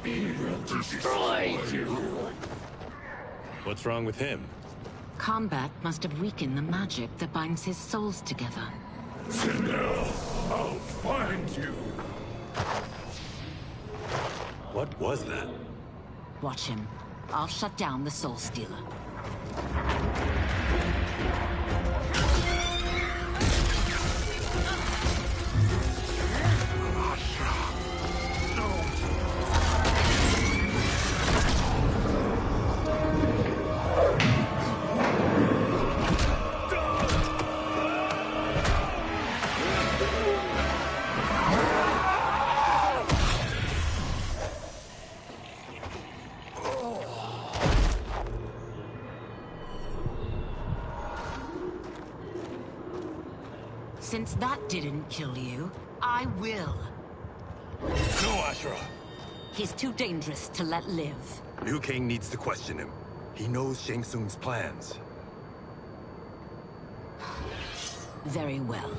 He will destroy you. What's wrong with him? Kombat must have weakened the magic that binds his souls together. Sinner, I'll find you. What was that? Watch him. I'll shut down the Soul Stealer. Since that didn't kill you, I will. No, Ashura! He's too dangerous to let live. Liu Kang needs to question him. He knows Shang Tsung's plans. Very well.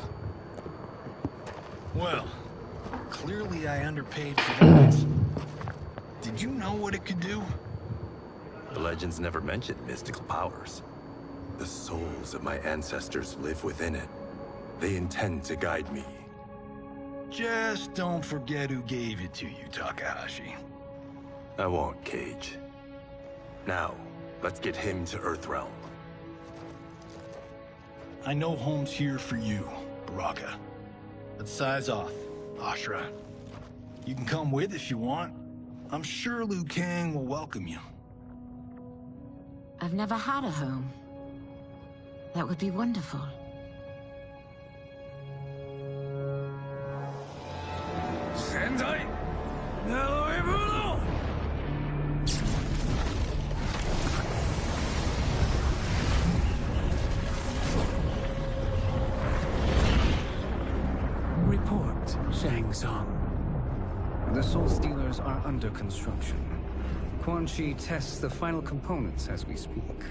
Well, clearly I underpaid for that. Did you know what it could do? The legends never mentioned mystical powers. The souls of my ancestors live within it. They intend to guide me. Just don't forget who gave it to you, Takahashi. I won't, Cage. Now, let's get him to Earthrealm. I know home's here for you, Baraka. But size off, Ashura. You can come with if you want. I'm sure Liu Kang will welcome you. I've never had a home. That would be wonderful. Sendai, Naloibuno! Report, Shang Tsung. The Soul Stealers are under construction. Quan Chi tests the final components as we speak.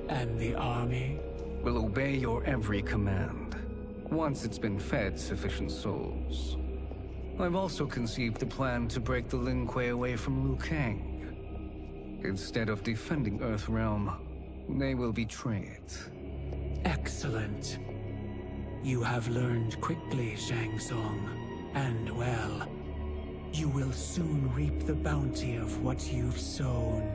And the army? Will obey your every command, once it's been fed sufficient souls. I've also conceived a plan to break the Lin Kuei away from Liu Kang. Instead of defending Earthrealm, they will betray it. Excellent. You have learned quickly, Shang Tsung. And well, you will soon reap the bounty of what you've sown.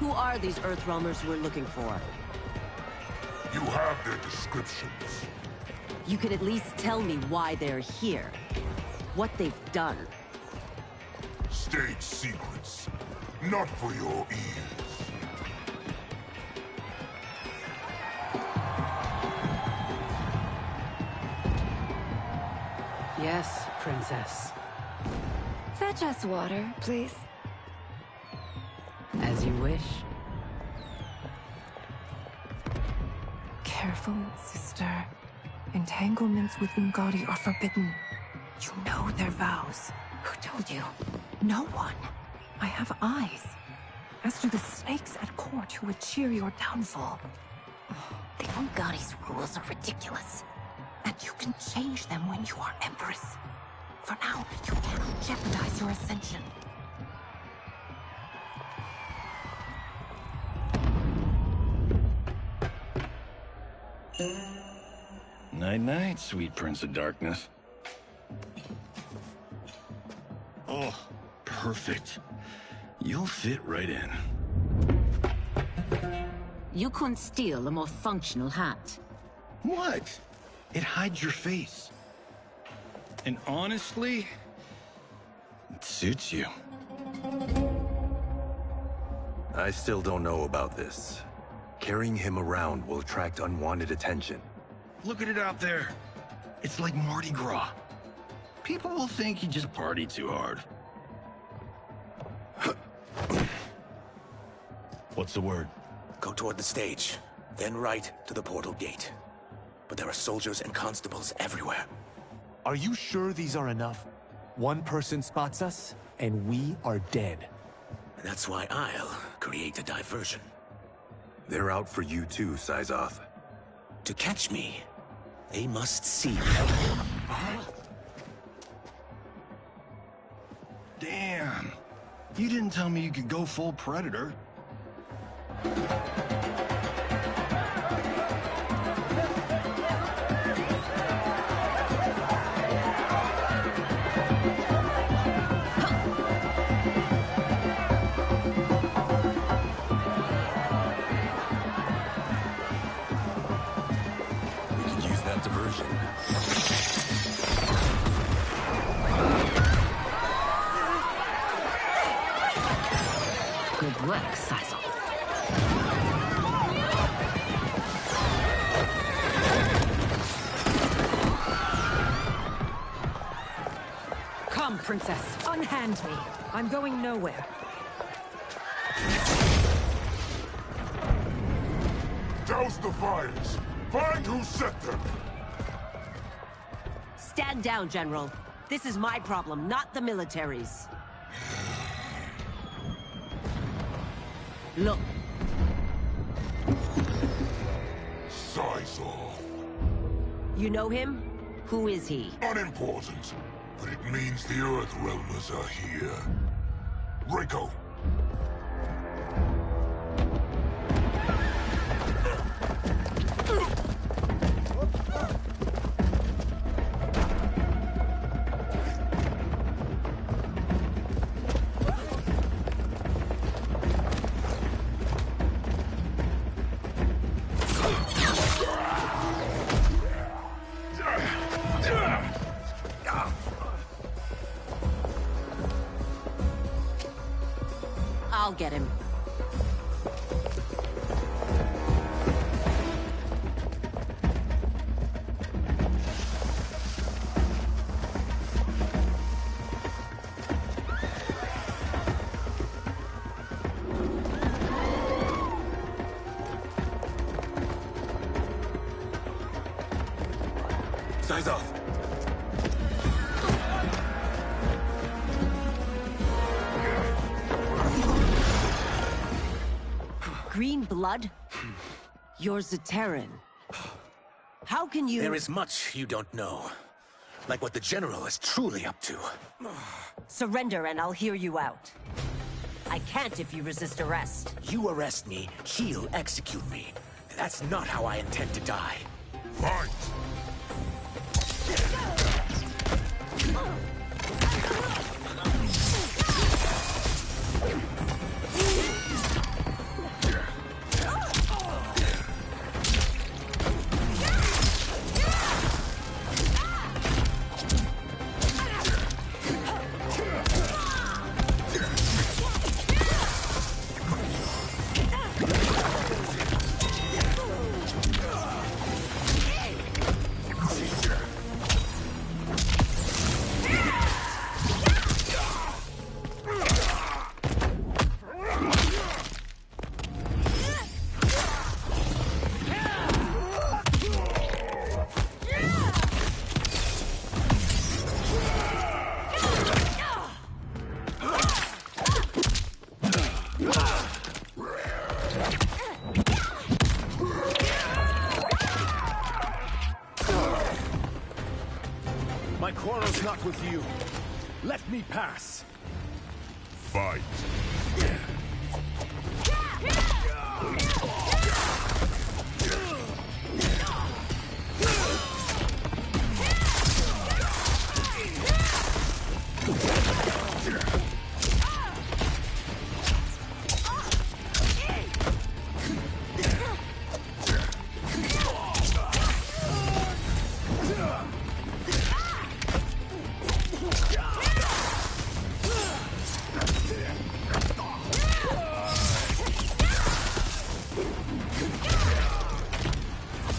Who are these Earthrealmers we're looking for? You have their descriptions. You can at least tell me why they're here. What they've done. State secrets. Not for your ears. Yes, Princess. Fetch us water, please. As you wish. Careful, sister. Entanglements with Ungadi are forbidden. You know their vows. Who told you? No one. I have eyes. As do the snakes at court who would cheer your downfall. The Ungadi's rules are ridiculous. And you can change them when you are Empress. For now, you cannot jeopardize your ascension. Night-night, sweet Prince of Darkness. Oh, perfect. You'll fit right in. You couldn't steal a more functional hat. What? It hides your face. And honestly, it suits you. I still don't know about this. Carrying him around will attract unwanted attention. Look at it out there. It's like Mardi Gras. People will think you just party too hard. What's the word? Go toward the stage, then right to the portal gate. But there are soldiers and constables everywhere. Are you sure these are enough? One person spots us, and we are dead. That's why I'll create a diversion. They're out for you too, Syzoth. To catch me, they must see me. Damn. You didn't tell me you could go full Predator. Diversion. Good work, Syzoth. Come, Princess. Unhand me. I'm going nowhere. Douse the fires. Find who set them. Stand down, General. This is my problem, not the military's. Look. Syzoth. You know him? Who is he? Unimportant, but it means the Earthrealmers are here. Reiko. I'll get him. Syzoth! Green blood? You're Zaterran. How can you— There is much you don't know. Like what the General is truly up to. Surrender and I'll hear you out. I can't if you resist arrest. You arrest me, he'll execute me. That's not how I intend to die. Fight! My quarrel's not with you. Let me pass. Fight!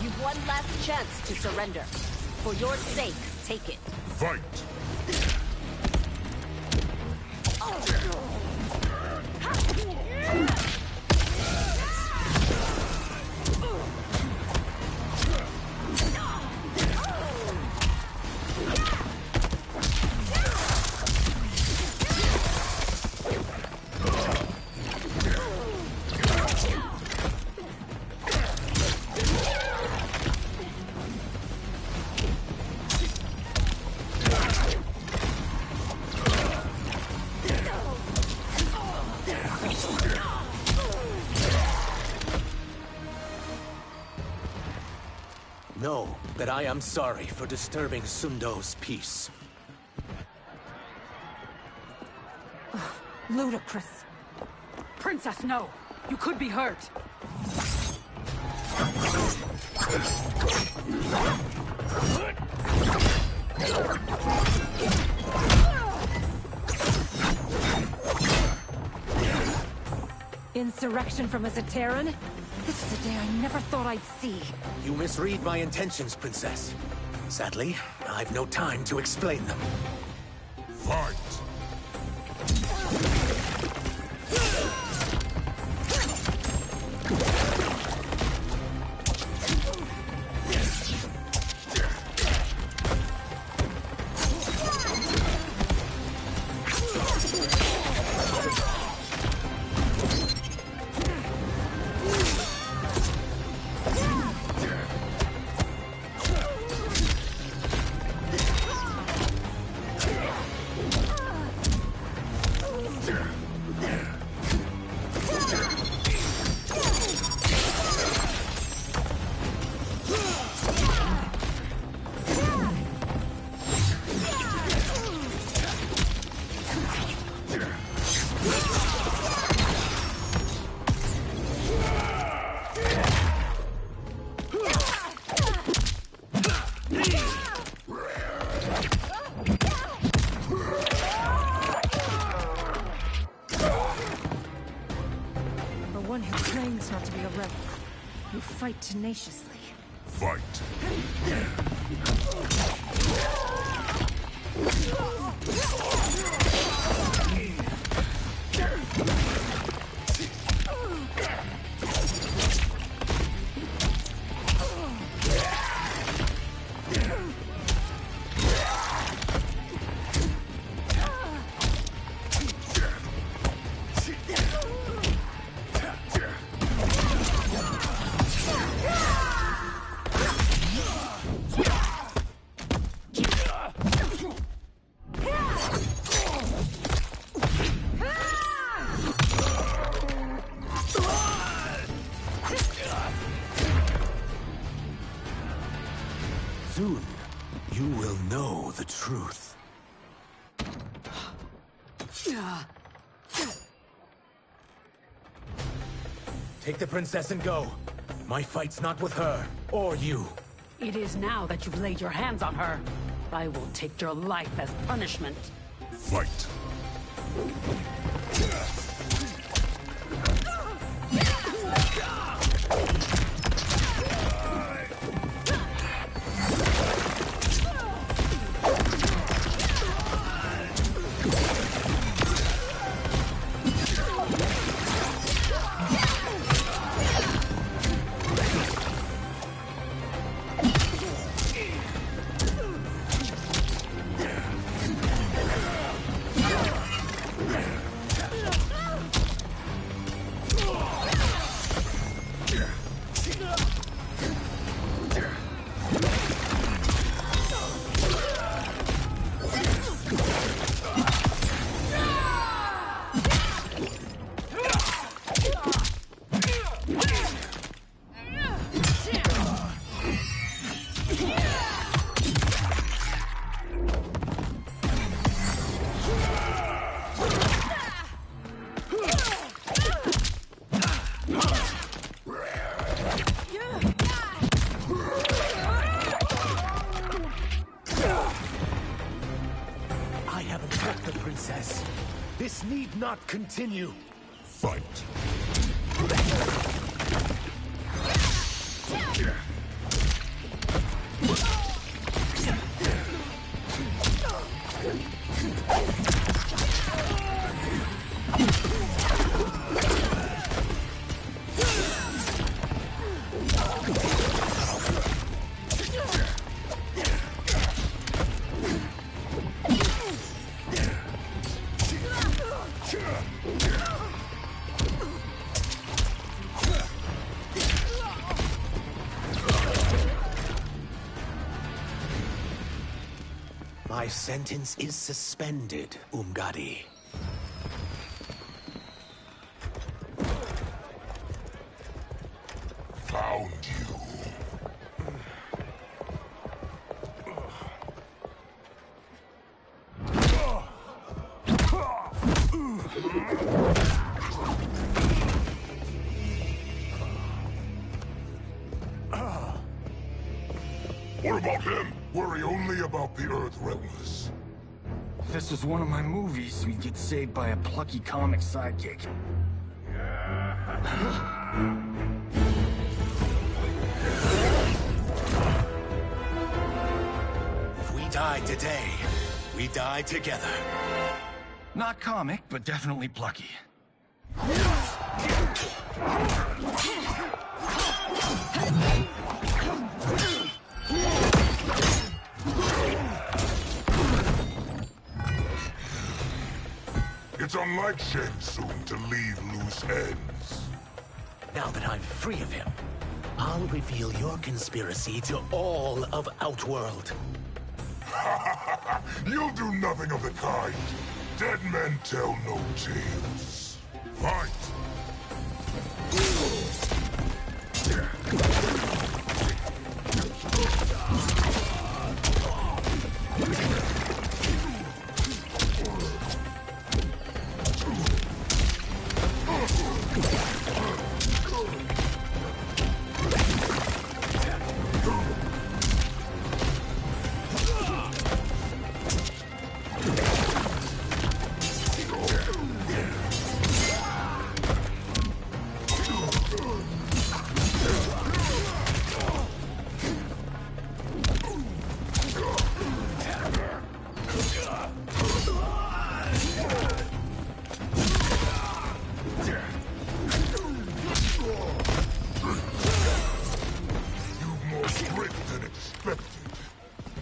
You've one last chance to surrender. For your sake, take it. Fight! Know that I am sorry for disturbing Sundo's peace. Ludicrous. Princess, no! You could be hurt! Insurrection from a Zaterran? This is a day I never thought I'd see. You misread my intentions, Princess. Sadly, I've no time to explain them. Fight! Not to be a rebel. You fight tenaciously. Fight! Soon, you will know the truth. Take the princess and go. My fight's not with her, or you. It is now that you've laid your hands on her. I will take your life as punishment. Fight! This need not continue. Fight! My sentence is suspended, Umgadi. Found you. What about him? Worry only about the Earthrealmers. If this was one of my movies, we'd get saved by a plucky comic sidekick. If we die today, we die together. Not comic, but definitely plucky. It's unlike Shang Tsung to leave loose ends. Now that I'm free of him, I'll reveal your conspiracy to all of Outworld. You'll do nothing of the kind. Dead men tell no tales. Fight!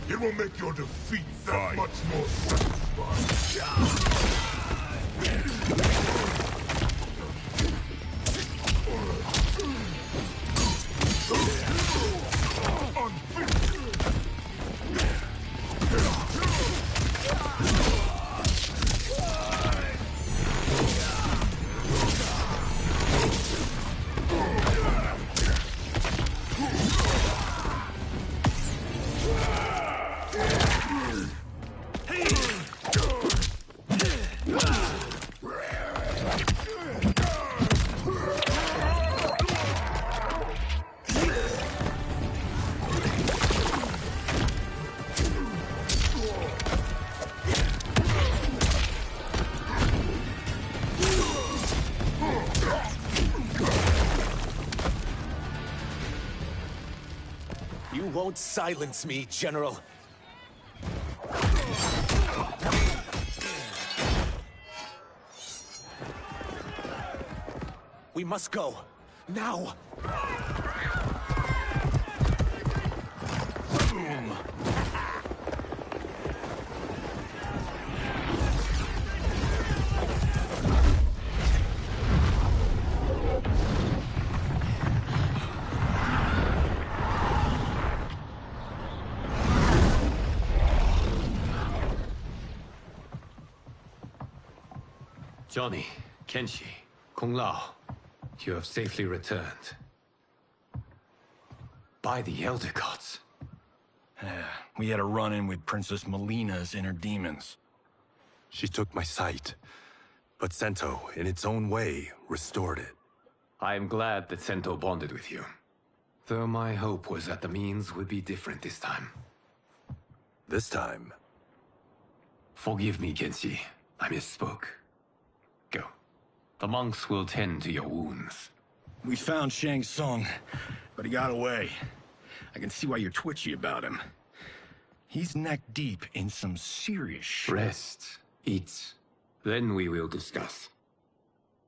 It will make your defeat that much more satisfying. You won't silence me, General. We must go. Now! Johnny, Kenshi, Kung Lao, you have safely returned. By the Elder Gods. We had a run-in with Princess Melina's inner demons. She took my sight, but Sento, in its own way, restored it. I am glad that Sento bonded with you. Though my hope was that the means would be different this time. This time? Forgive me, Kenshi. I misspoke. Go. The monks will tend to your wounds. We found Shang Tsung, but he got away. I can see why you're twitchy about him. He's neck-deep in some serious shit. Rest. Eat. Then we will discuss.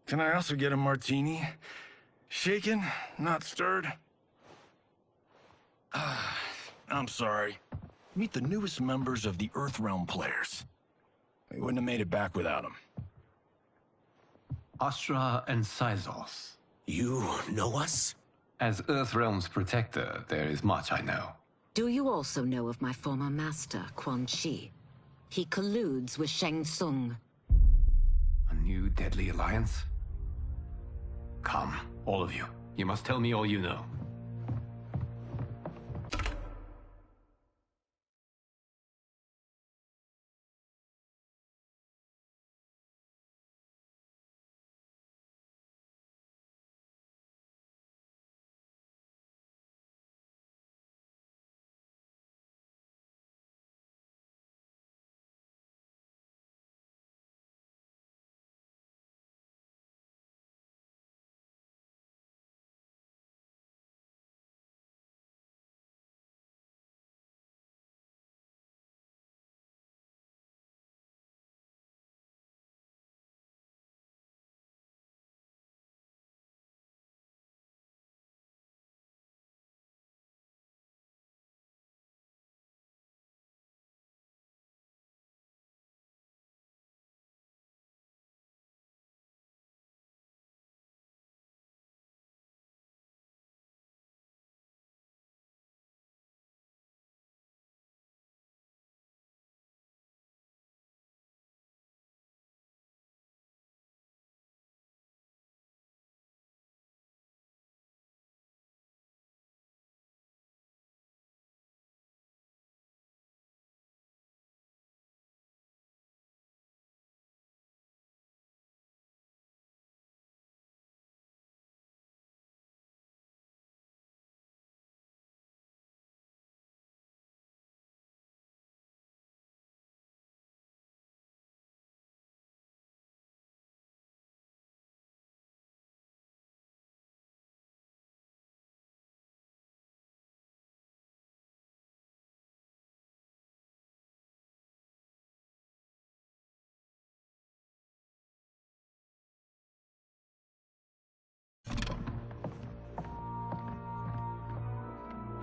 Can I also get a martini? Shaken, not stirred? I'm sorry. Meet the newest members of the Earthrealm players. We wouldn't have made it back without them. Astra and Syzos. You know us? As Earthrealm's protector, there is much I know. Do you also know of my former master, Quan Chi? He colludes with Shang Tsung. A new deadly alliance? Come, all of you. You must tell me all you know.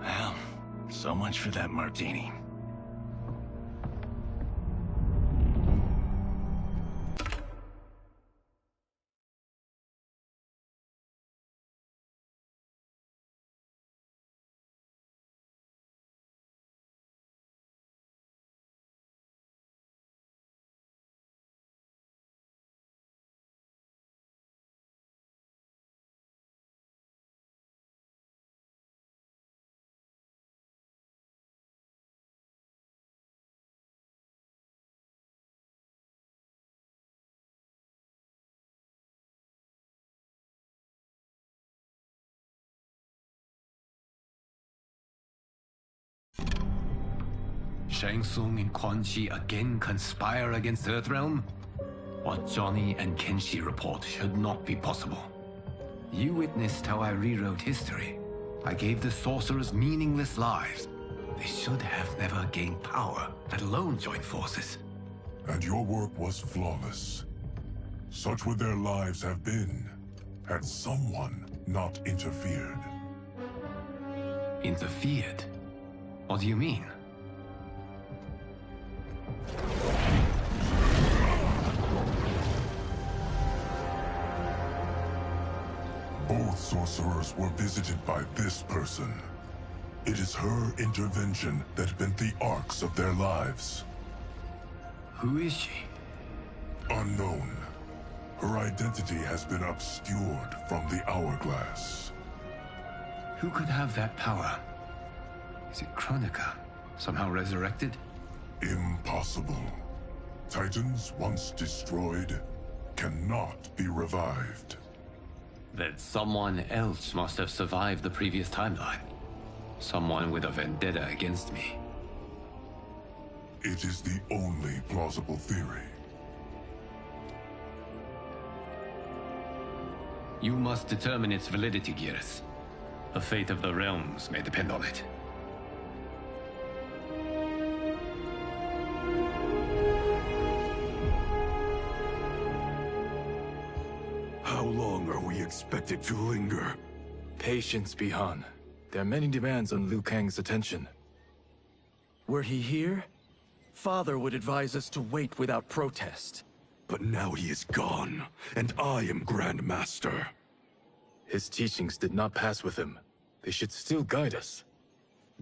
Well, so much for that martini. Shang Tsung and Quan Chi again conspire against Earthrealm? What Johnny and Kenshi report should not be possible. You witnessed how I rewrote history. I gave the sorcerers meaningless lives. They should have never gained power, let alone joined forces. And your work was flawless. Such would their lives have been, had someone not interfered. Interfered? What do you mean? Both sorcerers were visited by this person. It is her intervention that bent the arcs of their lives. Who is she? Unknown. Her identity has been obscured from the hourglass. Who could have that power? Is it Kronika? Somehow resurrected? Impossible. Titans once destroyed cannot be revived. That someone else must have survived the previous timeline. Someone with a vendetta against me. It is the only plausible theory. You must determine its validity, Geras. The fate of the realms may depend on it. How long are we expected to linger? Patience, Bihan. There are many demands on Liu Kang's attention. Were he here, Father would advise us to wait without protest. But now he is gone, and I am Grand Master. His teachings did not pass with him. They should still guide us.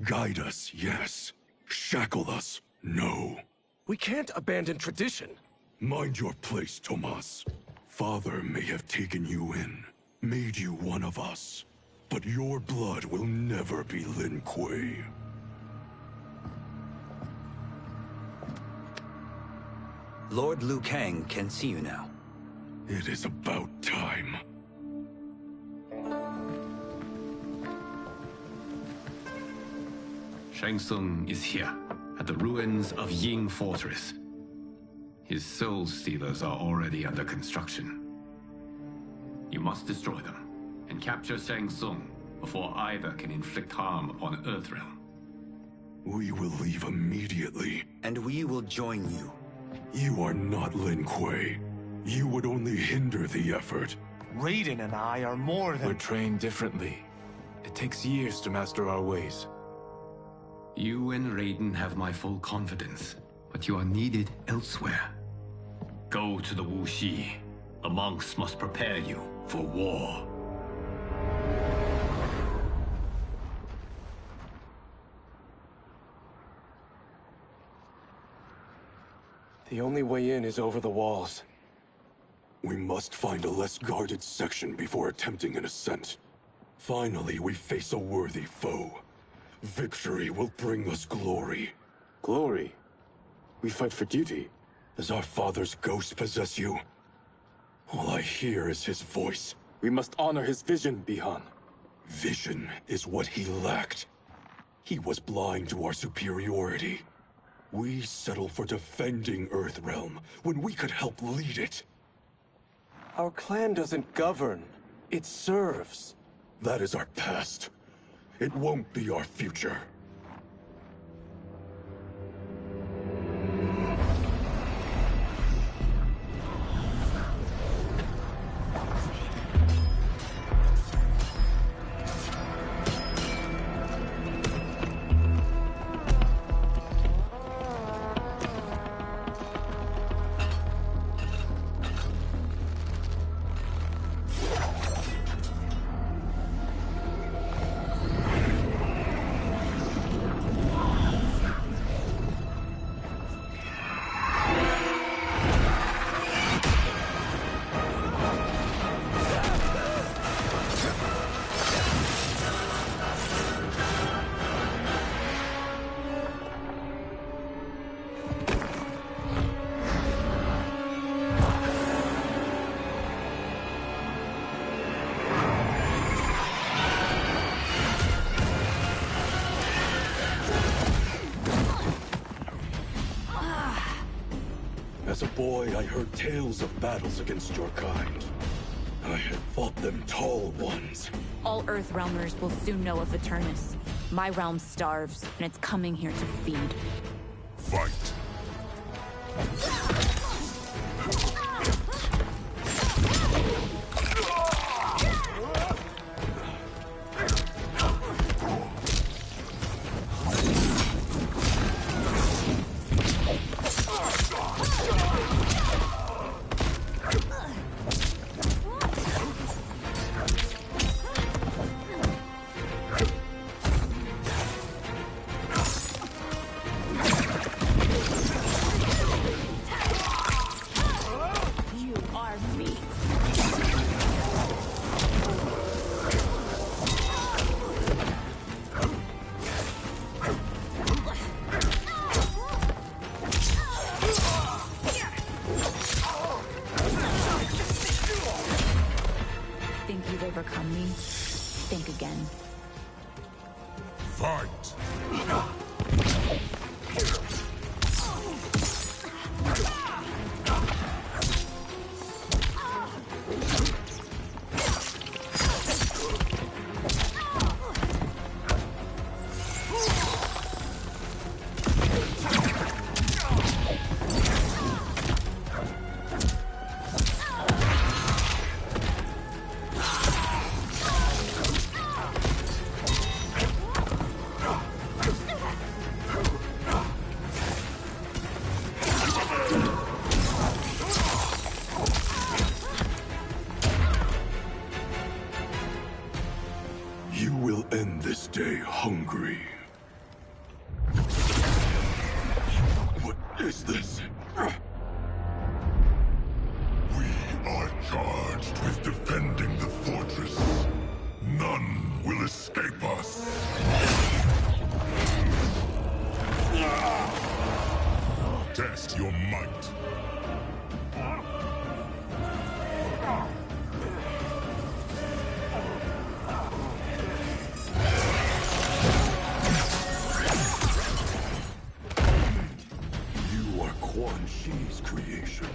Guide us, yes. Shackle us, no. We can't abandon tradition. Mind your place, Tomas. Father may have taken you in, made you one of us, but your blood will never be Lin Kuei. Lord Liu Kang can see you now. It is about time. Shang Tsung is here, at the ruins of Ying Fortress. His Soul Stealers are already under construction. You must destroy them, and capture Shang Tsung before either can inflict harm upon Earthrealm. We will leave immediately. And we will join you. You are not Lin Kuei. You would only hinder the effort. Raiden and I are more than... We're trained differently. It takes years to master our ways. You and Raiden have my full confidence, but you are needed elsewhere. Go to the Wuxi. The monks must prepare you for war. The only way in is over the walls. We must find a less guarded section before attempting an ascent. Finally, we face a worthy foe. Victory will bring us glory. Glory? We fight for duty. Does our father's ghost possess you? All I hear is his voice. We must honor his vision, Bihan. Vision is what he lacked. He was blind to our superiority. We settle for defending Earthrealm when we could help lead it. Our clan doesn't govern. It serves. That is our past. It won't be our future. As a boy, I heard tales of battles against your kind. I had fought them tall ones. All Earthrealmers will soon know of Eternus. My realm starves, and it's coming here to feed. Fight. Overcome me. Think again. Fight! You will end this day hungry. What? is this? We are charged with defending the fortress. None will escape us. Test your might. You are Quan Chi's creation.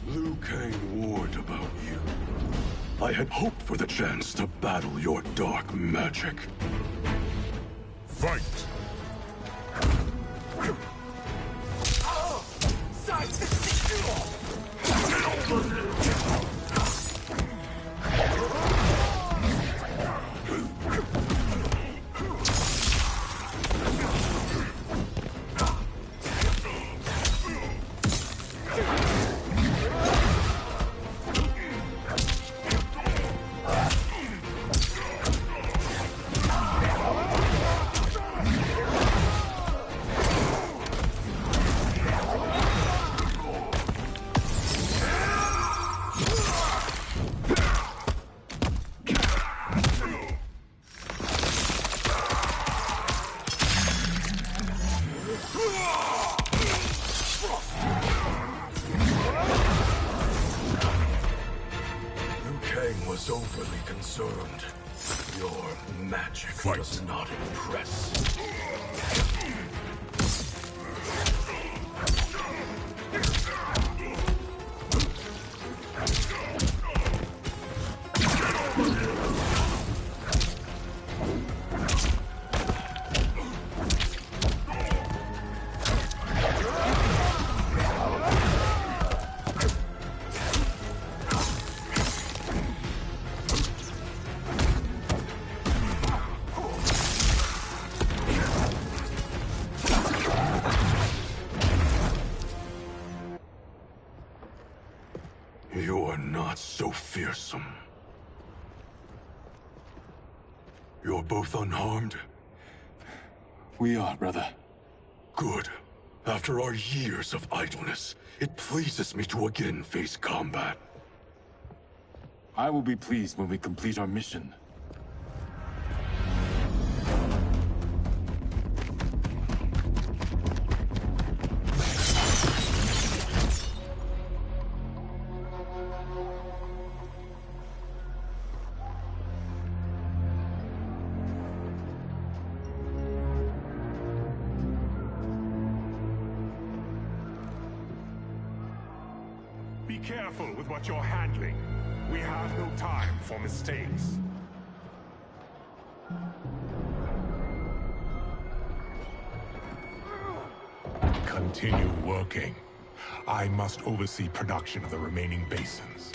Liu Kang warned about you. I had hoped for the chance to battle your dark magic. Fight! Was overly concerned. Your magic does not impress. You're not so fearsome. You're both unharmed? We are, brother. Good. After our years of idleness, it pleases me to again face combat. I will be pleased when we complete our mission. Be careful with what you're handling. We have no time for mistakes. Continue working. I must oversee production of the remaining basins.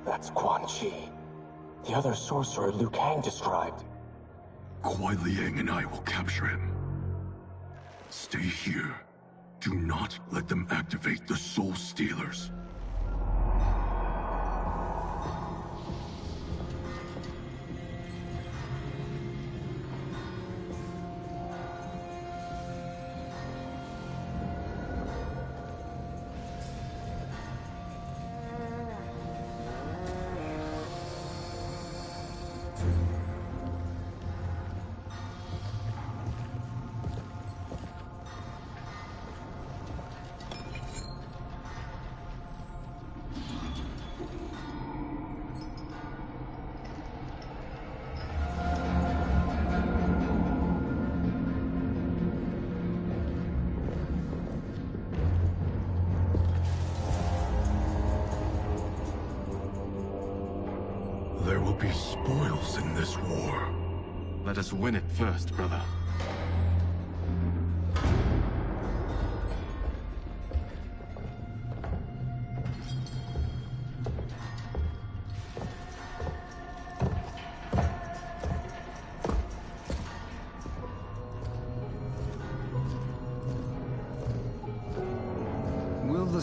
That's Quan Chi. The other sorcerer Liu Kang described. Kuai Liang and I will capture him. Stay here. Do not let them activate the Soul Stealers. There will be spoils in this war. Let us win it first, brother.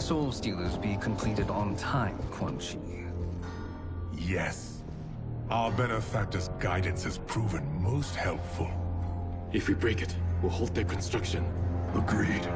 Soul Stealers be completed on time, Quan Chi? Yes. Our benefactor's guidance has proven most helpful. If we break it, we'll halt their construction. Agreed.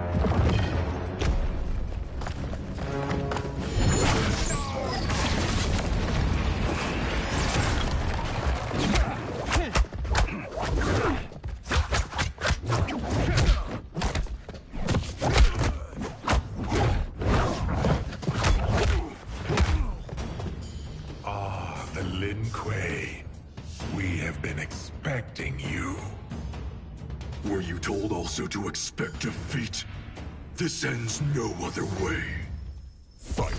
The Lin Kuei. We have been expecting you. Were you told also to expect defeat? This ends no other way. Fight.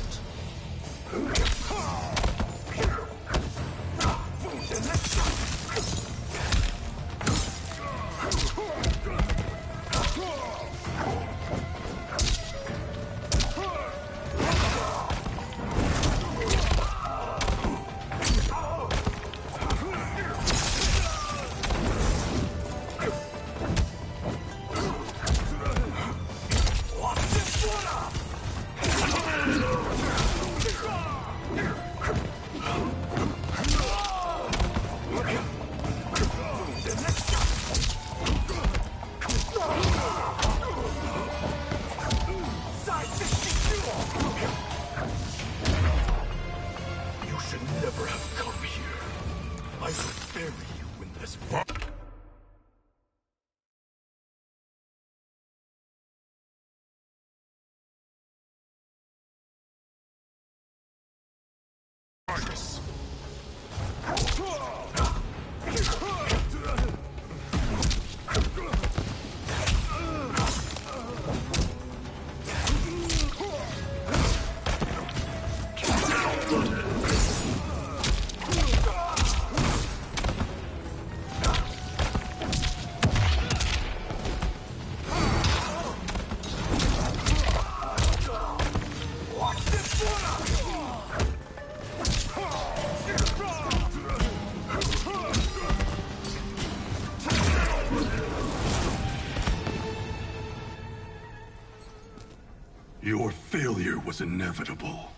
Your failure was inevitable.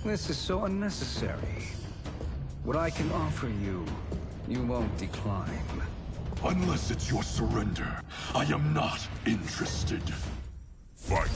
This is so unnecessary. What I can offer you, you won't decline. Unless it's your surrender, I am not interested. Fight.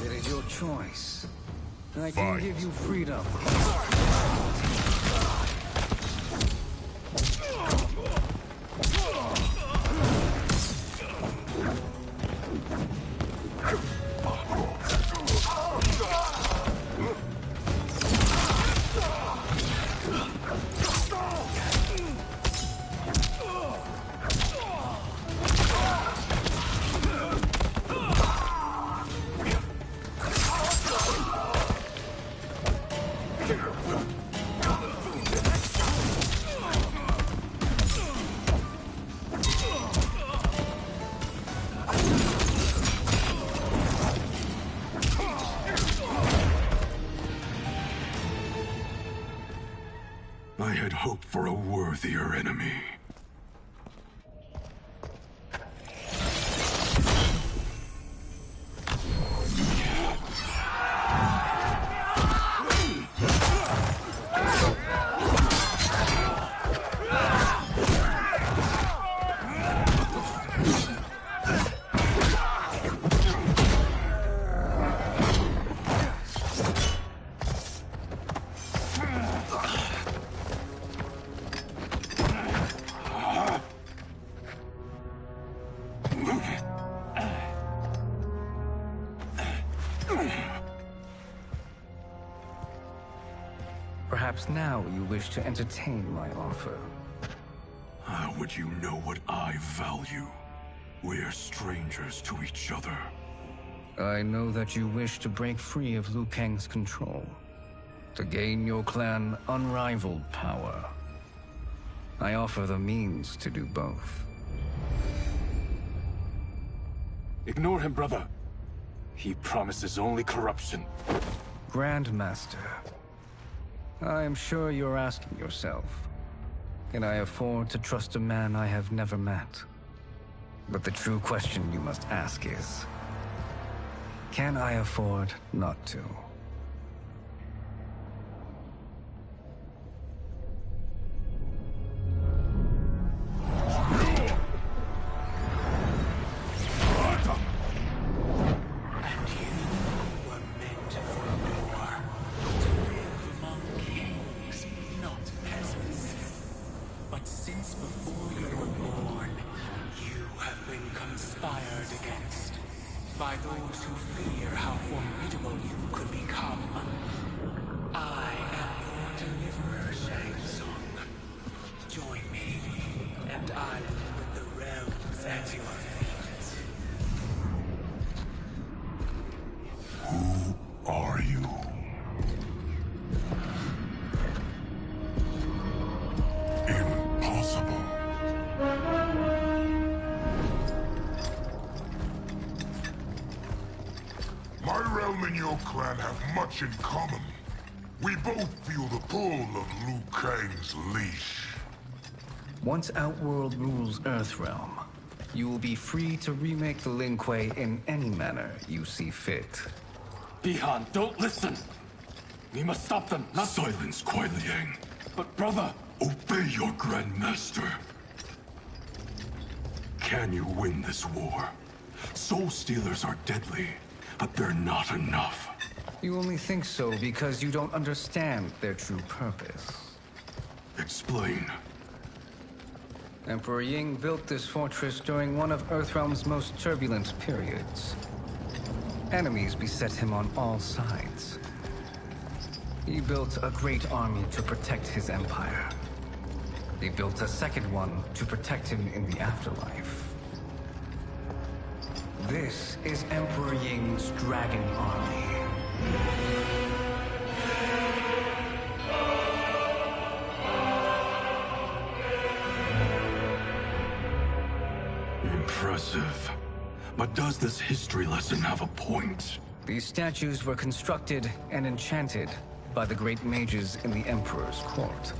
It is your choice. I can give you freedom. I had hoped for a worthier enemy. Perhaps now you wish to entertain my offer. How would you know what I value? We're strangers to each other. I know that you wish to break free of Liu Kang's control, to gain your clan unrivaled power. I offer the means to do both. Ignore him, brother. He promises only corruption. Grandmaster, I am sure you're asking yourself, can I afford to trust a man I have never met? But the true question you must ask is, can I afford not to? By those who fear how formidable you could become. I am your deliverer, Shang Tsung. Join me, and I will put the realms at your feet. Who are you? Impossible. My realm and your clan have much in common. We both feel the pull of Liu Kang's leash. Once Outworld rules Earthrealm, you will be free to remake the Lin Kuei in any manner you see fit. Bihan, don't listen! We must stop them, not— Silence, Kuai Liang. But brother— Obey your Grandmaster. Can you win this war? Soul Stealers are deadly, but they're not enough. You only think so because you don't understand their true purpose. Explain. Emperor Ying built this fortress during one of Earthrealm's most turbulent periods. Enemies beset him on all sides. He built a great army to protect his empire. He built a second one to protect him in the afterlife. This is Emperor Ying's Dragon Army. Impressive. But does this history lesson have a point? These statues were constructed and enchanted by the great mages in the Emperor's court.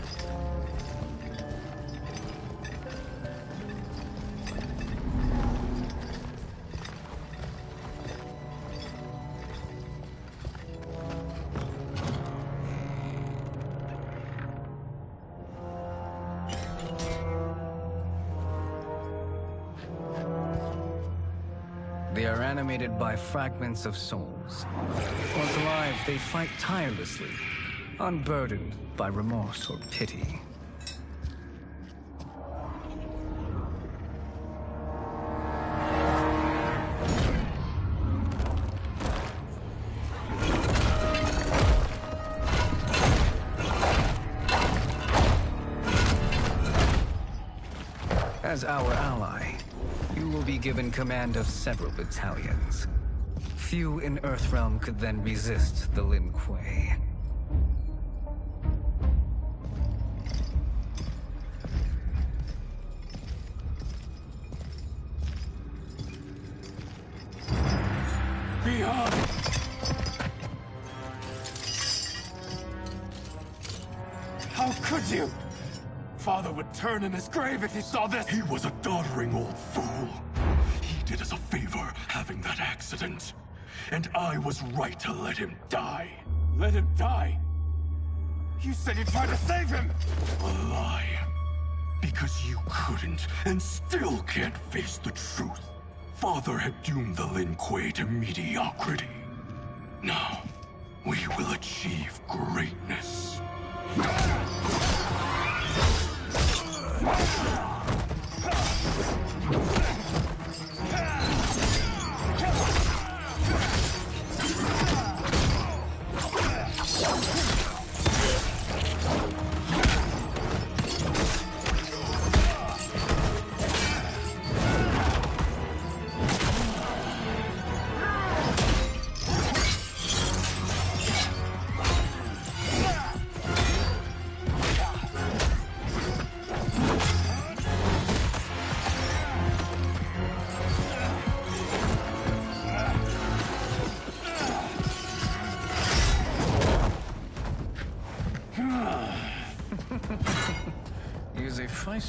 They are animated by fragments of souls. Once alive, they fight tirelessly, unburdened by remorse or pity. As our ally, you will be given command of several battalions. Few in Earthrealm could then resist the Lin Kuei. Beyond! How could you? Father would turn in his grave if he saw this! He was a doddering old fool. He did us a favor having that accident. And I was right to let him die. Let him die? You said you tried to save him! A lie. Because you couldn't and still can't face the truth. Father had doomed the Lin Kuei to mediocrity. Now, we will achieve greatness.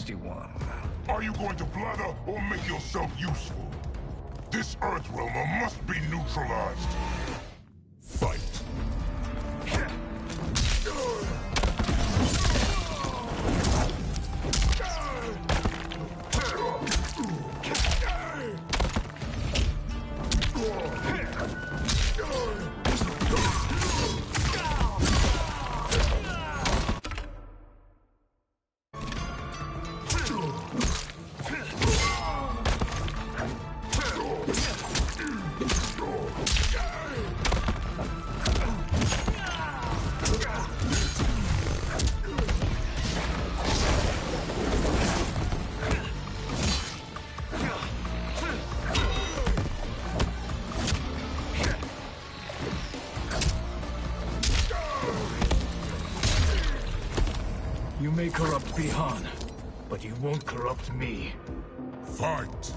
nasty one. Are you going to blather or make yourself useful? This Earthrealmer must be neutralized. Fight. You may corrupt Bihan, but you won't corrupt me. Fight!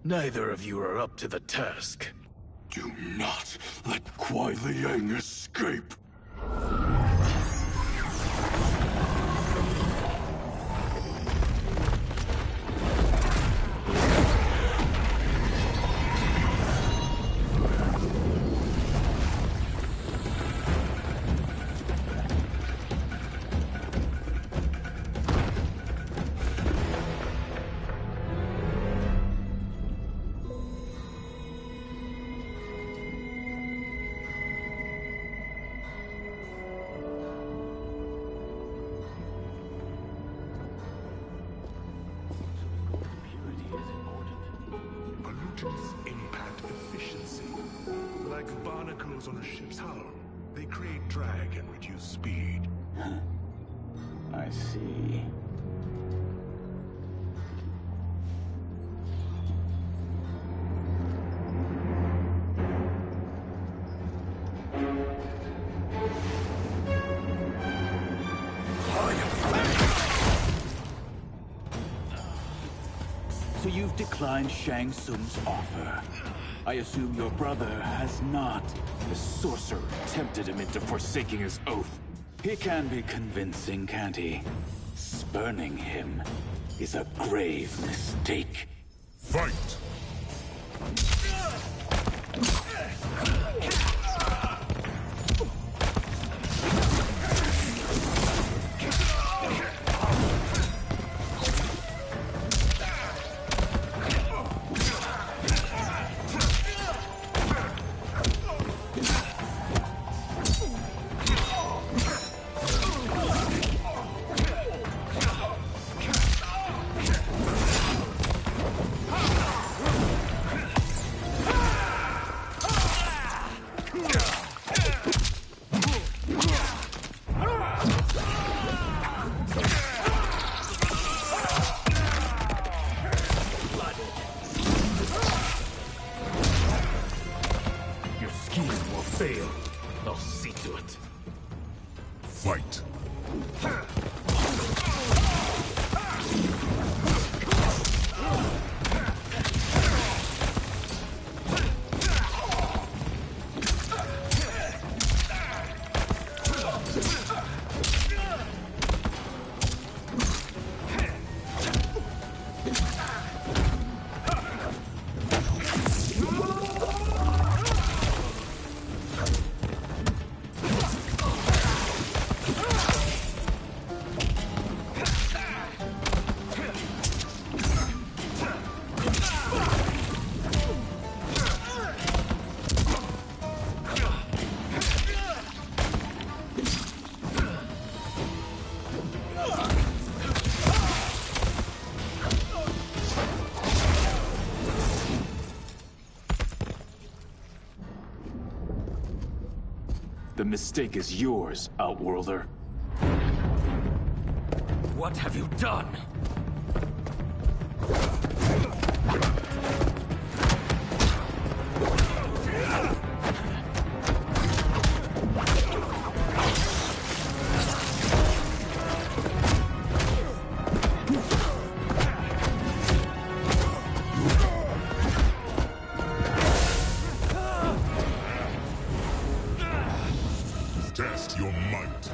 Neither of you are up to the task. Do not let Kuai Liang escape. Pollutants impact efficiency. Like barnacles on a ship's hull, they create drag and reduce speed. I see. So you've declined Shang Tsung's offer. I assume your brother has not. The sorcerer tempted him into forsaking his oath. He can be convincing, can't he? Spurning him is a grave mistake. Fight! Fail. I'll see to it. Fight. The mistake is yours, Outworlder. What have you done? Test your might.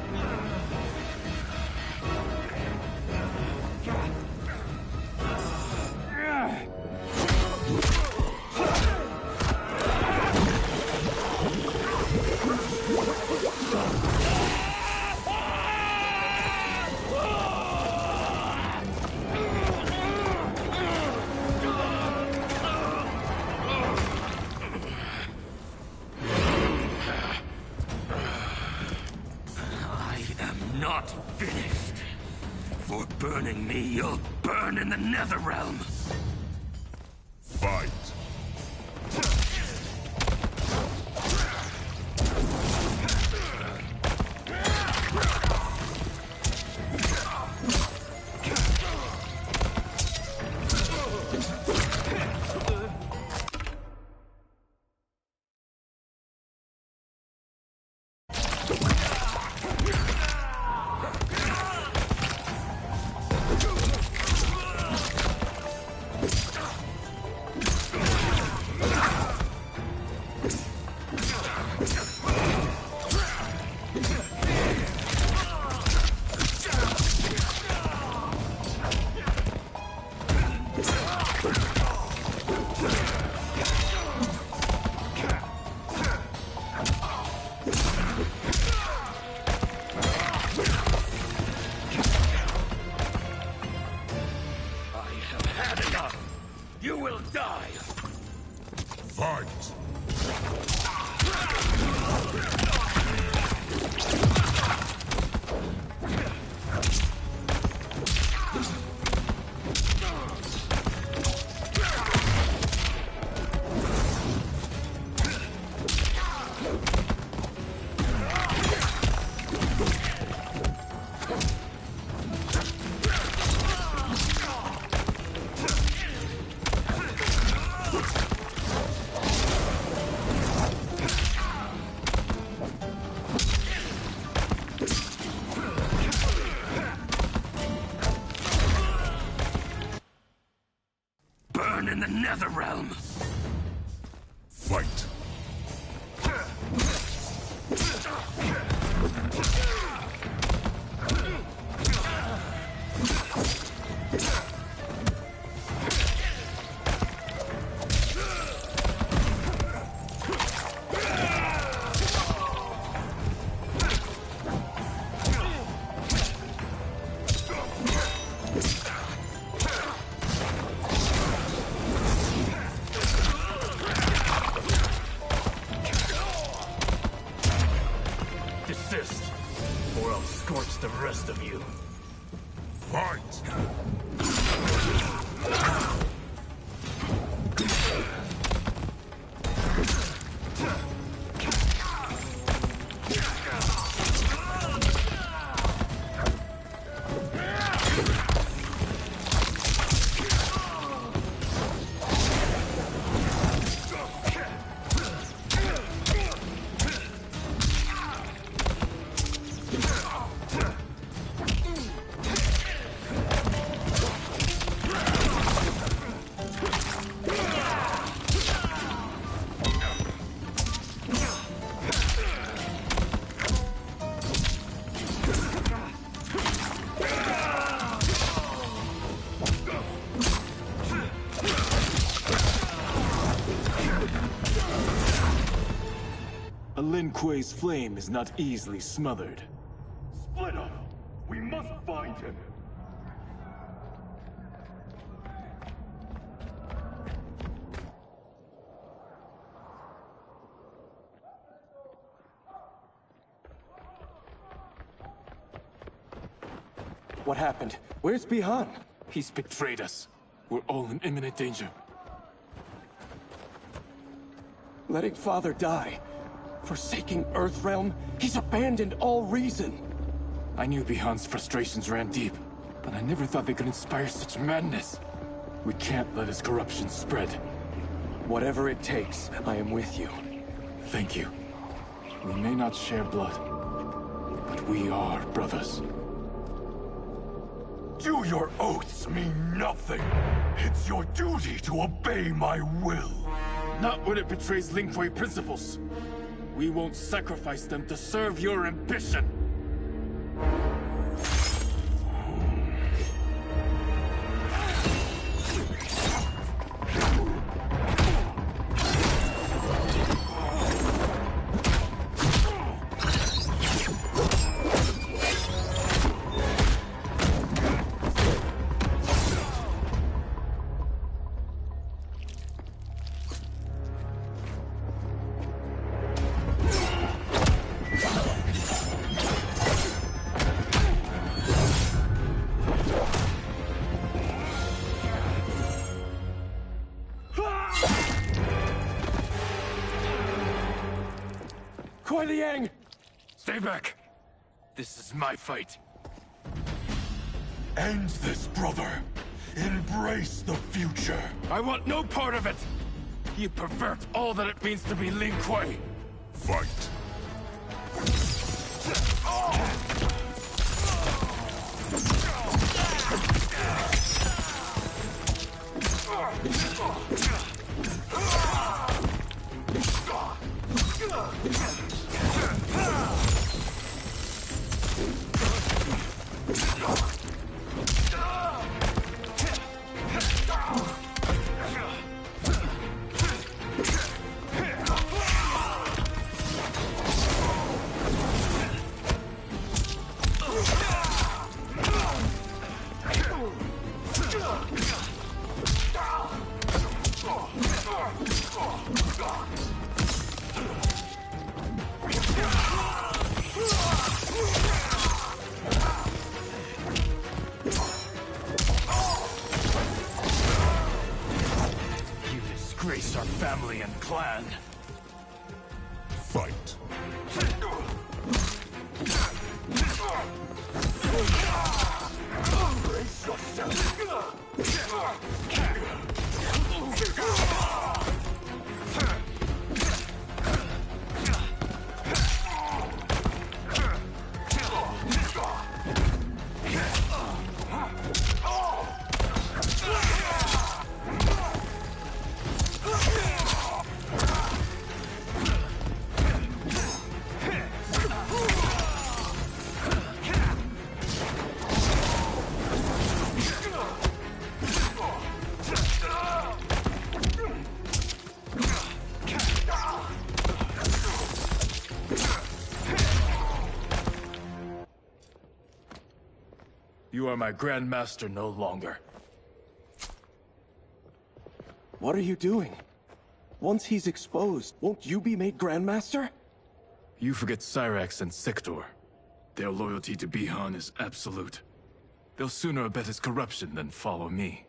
Not finished. For burning me, you'll burn in the Netherrealm. Fight. You will die! Fight! Burn in the Netherrealm! Fight! Desist, or I'll scorch the rest of you. Fight! A Lin Kuei's flame is not easily smothered. Split up! We must find him! What happened? Where's Bihan? He's betrayed us. We're all in imminent danger. Letting Father die. Forsaking Earthrealm? He's abandoned all reason! I knew Bihan's frustrations ran deep, but I never thought they could inspire such madness. We can't let his corruption spread. Whatever it takes, I am with you. Thank you. We may not share blood, but we are brothers. Do your oaths mean nothing? It's your duty to obey my will. Not when it betrays Lin Kuei principles. We won't sacrifice them to serve your ambition. Stay back. This is my fight. End this, brother. Embrace the future. I want no part of it. You pervert all that it means to be Lin Kuei. Fight. Disgrace our family and clan. Fight. Brace yourself. You are my Grandmaster no longer. What are you doing? Once he's exposed, won't you be made Grandmaster? You forget Cyrax and Sector. Their loyalty to Bihan is absolute. They'll sooner abet his corruption than follow me.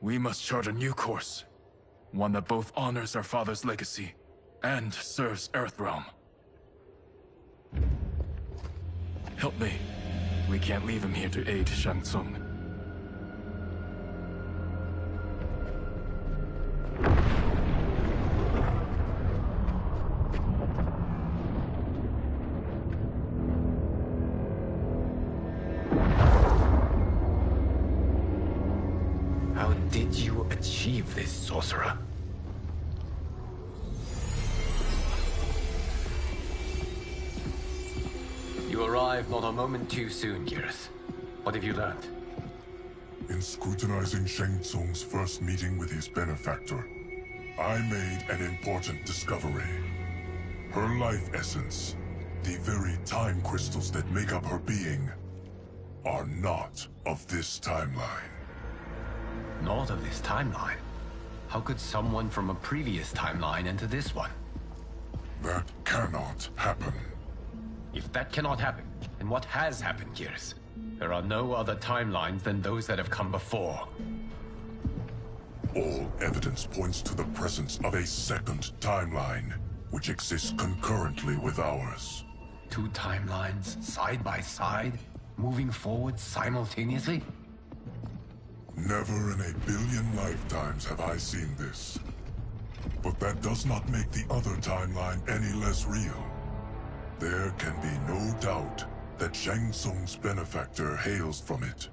We must chart a new course. One that both honors our father's legacy and serves Earthrealm. Help me. We can't leave him here to aid Shang Tsung. How did you achieve this, sorcerer? You arrived not a moment too soon, Geras. What have you learned? In scrutinizing Shang Tsung's first meeting with his benefactor, I made an important discovery. Her life essence, the very time crystals that make up her being, are not of this timeline. Not of this timeline? How could someone from a previous timeline enter this one? That cannot happen. If that cannot happen, then what has happened, Geras? There are no other timelines than those that have come before. All evidence points to the presence of a second timeline, which exists concurrently with ours. Two timelines, side by side, moving forward simultaneously? Never in a billion lifetimes have I seen this. But that does not make the other timeline any less real. There can be no doubt that Shang Tsung's benefactor hails from it.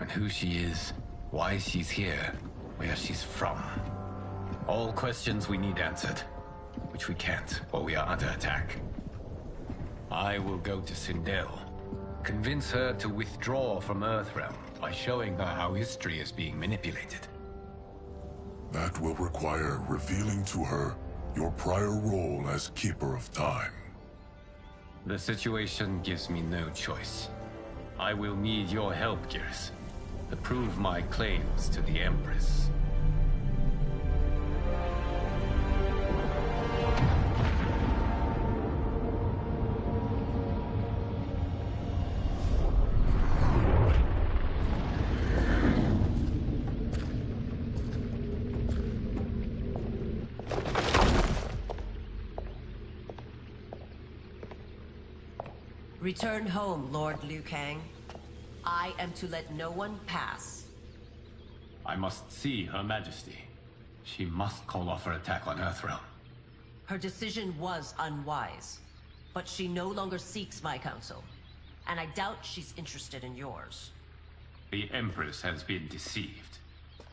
And who she is, why she's here, where she's from. All questions we need answered, which we can't while we are under attack. I will go to Sindel, convince her to withdraw from Earthrealm by showing her how history is being manipulated. That will require revealing to her your prior role as Keeper of Time. The situation gives me no choice. I will need your help, Gears, to prove my claims to the Empress. Return home, Lord Liu Kang. I am to let no one pass. I must see Her Majesty. She must call off her attack on Earthrealm. Her decision was unwise, but she no longer seeks my counsel, and I doubt she's interested in yours. The Empress has been deceived.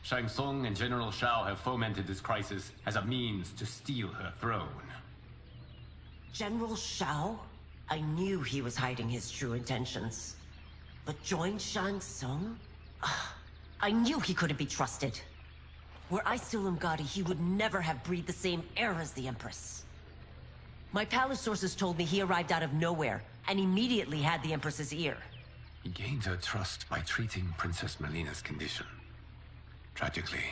Shang Tsung and General Shao have fomented this crisis as a means to steal her throne. General Shao? I knew he was hiding his true intentions. But join Shang Tsung? I knew he couldn't be trusted. Were I still Umgadi, he would never have breathed the same air as the Empress. My palace sources told me he arrived out of nowhere, and immediately had the Empress's ear. He gained her trust by treating Princess Melina's condition. Tragically,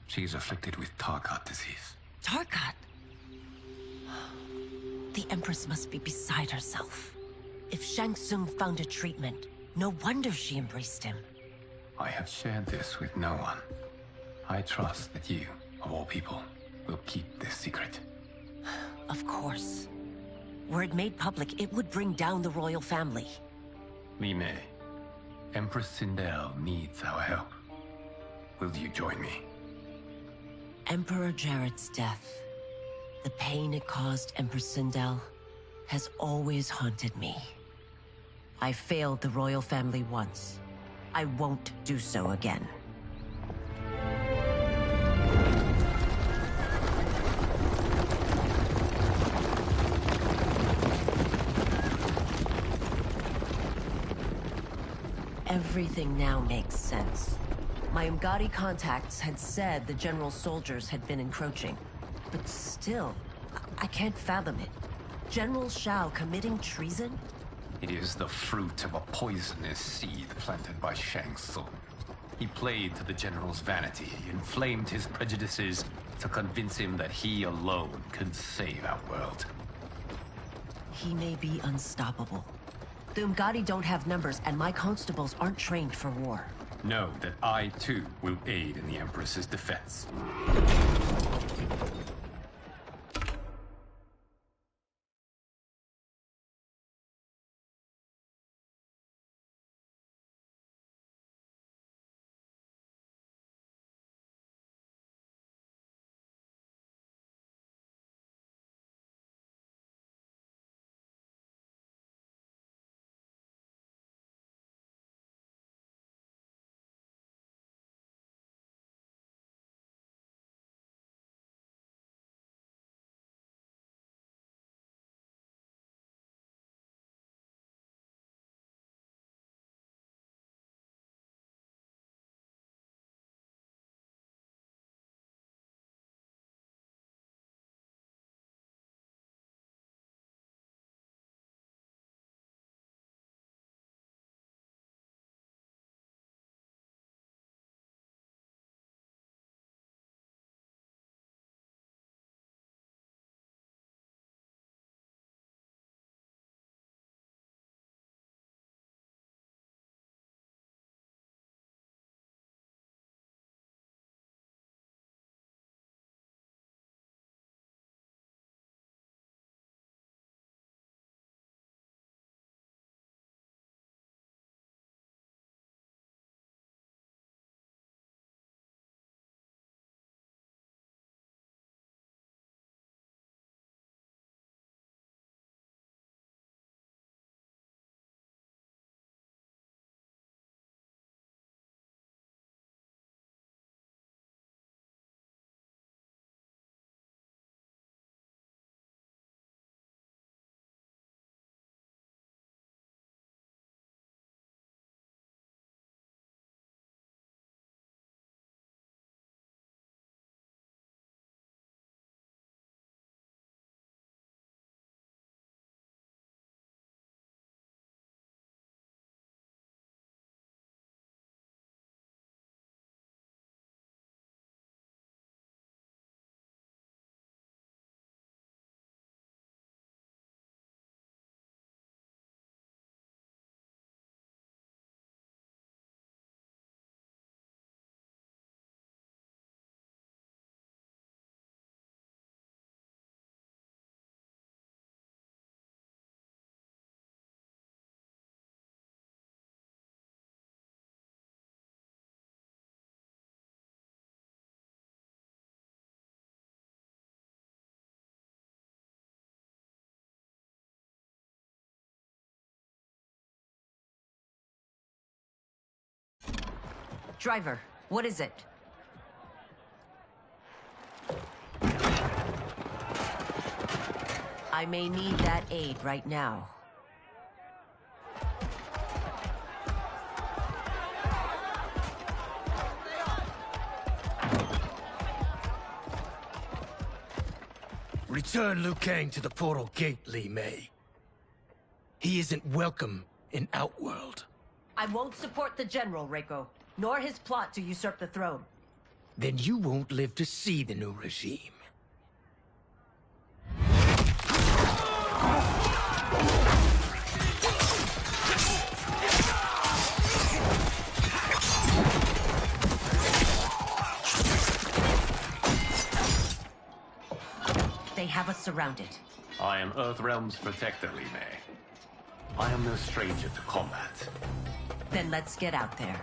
she's afflicted with Tarkat disease. Tarkat? The Empress must be beside herself. If Shang Tsung found a treatment, no wonder she embraced him. I have shared this with no one. I trust that you, of all people, will keep this secret. Of course. Were it made public, it would bring down the royal family. Li Mei, Empress Sindel needs our help. Will you join me? Emperor Jarrett's death, the pain it caused Empress Sindel, has always haunted me. I failed the royal family once. I won't do so again. Everything now makes sense. My Umgadi contacts had said the general's soldiers had been encroaching. But still, I can't fathom it. General Shao committing treason? It is the fruit of a poisonous seed planted by Shang Tsung. He played to the general's vanity, inflamed his prejudices to convince him that he alone could save our world. He may be unstoppable. The Umgadi don't have numbers, and my constables aren't trained for war. Know that I, too, will aid in the Empress's defense. Driver, what is it? I may need that aid right now. Return Liu Kang to the portal gate, Li Mei. He isn't welcome in Outworld. I won't support the General, Reiko, nor his plot to usurp the throne. Then you won't live to see the new regime. They have us surrounded. I am Earthrealm's protector, Li Mei. I am no stranger to combat. Then let's get out there.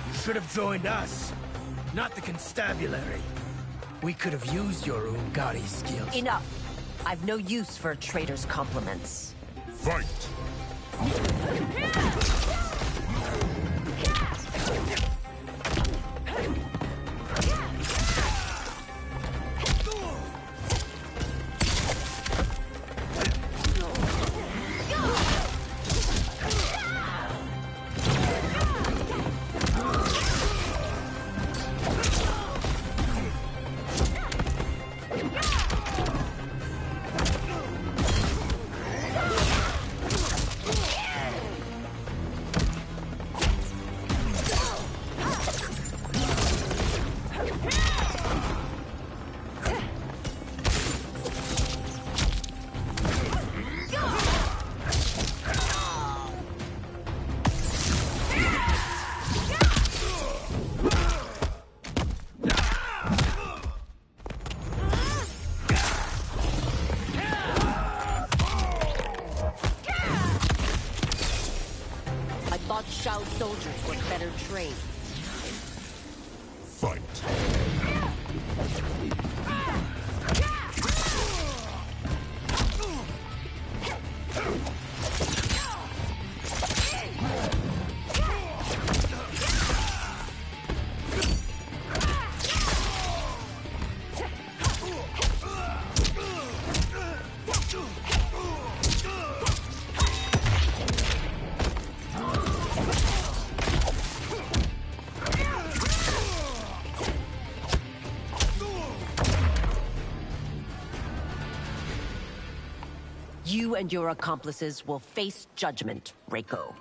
You should have joined us, not the constabulary. We could have used your Ungari skills. Enough. I've no use for a traitor's compliments. Fight! Shao's soldiers were better trained. Fight. You and your accomplices will face judgment, Reiko.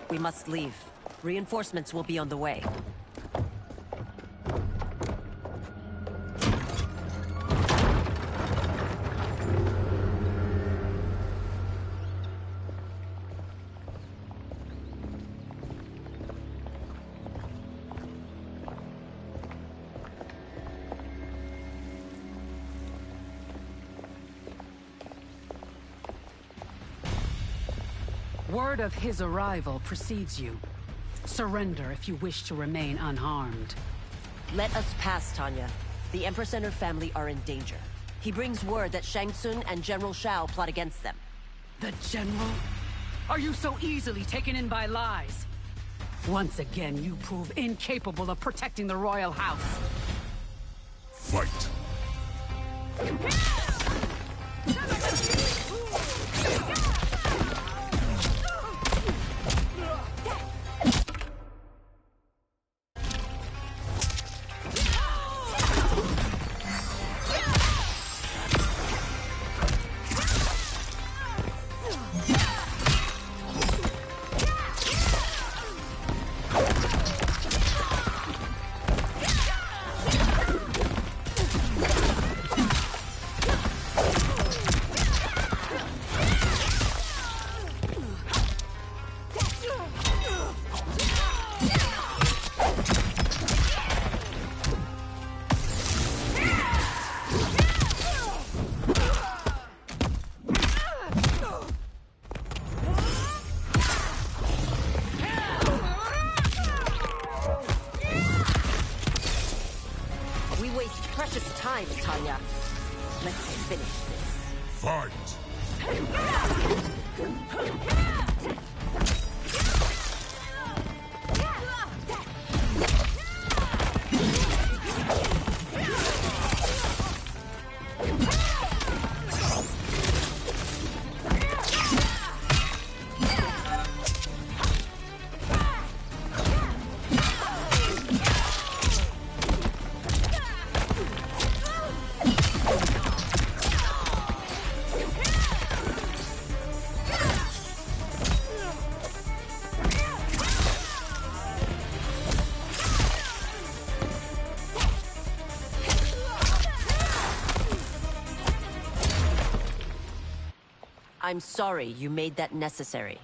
We must leave. Reinforcements will be on the way. Word of his arrival precedes you. Surrender if you wish to remain unharmed. Let us pass, Tanya. The Empress and her family are in danger. He brings word that Shang Tsung and General Shao plot against them. The General? Are you so easily taken in by lies? Once again, you prove incapable of protecting the royal house. Fight! Tanya. Let's finish this. Fight! I'm sorry you made that necessary.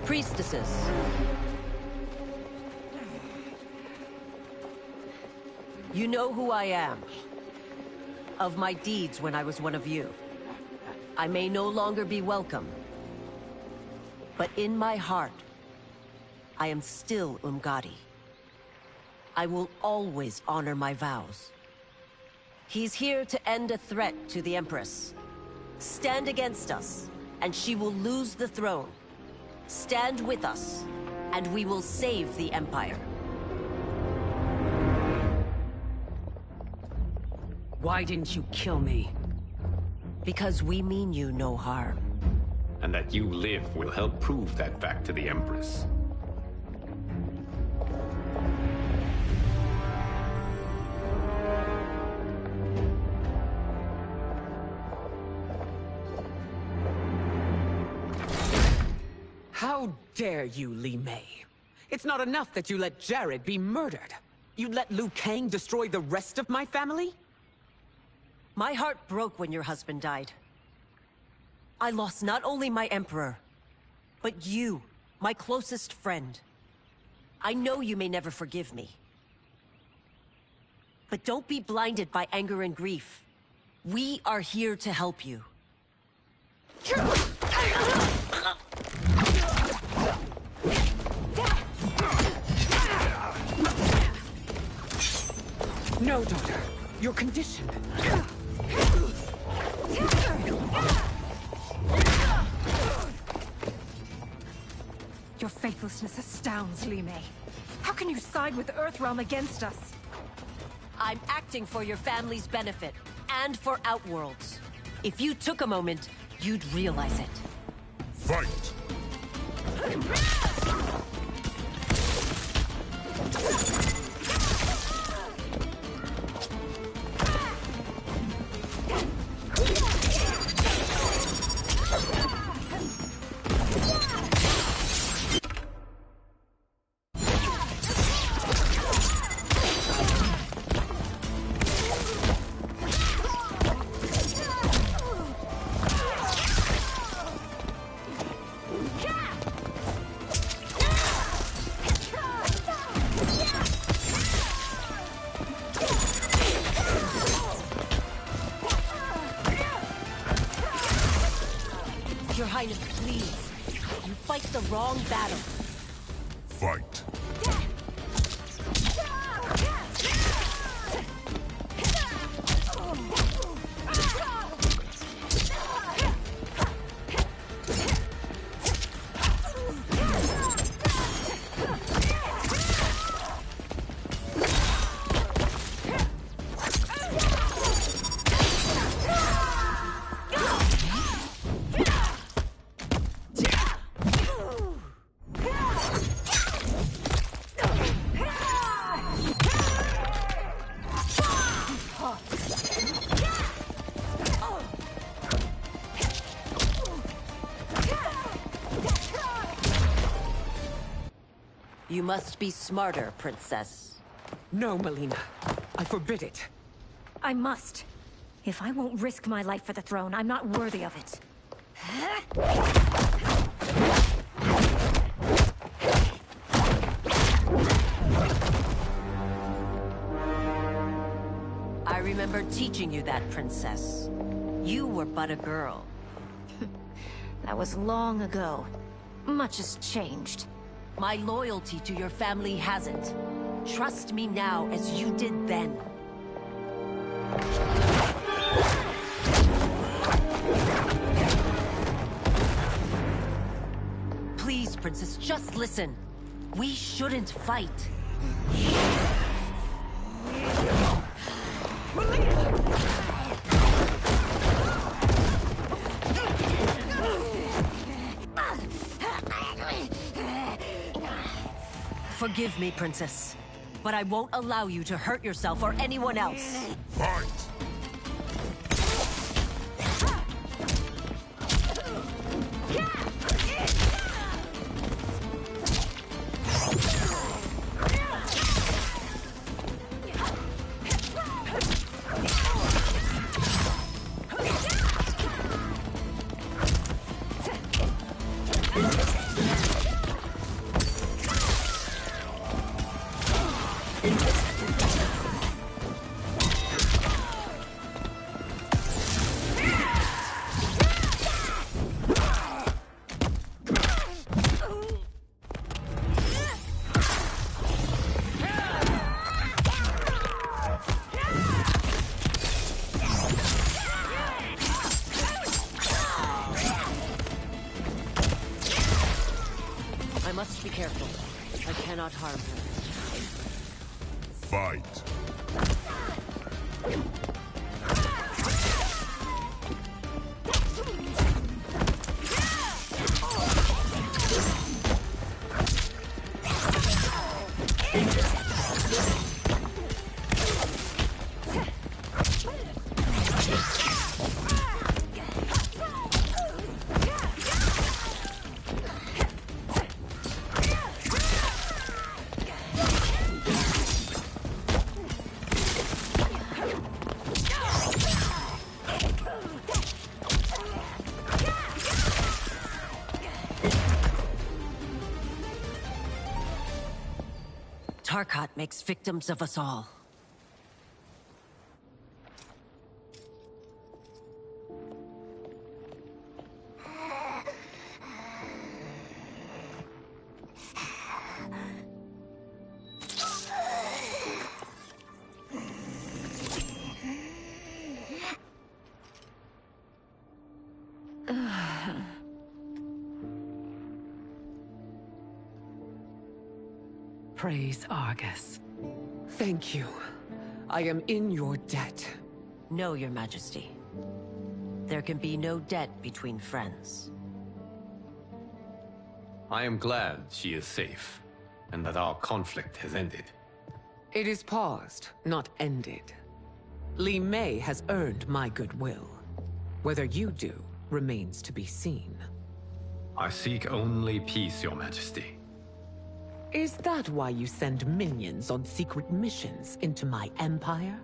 Priestesses. You know who I am. Of my deeds when I was one of you. I may no longer be welcome. But in my heart, I am still Umgadi. I will always honor my vows. He's here to end a threat to the Empress. Stand against us, and she will lose the throne. Stand with us, and we will save the Empire. Why didn't you kill me? Because we mean you no harm. And that you live will help prove that fact to the Empress. How dare you, Li Mei? It's not enough that you let Jared be murdered. You let Liu Kang destroy the rest of my family? My heart broke when your husband died. I lost not only my emperor, but you, my closest friend. I know you may never forgive me. But don't be blinded by anger and grief. We are here to help you. No, daughter. You're conditioned. Your faithlessness astounds, Li Mei. How can you side with Earthrealm against us? I'm acting for your family's benefit, and for Outworld's. If you took a moment, you'd realize it. Fight! Your Highness, please. You fight the wrong battle. Fight. You must be smarter, Princess. No, Melina. I forbid it. I must. If I won't risk my life for the throne, I'm not worthy of it. I remember teaching you that, Princess. You were but a girl. That was long ago. Much has changed. My loyalty to your family hasn't. Trust me now as you did then. Please, Princess, just listen. We shouldn't fight. Forgive me, Princess, but I won't allow you to hurt yourself or anyone else. Fight! I must be careful. I cannot harm her. Fight! Tarkat makes victims of us all. Praise Argus. Thank you. I am in your debt. No, Your Majesty. There can be no debt between friends. I am glad she is safe, and that our conflict has ended. It is paused, not ended. Li Mei has earned my goodwill. Whether you do remains to be seen. I seek only peace, Your Majesty. Is that why you send minions on secret missions into my empire?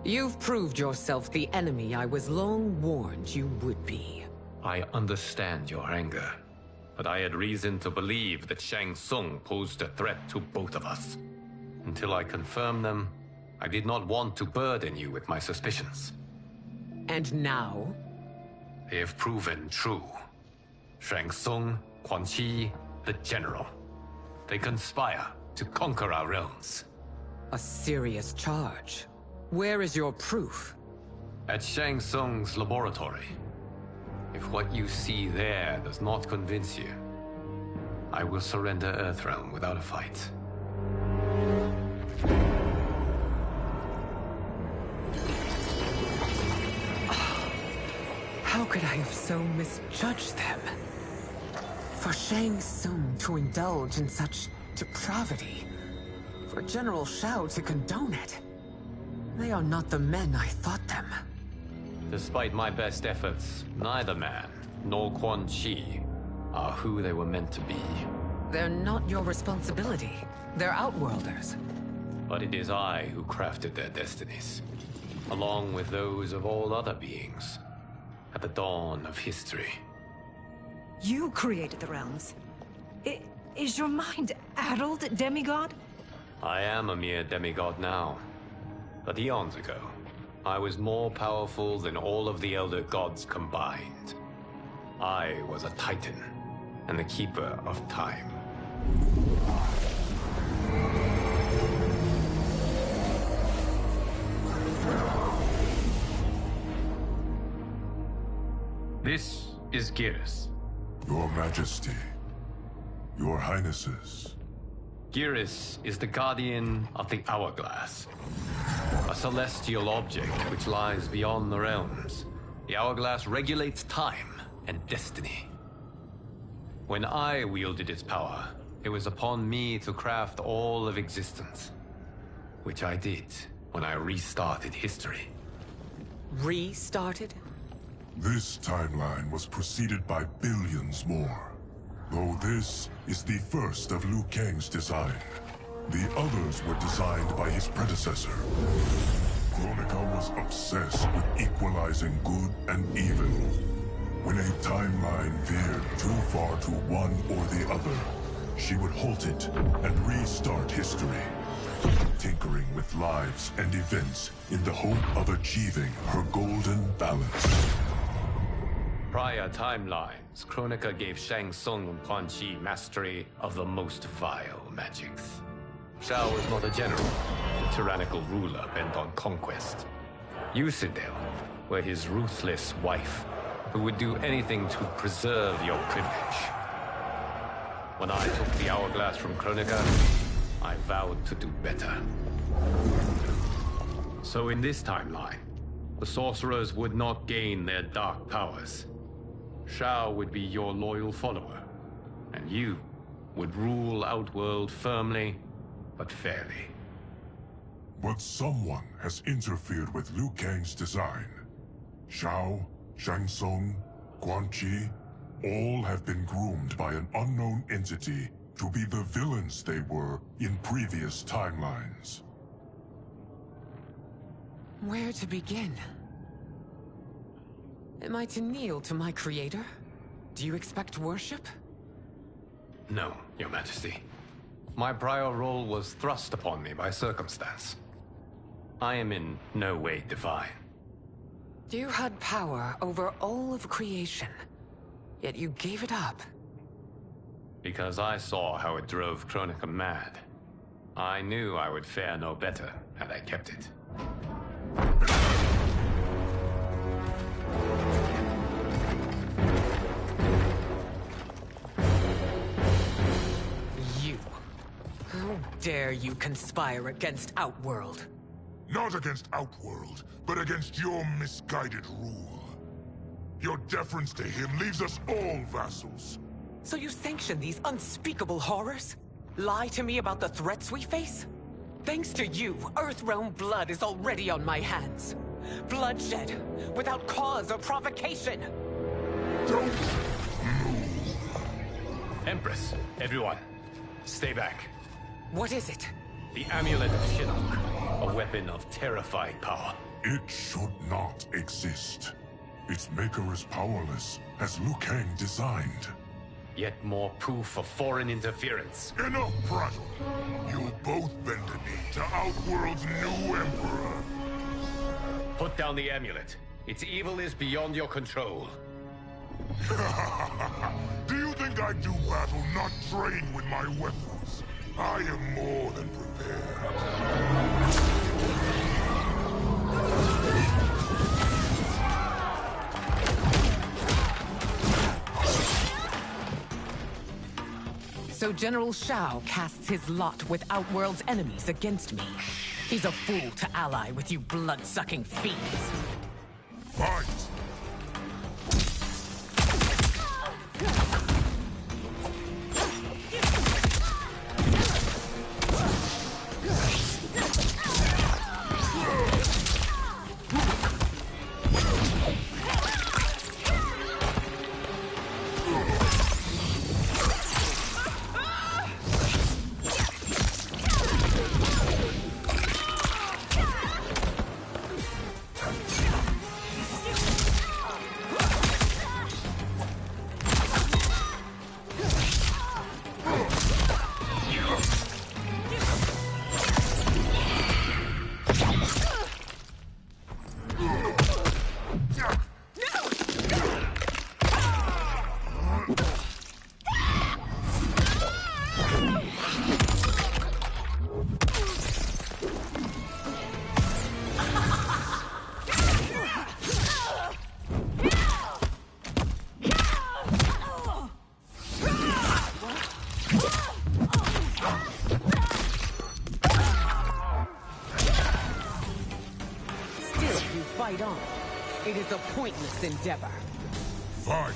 You've proved yourself the enemy I was long warned you would be. I understand your anger, but I had reason to believe that Shang Tsung posed a threat to both of us. Until I confirmed them, I did not want to burden you with my suspicions. And now? They have proven true. Shang Tsung, Quan Chi, the General. They conspire to conquer our realms. A serious charge. Where is your proof? At Shang Tsung's laboratory. If what you see there does not convince you, I will surrender Earthrealm without a fight. How could I have so misjudged them? For Shang Tsung to indulge in such depravity, for General Shao to condone it, they are not the men I thought them. Despite my best efforts, neither man nor Quan Chi are who they were meant to be. They're not your responsibility. They're Outworlders. But it is I who crafted their destinies, along with those of all other beings, at the dawn of history. You created the realms. Is your mind addled, demigod? I am a mere demigod now. But eons ago, I was more powerful than all of the Elder Gods combined. I was a Titan, and the Keeper of Time. This is Geras. Your Majesty. Your Highnesses. Geras is the guardian of the Hourglass, a celestial object which lies beyond the realms. The Hourglass regulates time and destiny. When I wielded its power, it was upon me to craft all of existence, which I did when I restarted history. Restarted? This timeline was preceded by billions more. Though this is the first of Liu Kang's design. The others were designed by his predecessor. Kronika was obsessed with equalizing good and evil. When a timeline veered too far to one or the other, she would halt it and restart history, tinkering with lives and events in the hope of achieving her golden balance. Prior timelines, Kronika gave Shang Tsung and Quan Chi mastery of the most vile magics. Shao was not a general, a tyrannical ruler bent on conquest. You, Sindel, were his ruthless wife, who would do anything to preserve your privilege. When I took the Hourglass from Kronika, I vowed to do better. So in this timeline, the sorcerers would not gain their dark powers. Shao would be your loyal follower, and you would rule Outworld firmly, but fairly. But someone has interfered with Liu Kang's design. Shao, Shang Tsung, Quan Chi, all have been groomed by an unknown entity to be the villains they were in previous timelines. Where to begin? Am I to kneel to my creator? Do you expect worship? No, Your Majesty. My prior role was thrust upon me by circumstance. I am in no way divine. You had power over all of creation, yet you gave it up. Because I saw how it drove Kronika mad. I knew I would fare no better had I kept it. How dare you conspire against Outworld? Not against Outworld, but against your misguided rule. Your deference to him leaves us all vassals. So you sanction these unspeakable horrors? Lie to me about the threats we face? Thanks to you, Earthrealm blood is already on my hands. Bloodshed, without cause or provocation. Don't move. Empress, everyone, stay back. What is it? The Amulet of Shinnok, a weapon of terrifying power. It should not exist. Its maker is powerless, as Liu Kang designed. Yet more proof of foreign interference. Enough prattle! You both bend a knee to Outworld's new emperor. Put down the amulet. Its evil is beyond your control. Do you think I do battle not trained with my weapons? I am more than prepared. So General Shao casts his lot with Outworld's enemies against me. He's a fool to ally with you blood-sucking fiends. Fight! fight on. It is a pointless endeavor. Fight!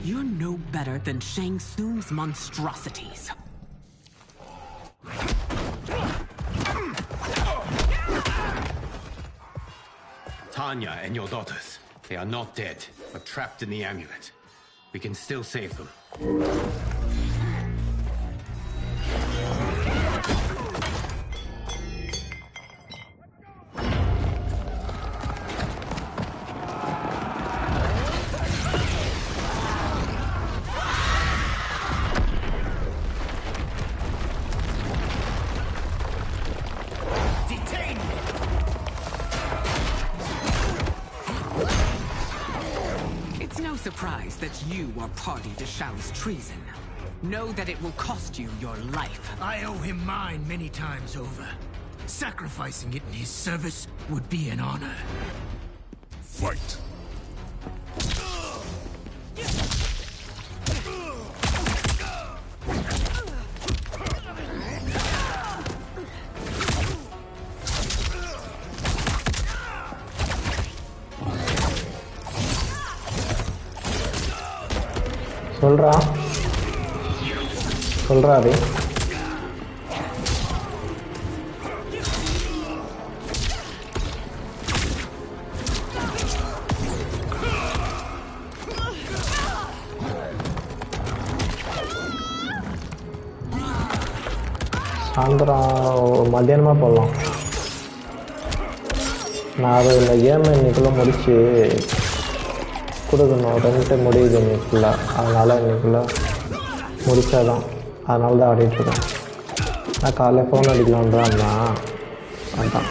You're no better than Shang Tsung's monstrosities. Tanya and your daughters, they are not dead, but trapped in the amulet. We can still save them. Surprised that you are party to Shao's treason. Know that it will cost you your life. I owe him mine many times over. Sacrificing it in his service would be an honor. Fight! சொல்றா அது சாயந்தரம் மத்தியானமாக போடலாம். நான் அது இந்த கேமை இன்னைக்குள்ளே முடிச்சு கொடுக்கணும். ரெண்டு முடியுது இன்னைக்குள்ள, அதனால் இன்னைக்குள்ள முடித்தாதான். அதனால தான் ஆடிட்டுருக்கேன். நான் காலையில் ஃபோன் அடிக்கலான்றான்னா அதான்.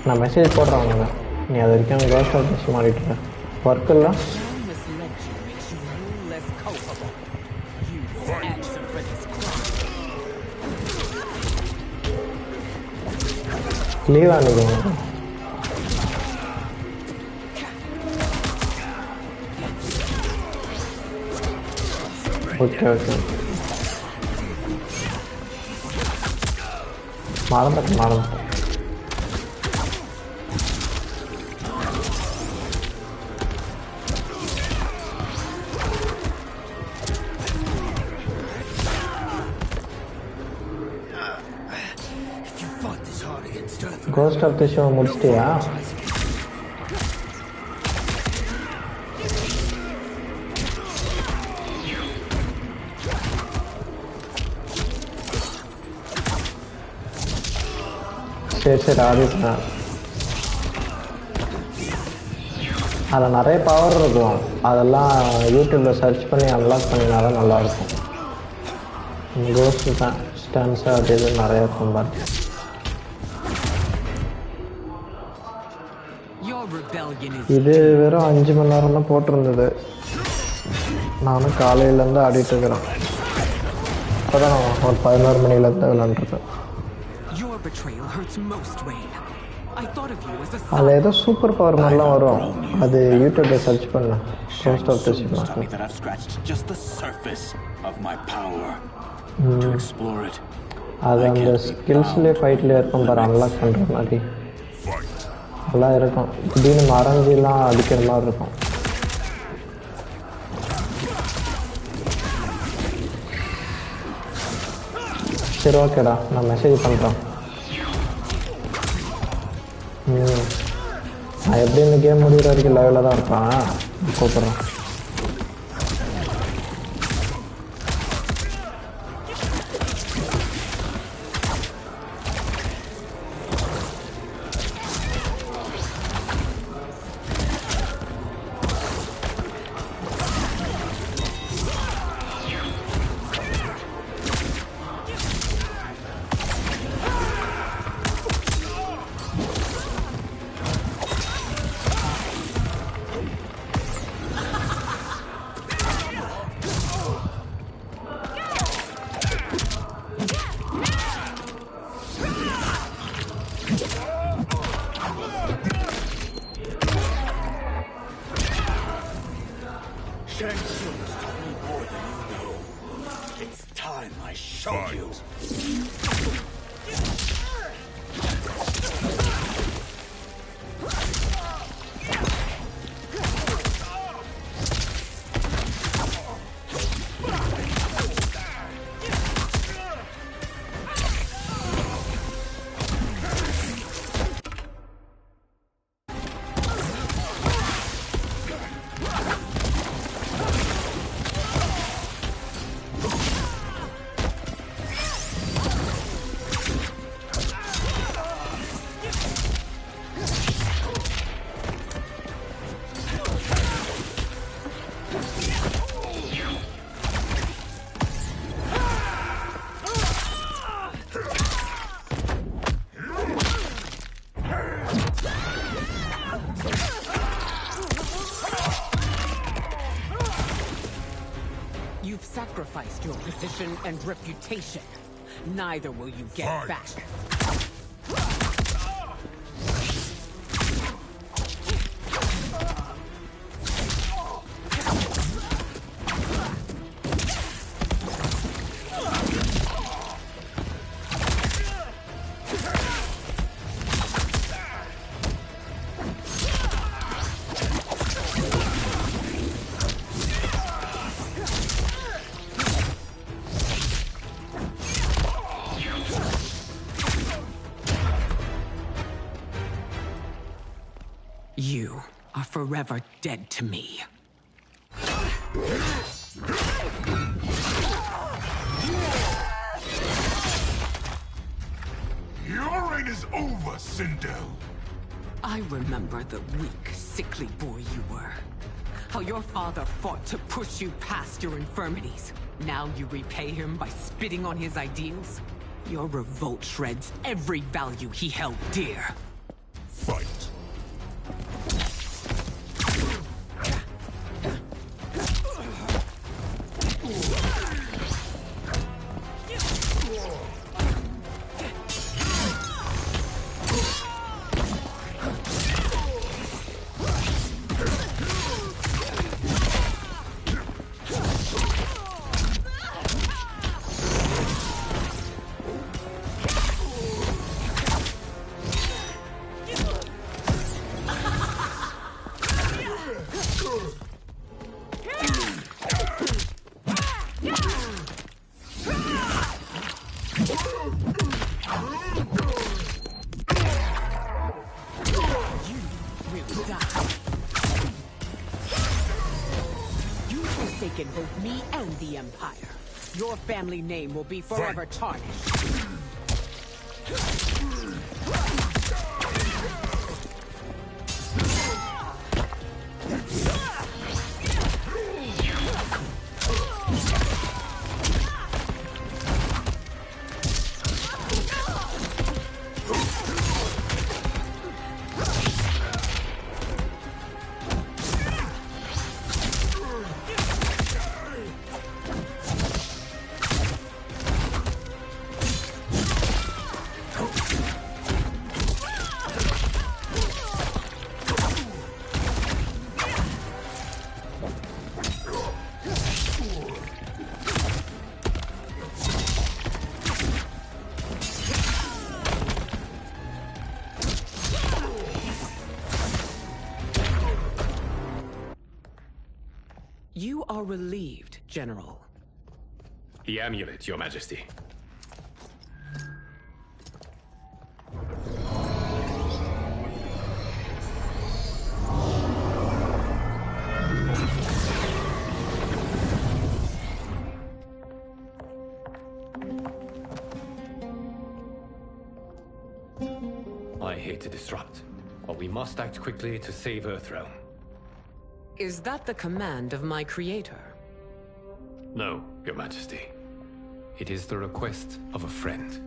நான் மெசேஜ் போடுறேன். நீ அது வரைக்கும் கோஸ்ட் ஆஃப் மிஸ் மாறிட்டுருக்கேன். ஒர்க் இல்லை. லீவ் அன்னைக்கு ஓகே மறந்துட்டேன். கோஸ்ட் ஆஃப் தி ஷோ முடிச்சிட்டியா? சரி ஆடிட்டேன். அதில் நிறைய பவர் இருக்கும். அதெல்லாம் யூடியூப்பில் சர்ச் பண்ணி அன்லாக் பண்ணினா தான் நல்லாயிருக்கும். கோஸ்ட் ஸ்டான்ஸ் அது இது நிறைய இருக்கும் பாருங்க. இது வெறும் 5 மணி நேரம் தான் போட்டிருந்தது. நானும் காலையிலேருந்து ஆடிட்டு இருக்கிறேன். இப்போ தான் நான் ஒரு 11 மணிலேருந்து விளாண்டுருக்கேன். அதில் ஏதோ சூப்பர் பவர் மாதிரிலாம் வரும். அது யூடியூப்பில் சர்ச் பண்ணேன். Ghost of the show. அது அந்த ஸ்கில்ஸ்லேயே ஃபைட்லேயே இருக்கும் பாரு, அன்லாக் பண்ணுற மாதிரி நல்லா இருக்கும். திடீர்னு மறைஞ்சிலாம் அடிக்கிற மாதிரி இருக்கும். சரி ஓகேடா, நான் மெசேஜ் பண்ணுறேன். நான் எப்படி இந்த கேம் முடிகிற வரைக்கும் லைவில் தான் இருப்பேன். கூப்பிட்றேன். time I show you. You've sacrificed your position and reputation. Neither will you get back. You are forever dead to me. Your reign is over, Sindel. I remember the weak, sickly boy you were. How your father fought to push you past your infirmities. Now you repay him by spitting on his ideals? Your revolt shreds every value he held dear. Fight. Forsaken both me and the Empire. Your family name will be forever tarnished. You are relieved, General. The amulet, Your Majesty. I hate to disrupt, but we must act quickly to save Earthrealm. Is that the command of my creator? No, Your Majesty. It is the request of a friend.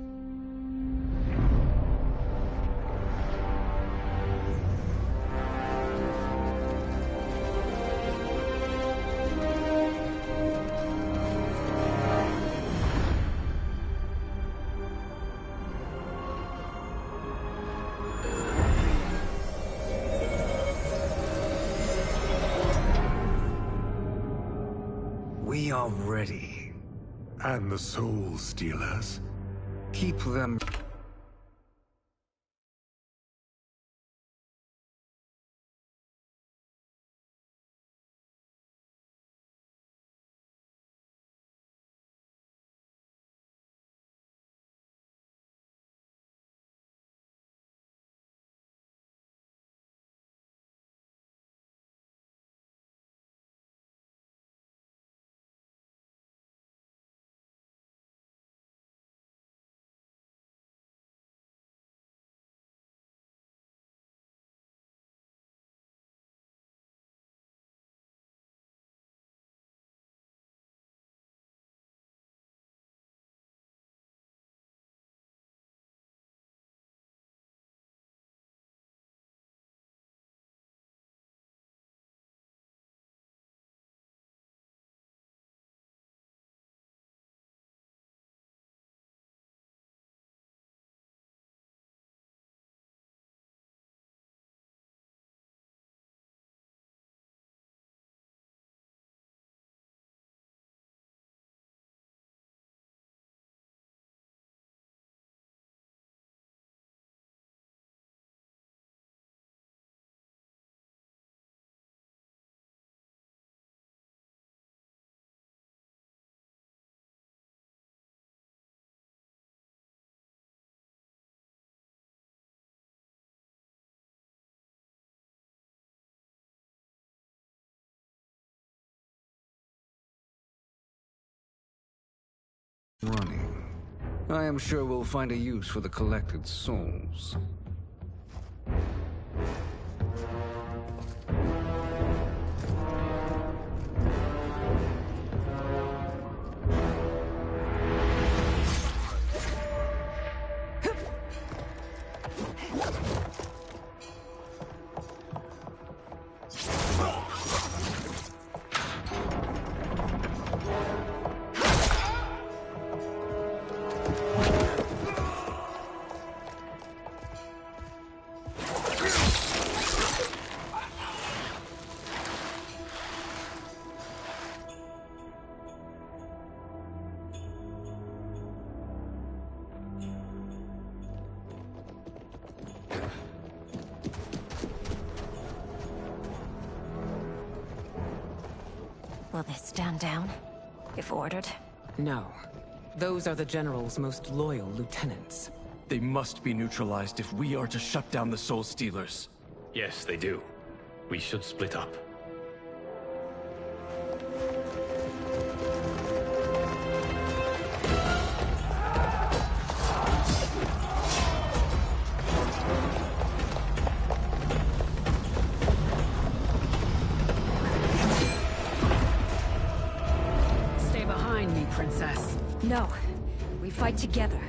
We are ready. And the Soul Stealers? Keep them... running. I am sure we'll find a use for the collected souls. Will they stand down, if ordered? No. Those are the General's most loyal lieutenants. They must be neutralized if we are to shut down the Soul Stealers. Yes, they do. We should split up. Stay behind me, Princess. No. We fight together.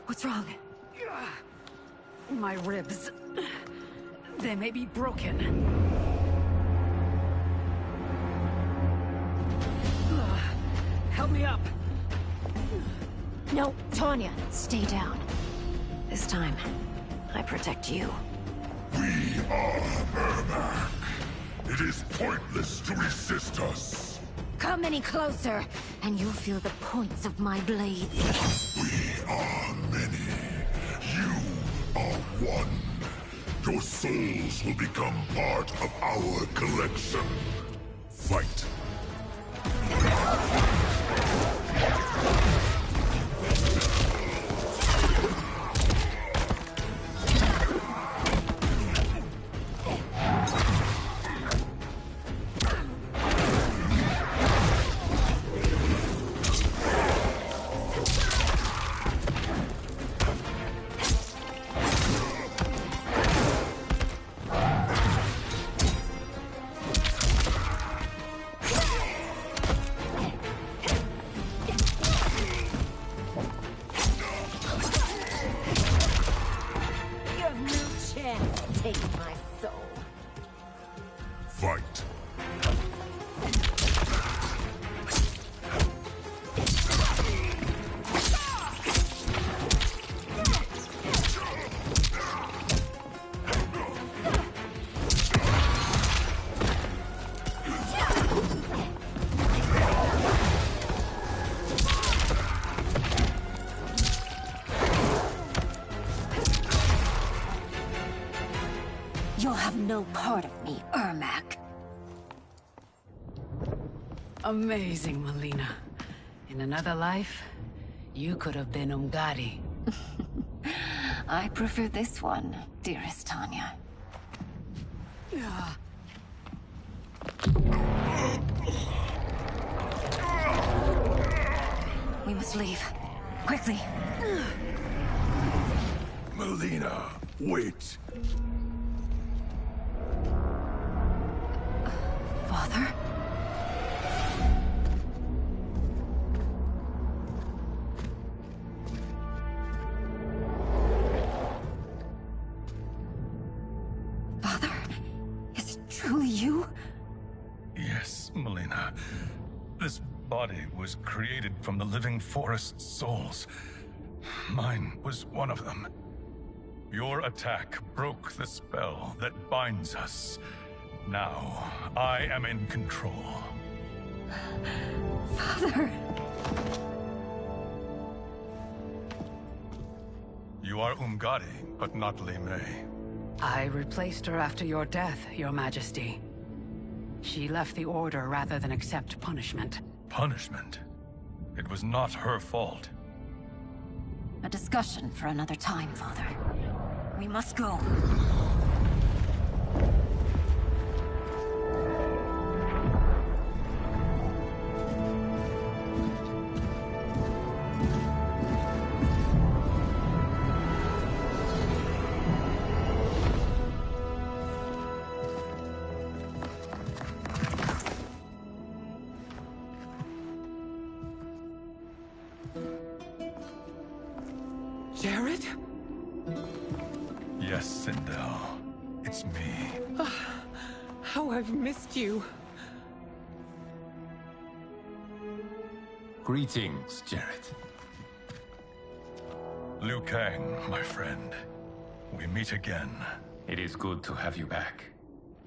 What's wrong? My ribs. They may be broken. Help me up. No, Tanya, stay down. This time, I protect you. We are Ermac. It is pointless to resist us. Come any closer, and you'll feel the points of my blades. We are many. You are one. Your souls will become part of our collection. Fight. takes my soul. Fight. You'll have no part of me, Ermac. Amazing, Melina. In another life, you could have been Umgadi. I prefer this one, dearest Tanya. We must leave. Quickly. Melina, wait. Father? Father? Is it truly you? Yes, Melina. This body was created from the living forest's souls. Mine was one of them. Your attack broke the spell that binds us. Now, I am in control. Father! You are Umgadi, but not Li Mei. I replaced her after your death, Your Majesty. She left the Order rather than accept punishment. Punishment? It was not her fault. A discussion for another time, Father. We must go. Jared? Yes, Sindel. It's me. How I've missed you. Greetings, Jared. Liu Kang, my friend. We meet again. It is good to have you back.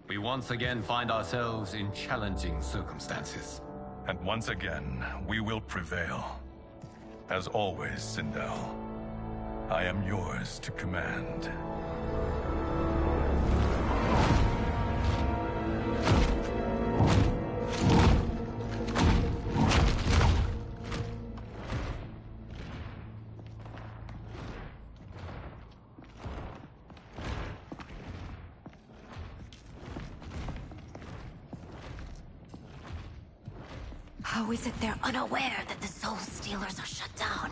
We once again find ourselves in challenging circumstances. And once again, we will prevail. As always, Sindel, I am yours to command. How is it they're unaware that the Soul Stealers are shut down?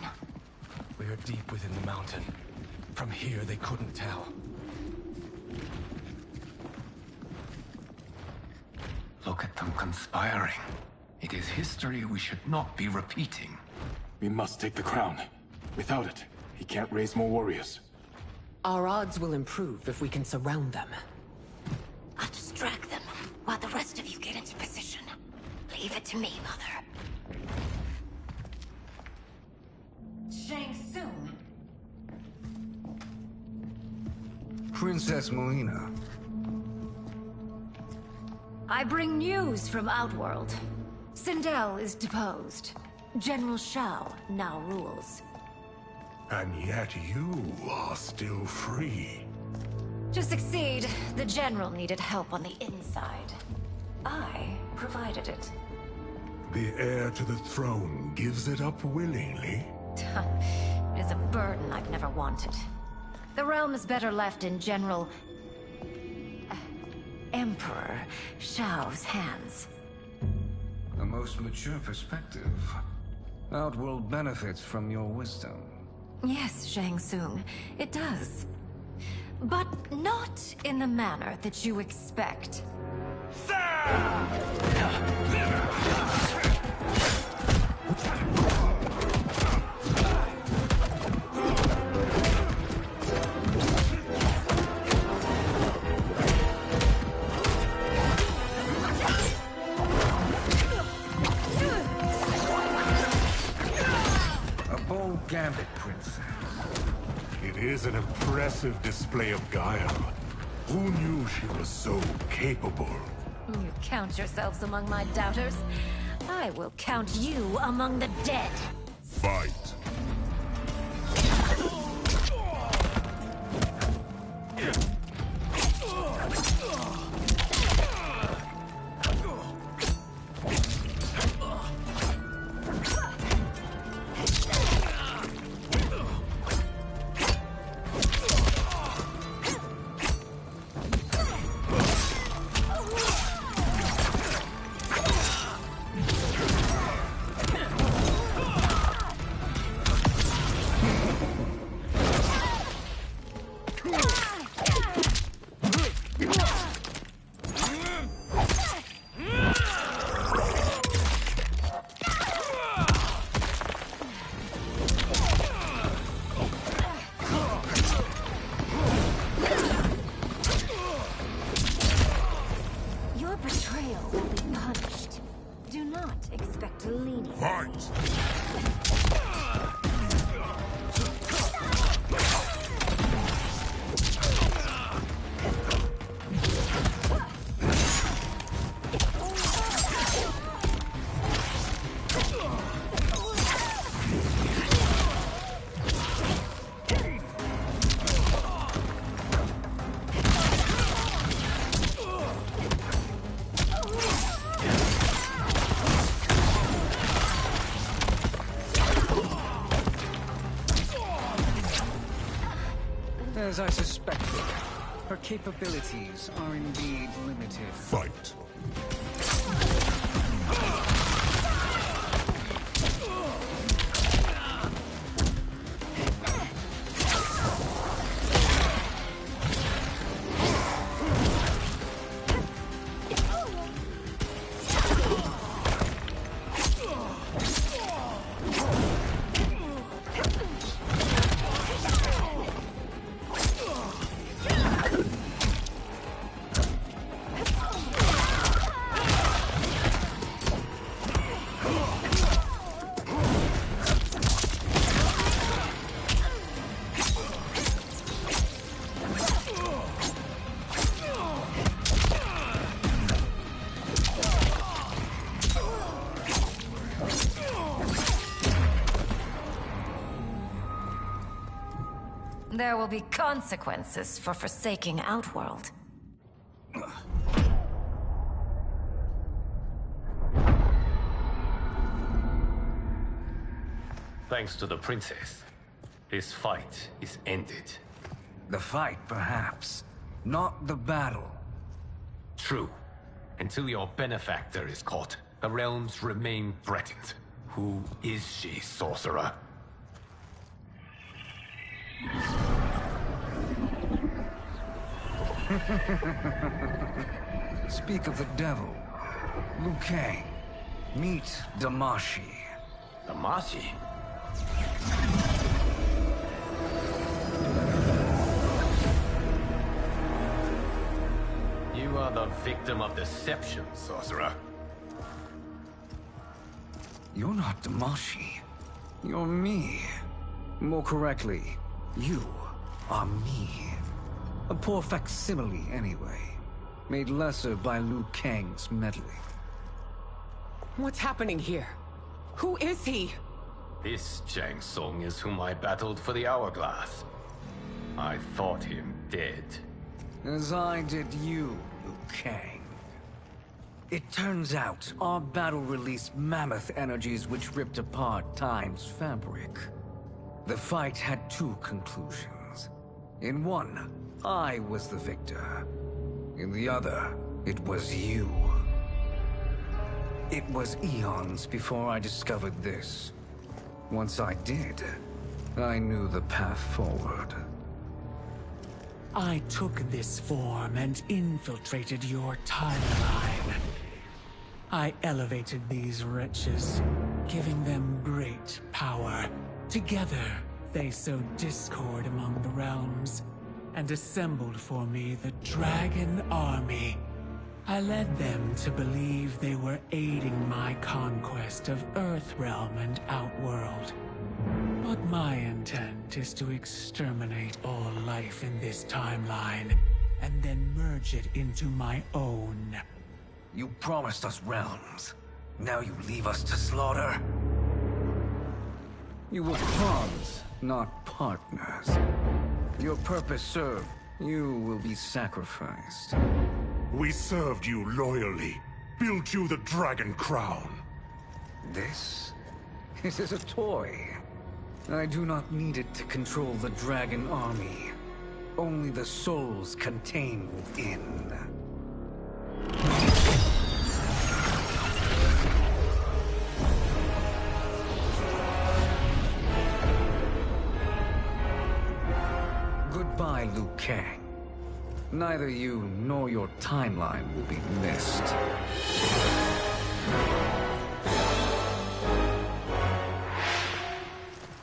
We are deep within the mountain. From here, they couldn't tell. Look at them conspiring. It is history we should not be repeating. We must take the crown. Without it, he can't raise more warriors. Our odds will improve if we can surround them. I'll distract them while the rest of you get into position. Leave it to me, Mother. Shang Tsung. Princess Melina. I bring news from Outworld. Sindel is deposed. General Shao now rules. And yet you are still free. To succeed, the General needed help on the inside. I provided it. The heir to the throne gives it up willingly. It is a burden I've never wanted. The realm is better left in General... Emperor Shao's hands. A most mature perspective. Outworld benefits from your wisdom. Yes, Shang Tsung, it does. But not in the manner that you expect. is an impressive display of guile. Who knew she was so capable? You count yourselves among my doubters. I will count you among the dead. Fight. As I suspected, her capabilities are indeed limited. Fight. There will be consequences for forsaking Outworld. Thanks to the princess, this fight is ended. The fight, perhaps. Not the battle. True. Until your benefactor is caught, the realms remain threatened. Who is she, sorcerer? Speak of the devil. Liu Kang. Meet Damashi. Damashi? You are the victim of deception, sorcerer. You're not Damashi. You're me. More correctly, you are me. A poor facsimile, anyway. Made lesser by Liu Kang's meddling. What's happening here? Who is he? This Shang Tsung is whom I battled for the Hourglass. I thought him dead. As I did you, Liu Kang. It turns out our battle released mammoth energies which ripped apart time's fabric. The fight had two conclusions. In one, I was the victor. In the other, it was you. It was eons before I discovered this. Once I did, I knew the path forward. I took this form and infiltrated your timeline. I elevated these wretches, giving them great power. Together, they sowed discord among the realms, and assembled for me the Dragon Army. I led them to believe they were aiding my conquest of Earthrealm and Outworld. But my intent is to exterminate all life in this timeline, and then merge it into my own. You promised us realms. Now you leave us to slaughter? You were pawns, not partners. Your purpose served. You will be sacrificed. We served you loyally, built you the Dragon Crown. This is a toy. I do not need it to control the Dragon Army. Only the souls contained within. Goodbye, Liu Kang. Neither you nor your timeline will be missed.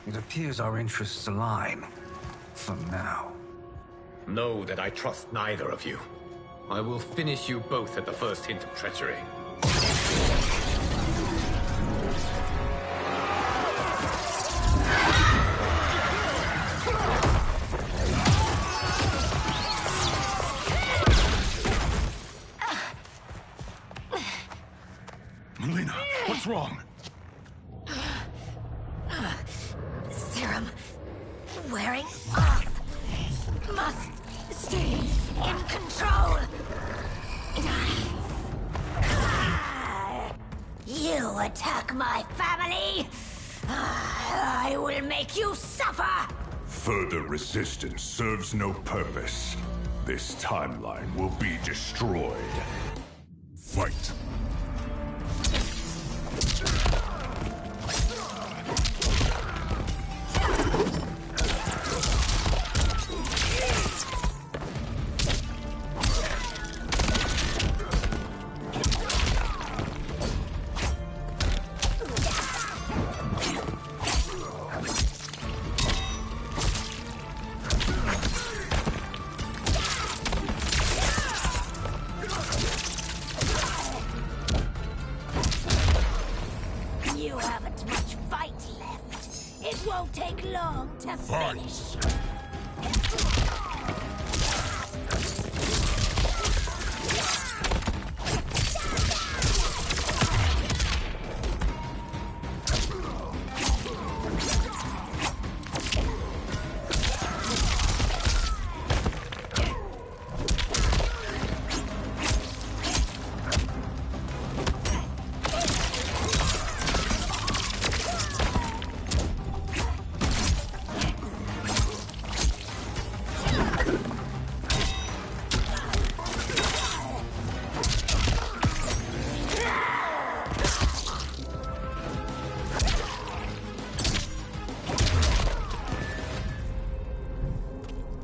It appears our interests align. For now. Know that I trust neither of you. I will finish you both at the first hint of treachery. Melina, what's wrong? Serum wearing off. Must stay in control. You attack my family, I will make you suffer. Further resistance serves no purpose. This timeline will be destroyed. Fight. You haven't much fight left. It won't take long to finish.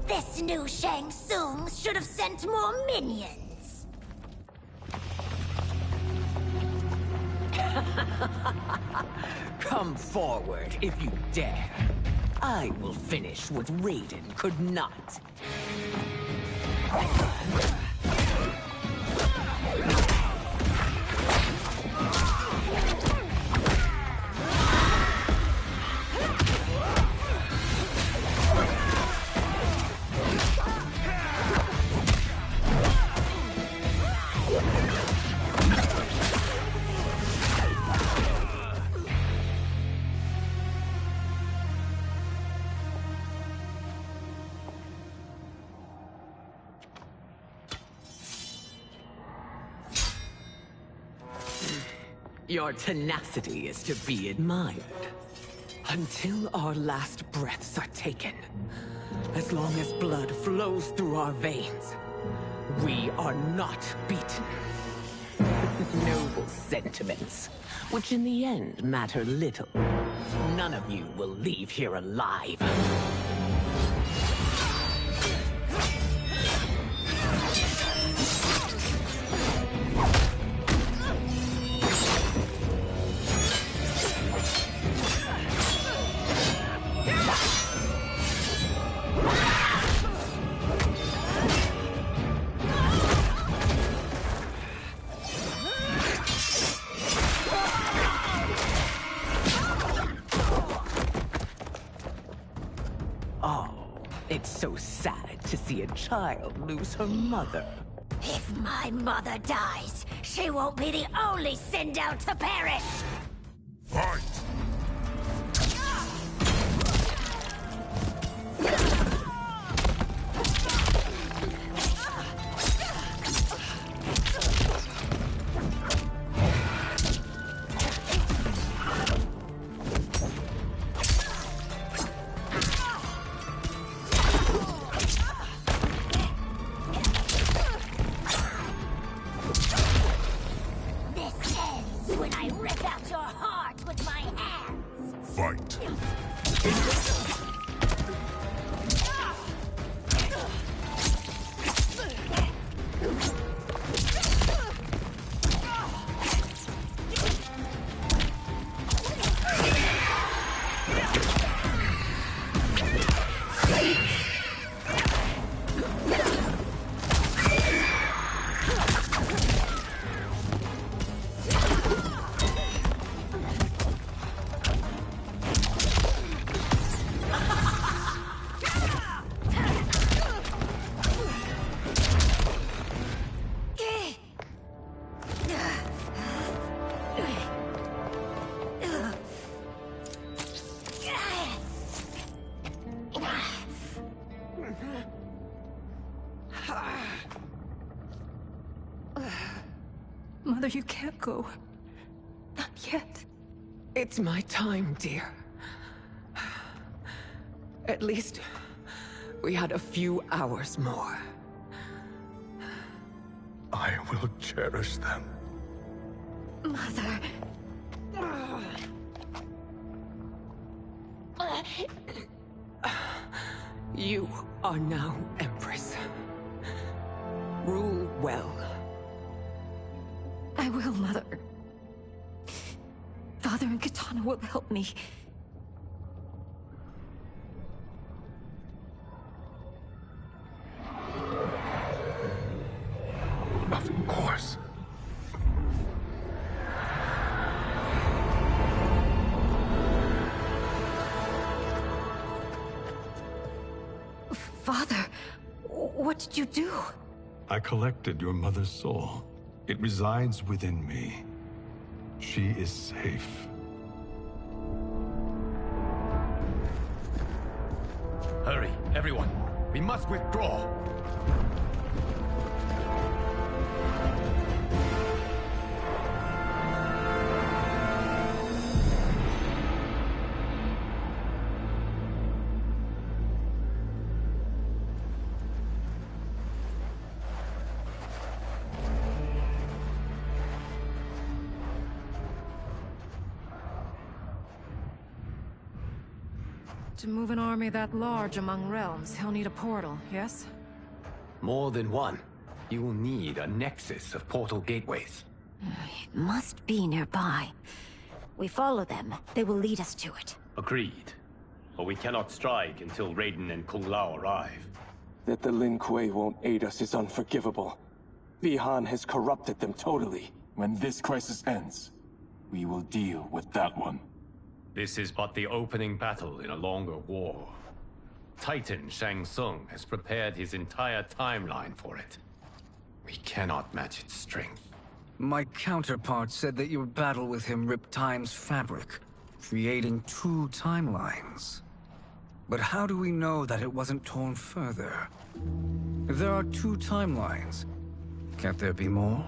This new Shang Tsung should have sent more minions. Come forward if you dare. I will finish what Raiden could not. Your tenacity is to be admired. Until our last breaths are taken, as long as blood flows through our veins, we are not beaten. Noble sentiments, which in the end matter little. None of you will leave here alive. sad to see a child lose her mother. If my mother dies, she won't be the only Sindel to perish! Fight! Fight. Mother, you can't go. Not yet. It's my time, dear. At least we had a few hours more. I will cherish them. Mother. You are now Empress. Rule well. I will, Mother. Father and Katana will help me. Of course. Father, what did you do? I collected your mother's soul. It resides within me. She is safe. Hurry, everyone. We must withdraw. To move an army that large among realms, he'll need a portal, yes? More than one. You will need a nexus of portal gateways. It must be nearby. We follow them. They will lead us to it. Agreed. But we cannot strike until Raiden and Kung Lao arrive. That the Lin Kuei won't aid us is unforgivable. Bi-Han has corrupted them totally. When this crisis ends, we will deal with that one. This is but the opening battle in a longer war. Titan Shang Tsung has prepared his entire timeline for it. We cannot match its strength. My counterpart said that your battle with him ripped time's fabric, creating 2 timelines. But how do we know that it wasn't torn further? If there are 2 timelines, can't there be more?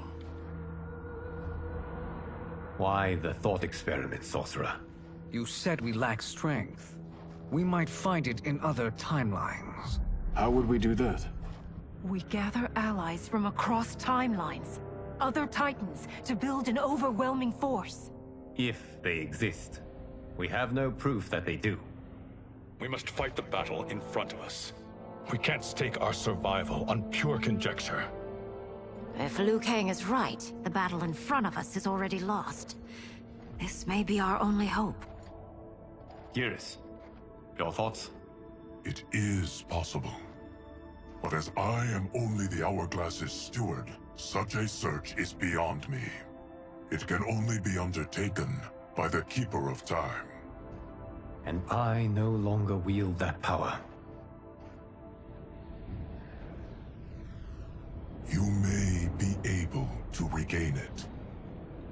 Why the thought experiment, sorcerer? You said we lack strength. We might find it in other timelines. How would we do that? We gather allies from across timelines, other Titans, to build an overwhelming force. If they exist. We have no proof that they do. We must fight the battle in front of us. We can't stake our survival on pure conjecture. If Liu Kang is right, the battle in front of us is already lost. This may be our only hope. Geras, your thoughts? It is possible. But as I am only the Hourglass's steward, such a search is beyond me. It can only be undertaken by the Keeper of Time. And I no longer wield that power.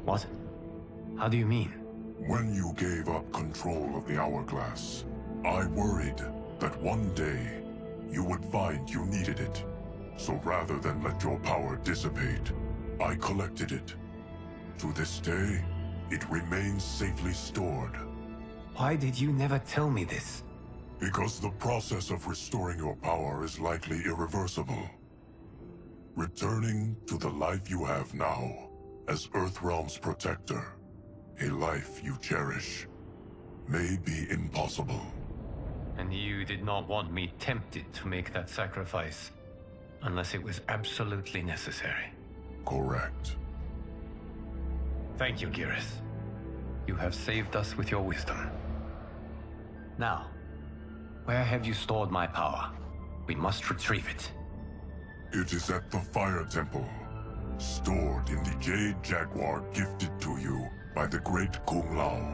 What? How do you mean? When you gave up control of the hourglass, I worried that one day you would find you needed it. So rather than let your power dissipate, I collected it. To this day, it remains safely stored. Why did you never tell me this? Because the process of restoring your power is likely irreversible. Returning to the life you have now, as Earthrealm's protector, a life you cherish, may be impossible. And you did not want me tempted to make that sacrifice, unless it was absolutely necessary. Correct. Thank you, Geras. You have saved us with your wisdom. Now, where have you stored my power? We must retrieve it. It is at the Fire Temple, stored in the Jade Jaguar gifted to you by the great Kung Lao.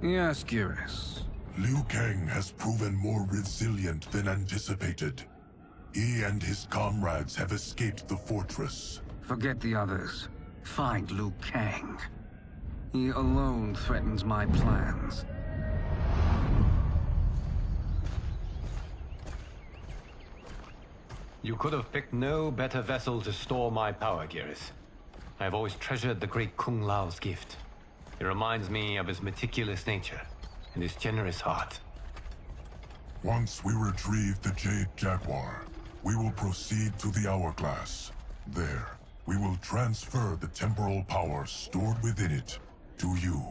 Yes, Geras. Liu Kang has proven more resilient than anticipated. He and his comrades have escaped the fortress. Forget the others. Find Liu Kang. He alone threatens my plans. You could have picked no better vessel to store my power, Geras. I have always treasured the great Kung Lao's gift. It reminds me of his meticulous nature and his generous heart. Once we retrieve the Jade Jaguar, we will proceed to the Hourglass. There, we will transfer the temporal power stored within it to you.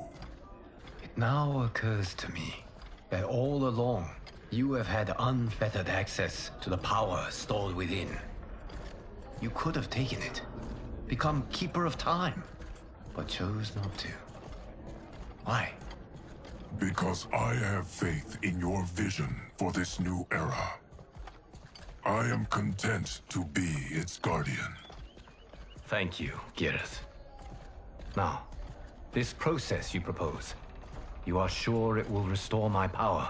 It now occurs to me that all along, you have had unfettered access to the power stored within. You could have taken it, become Keeper of Time, but chose not to. Why? Because I have faith in your vision for this new era. I am content to be its guardian. Thank you, Geras. Now, this process you propose, you are sure it will restore my power?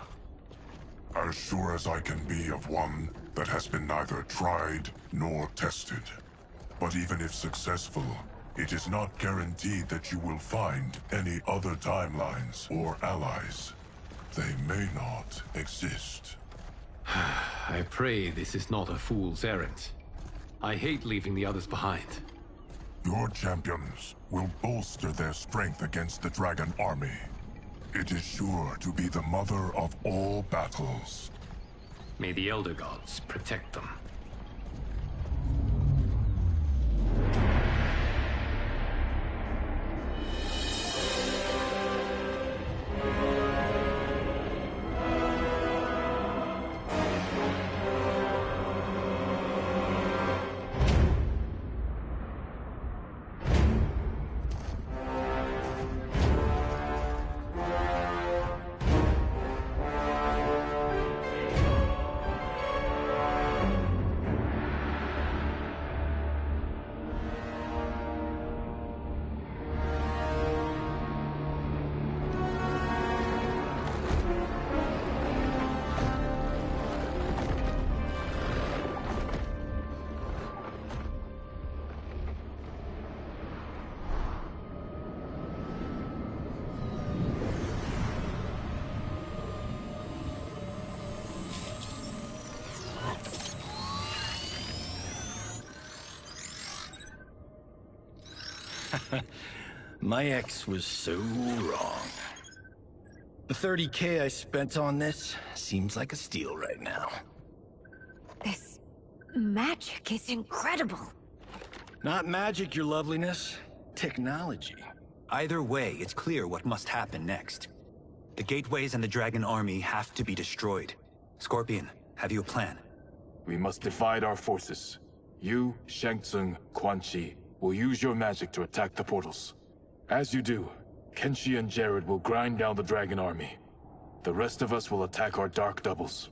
As sure as I can be of one that has been neither tried nor tested. But even if successful, it is not guaranteed that you will find any other timelines or allies. They may not exist. I pray this is not a fool's errand. I hate leaving the others behind. Your champions will bolster their strength against the Dragon Army. It is sure to be the mother of all battles. May the Elder Gods protect them. My ex was so wrong. The 30K I spent on this seems like a steal right now. This magic is incredible. Not magic, your loveliness. Technology. Either way, it's clear what must happen next. The gateways and the Dragon Army have to be destroyed. Scorpion, have you a plan? We must divide our forces. You, Shang Tsung, Quan Chi, will use your magic to attack the portals. As you do, Kenshi and Jared will grind down the Dragon Army. The rest of us will attack our Dark Doubles.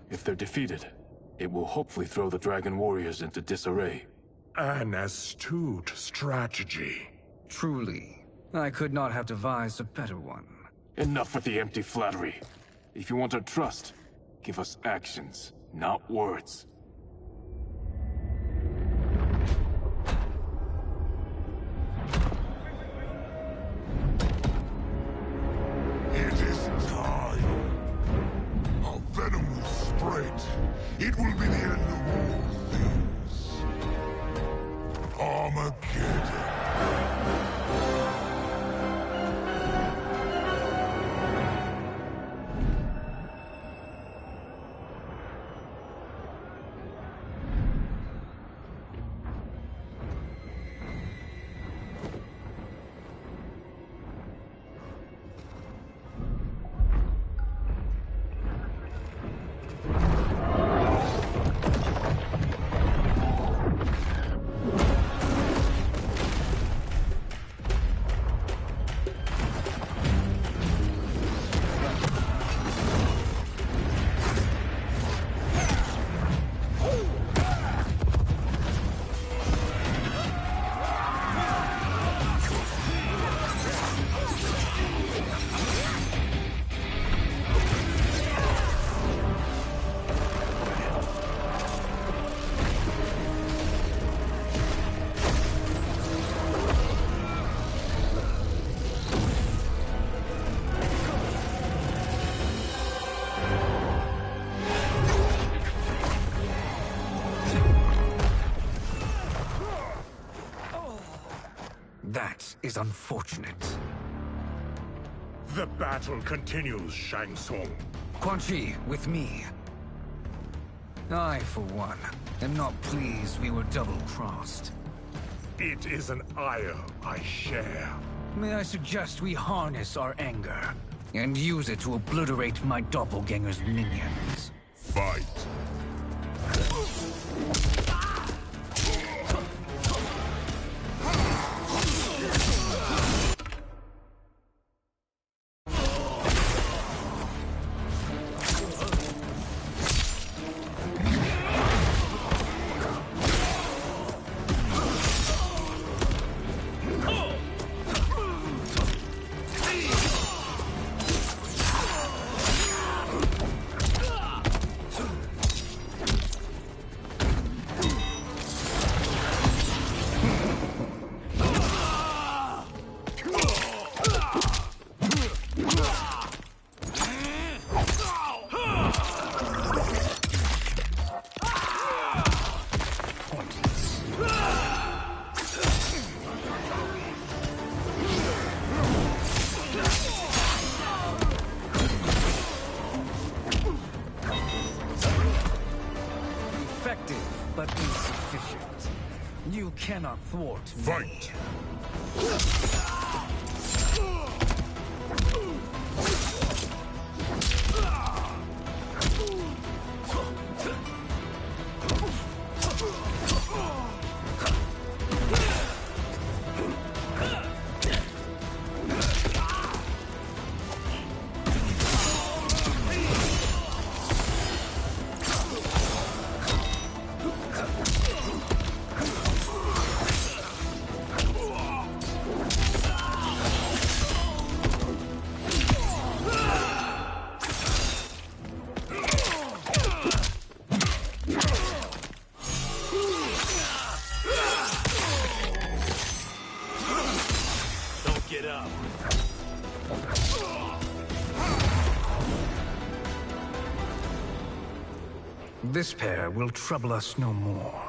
If they're defeated, it will hopefully throw the Dragon Warriors into disarray. An astute strategy. Truly, I could not have devised a better one. Enough with the empty flattery. If you want our trust, give us actions, not words. It is time. Our venom will spread. It will be the end of all things. Armageddon. That is unfortunate. The battle continues, Shang Tsung. Quan Chi, with me. I, for one, am not pleased we were double-crossed. It is an ire I share. May I suggest we harness our anger and use it to obliterate my doppelganger's minions? Fight. But insufficient. You cannot thwart me. Fight! Get up. This pair will trouble us no more.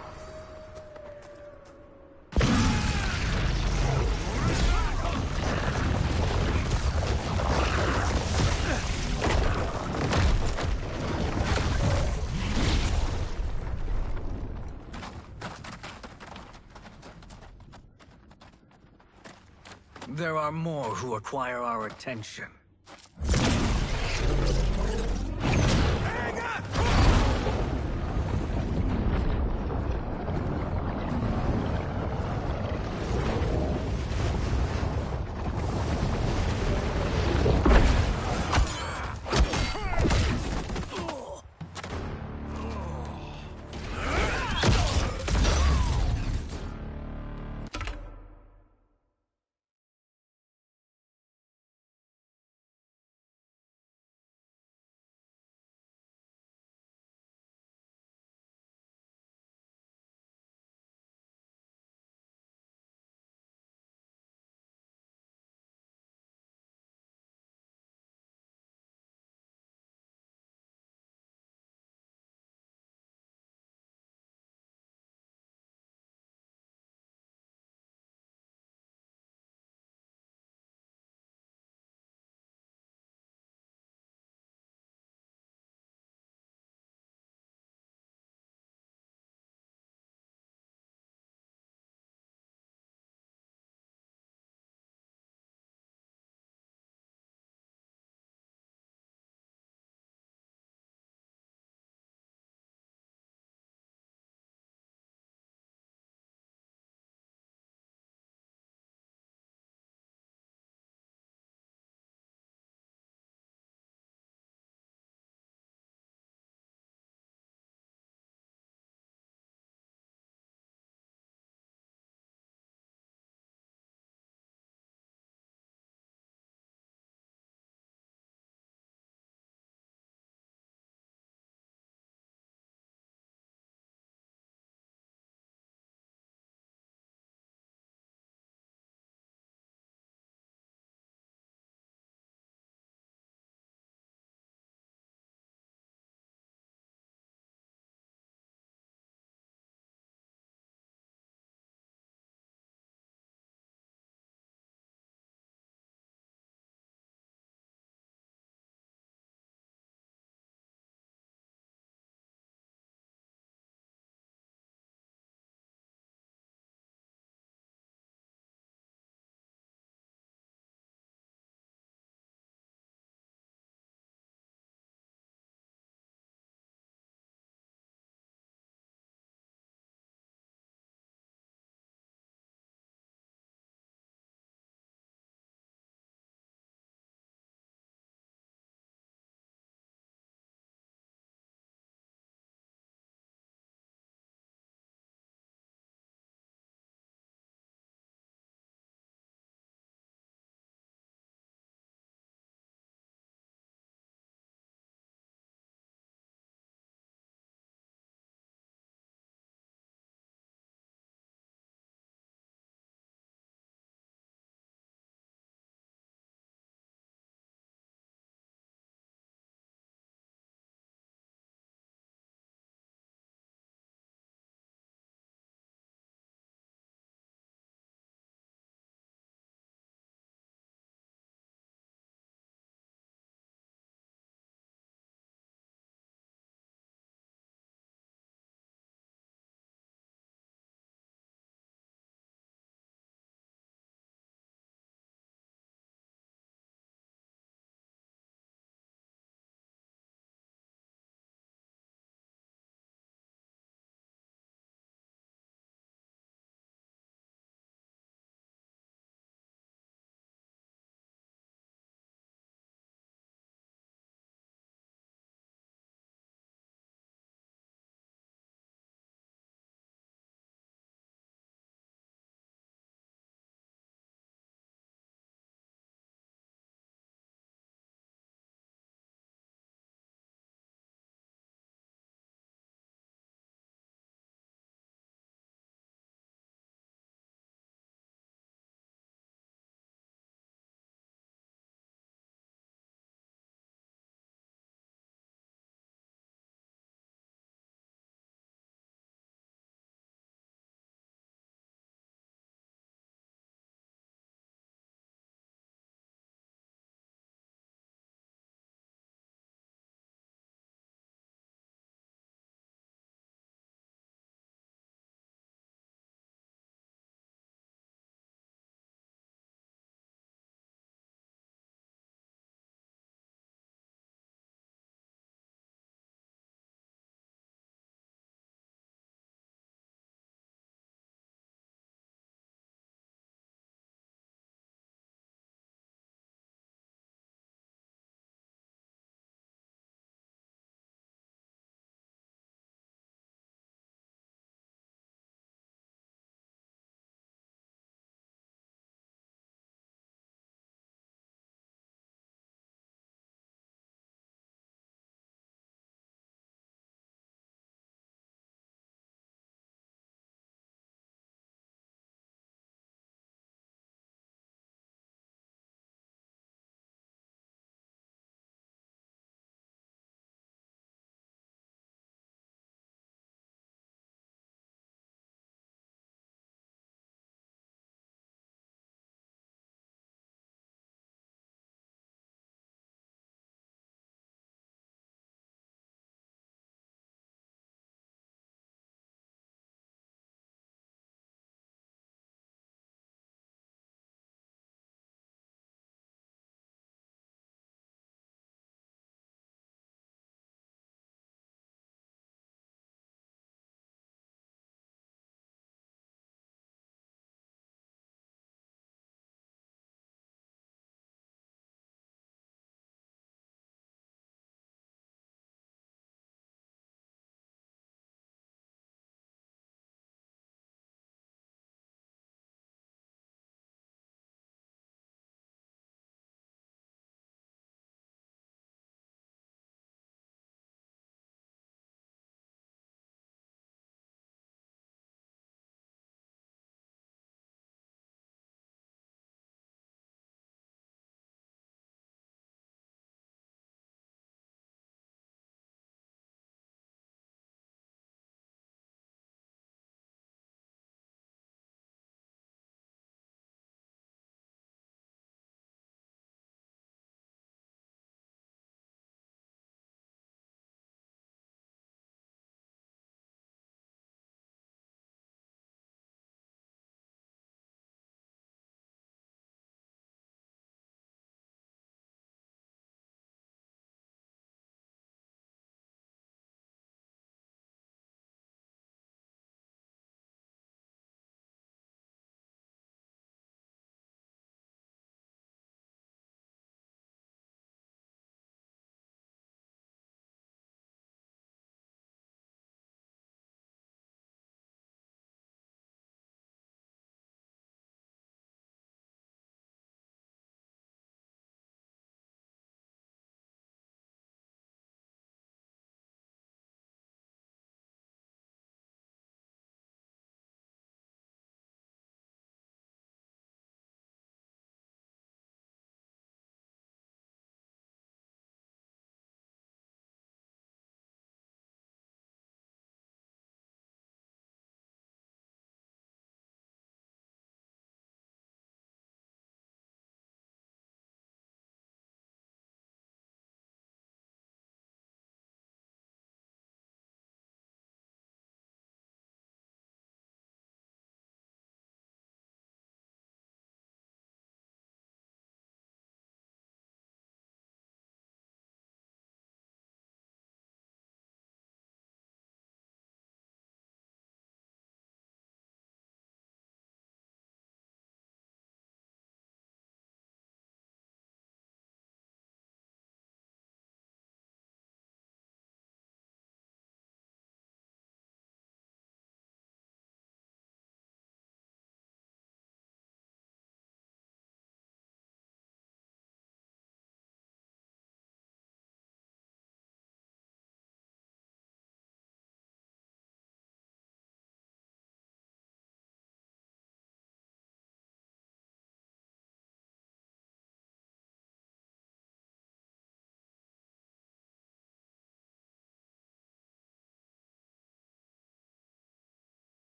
There are more who require our attention.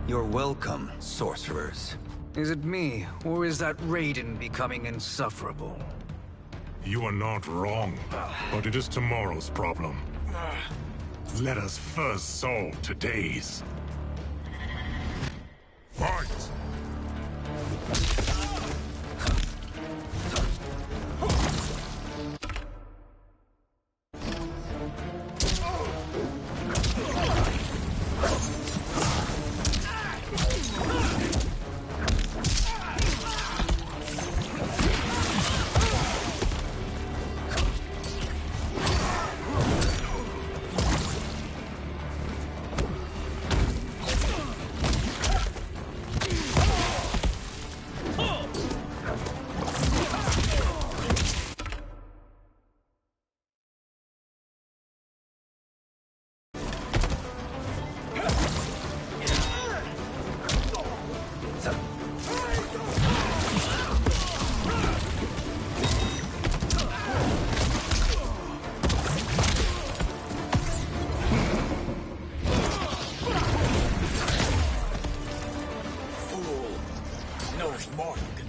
You're welcome, sorcerers. Is it me, or is that Raiden becoming insufferable? You are not wrong, but it is tomorrow's problem. Let us first solve today's. Fight!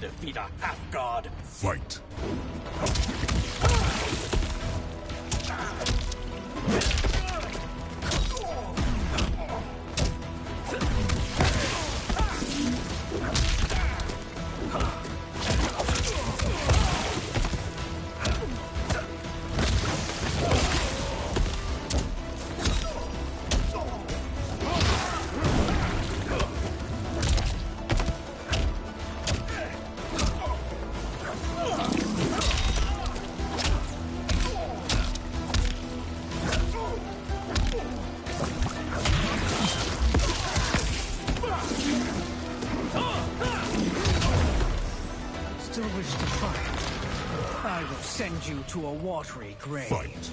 Defeat a half-god. Fight. Send you to a watery grave. Fight.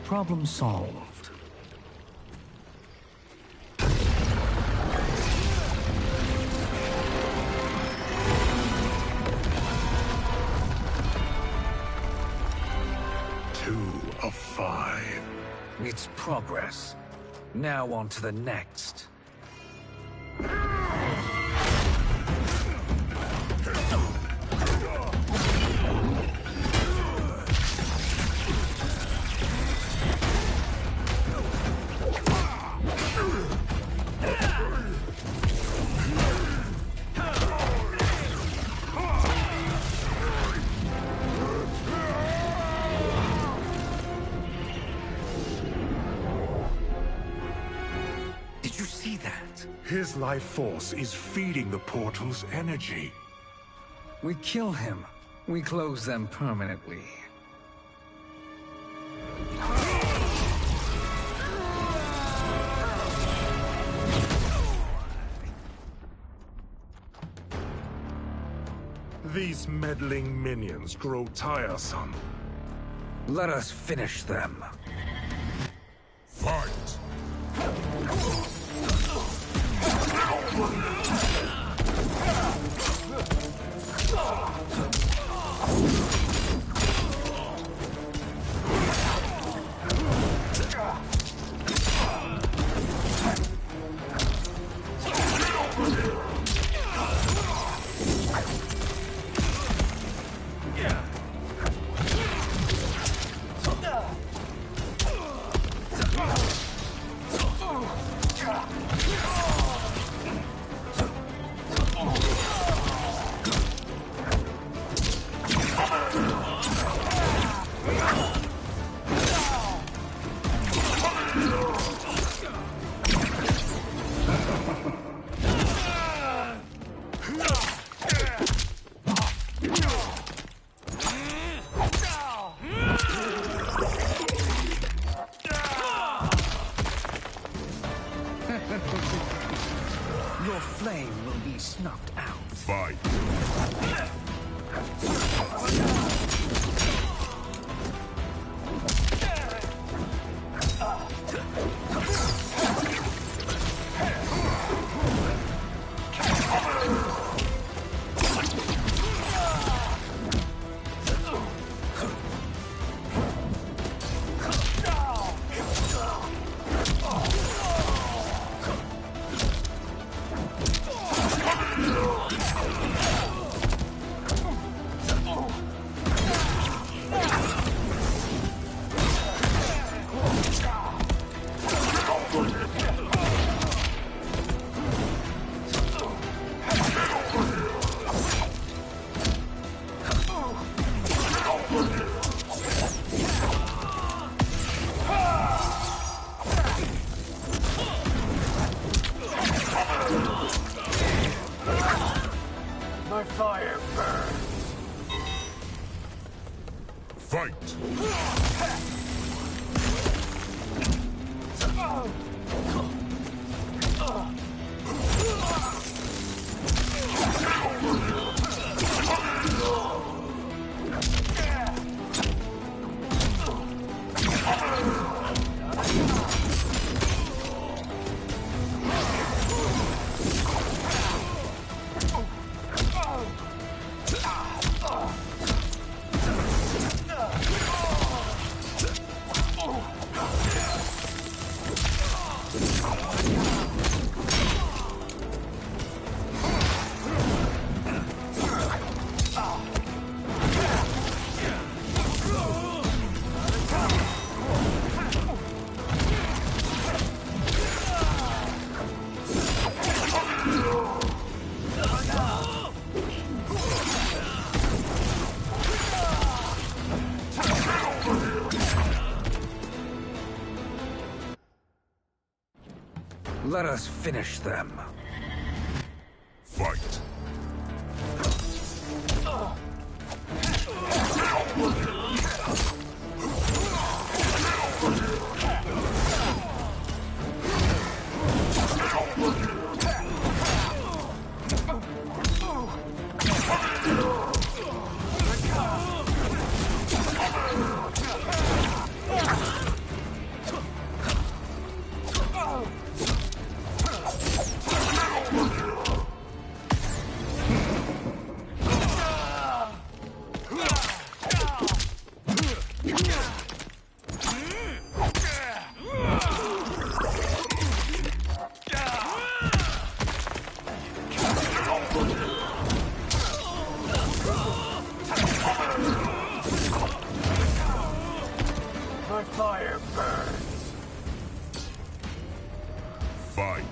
Problem solved. Two of 5. It's progress. Now on to the next. His life force is feeding the portal's energy. We kill him. We close them permanently. These meddling minions grow tiresome. Let us finish them. Fight! Fight! Let us finish them. Fight! My fire burns. Fight!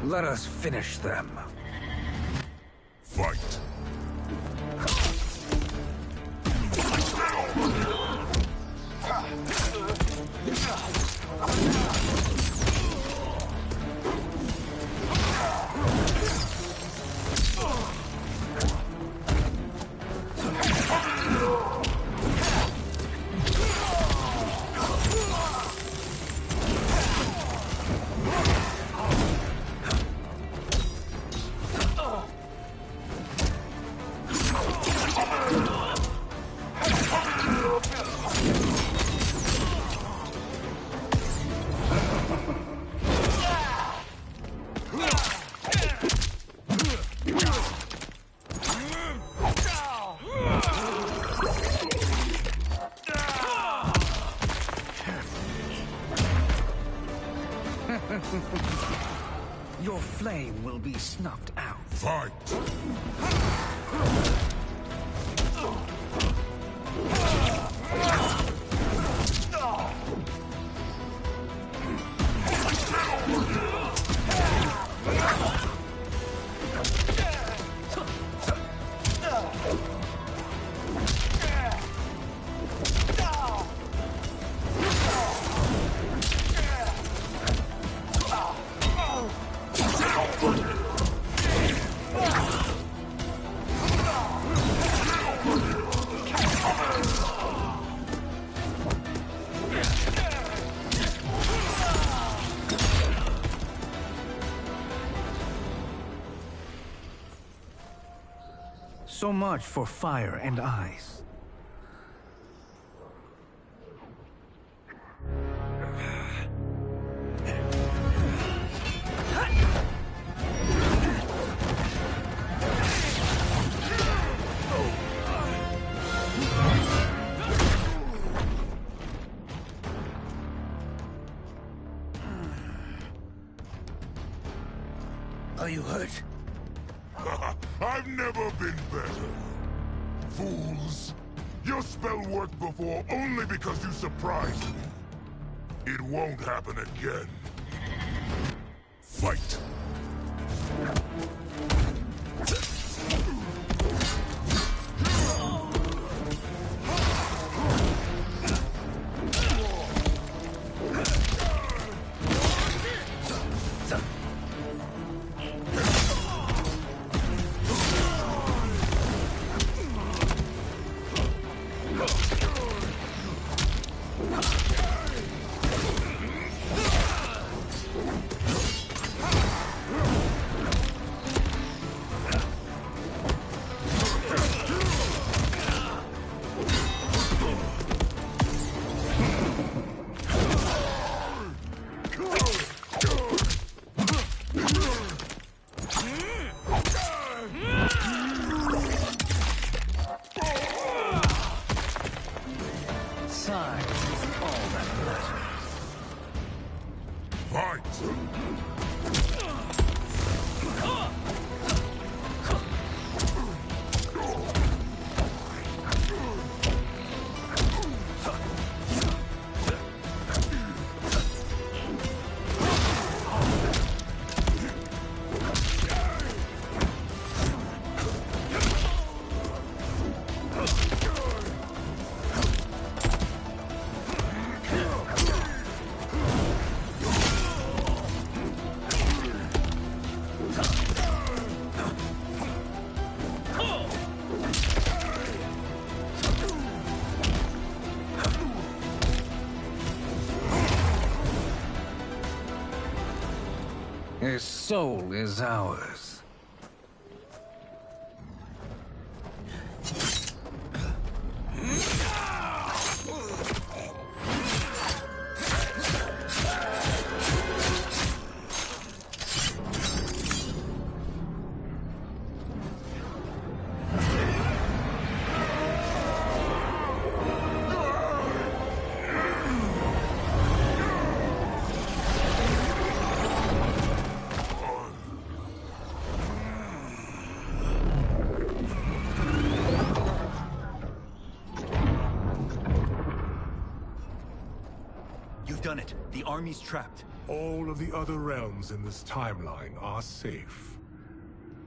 Let us finish them. Fight! Your flame will be snuffed out. Fight! So much for fire and ice. Are you hurt? I've never been better. Fools. Your spell worked before only because you surprised me. It won't happen again. Fight. His soul is ours. Done it. The army's trapped. All of the other realms in this timeline are safe.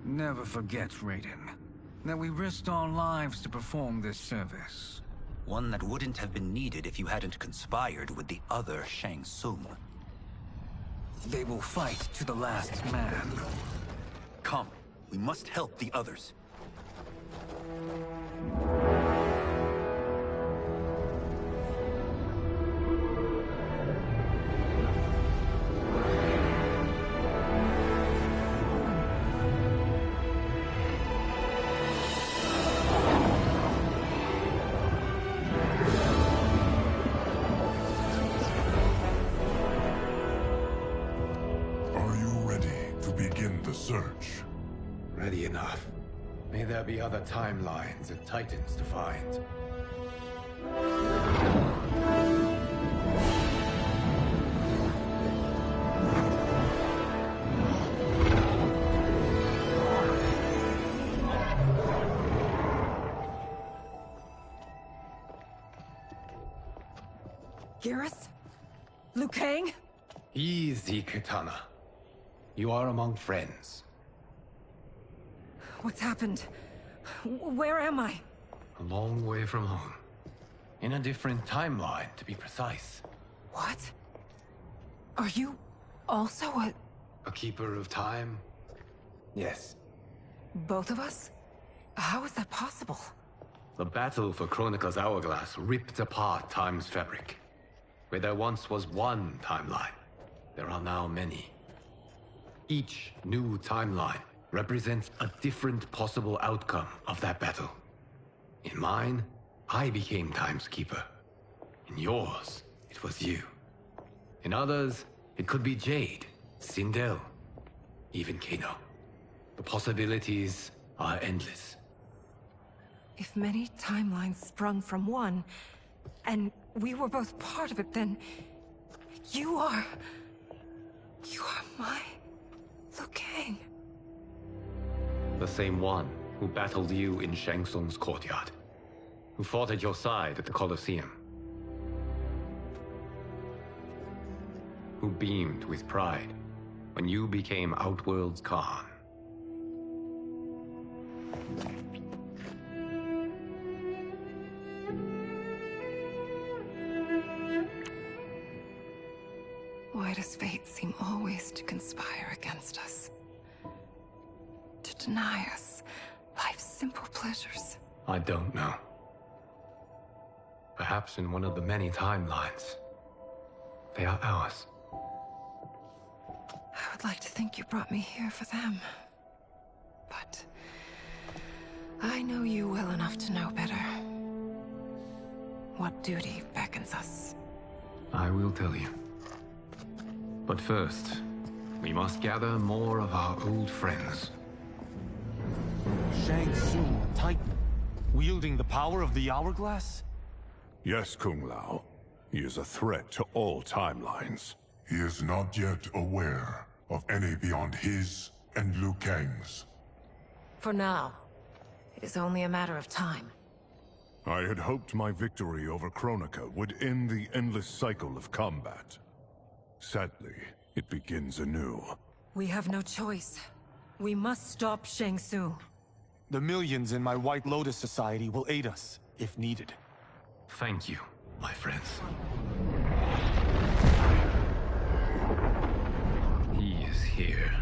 Never forget, Raiden, that we risked our lives to perform this service. One that wouldn't have been needed if you hadn't conspired with the other Shang Tsung. They will fight to the last man. Come, we must help the others. Search. Ready enough. May there be other timelines and titans to find. Garrus? Liu Kang? Easy, Kitana. You are among friends. What's happened? Where am I? A long way from home. In a different timeline, to be precise. What? Are you also a keeper of time? Yes. Both of us? How is that possible? The battle for Chronica's Hourglass ripped apart time's fabric. Where there once was one timeline, there are now many. Each new timeline represents a different possible outcome of that battle. In mine, I became Time's Keeper. In yours, it was you. In others, it could be Jade, Sindel, even Kano. The possibilities are endless. If many timelines sprung from one, and we were both part of it, then you are my Liu Kang. The same one who battled you in Shang Tsung's courtyard. Who fought at your side at the Colosseum. Who beamed with pride when you became Outworld's Khan. Why does fate seem always to conspire against us? To deny us life's simple pleasures? I don't know. Perhaps in one of the many timelines, they are ours. I would like to think you brought me here for them. But I know you well enough to know better. What duty beckons us? I will tell you. But first, we must gather more of our old friends. Shang Tsung, Titan, wielding the power of the Hourglass? Yes, Kung Lao. He is a threat to all timelines. He is not yet aware of any beyond his and Liu Kang's. For now, it is only a matter of time. I had hoped my victory over Kronika would end the endless cycle of combat. Sadly, it begins anew. We have no choice. We must stop Shang Tsung. The millions in my White Lotus Society will aid us, if needed. Thank you, my friends. He is here.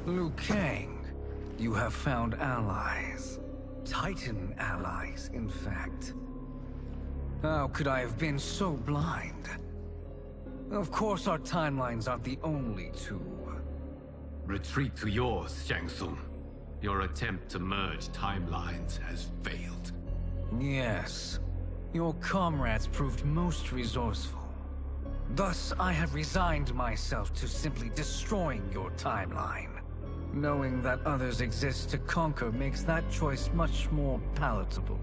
Liu Kang, you have found allies. Titan allies, in fact. How could I have been so blind? Of course our timelines aren't the only two. Retreat to yours, Shang Tsung. Your attempt to merge timelines has failed. Yes. Your comrades proved most resourceful. Thus, I have resigned myself to simply destroying your timeline. Knowing that others exist to conquer makes that choice much more palatable.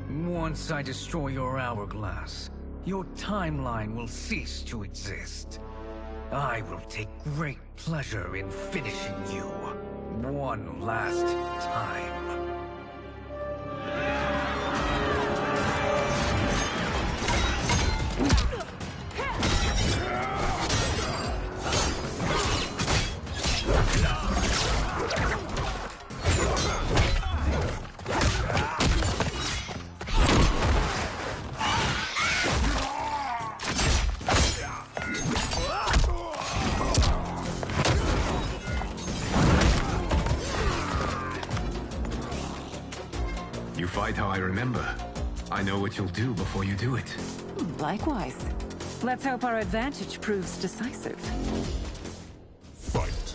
Once I destroy your hourglass, your timeline will cease to exist. I will take great pleasure in finishing you one last time. Fight how I remember. I know what you'll do before you do it. Likewise. Let's hope our advantage proves decisive. Fight.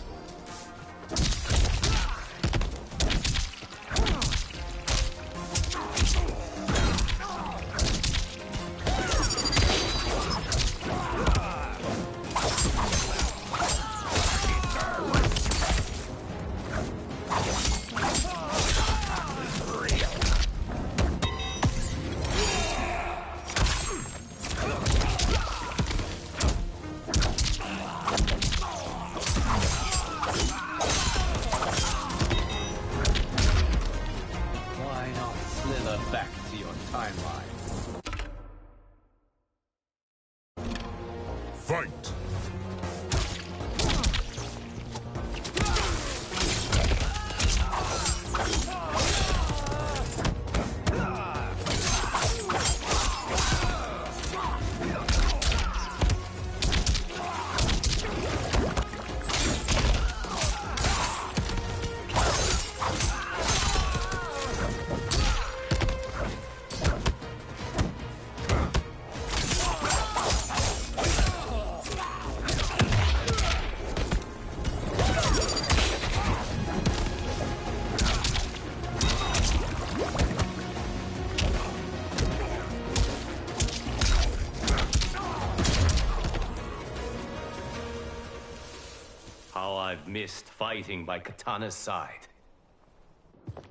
I've missed fighting by Katana's side.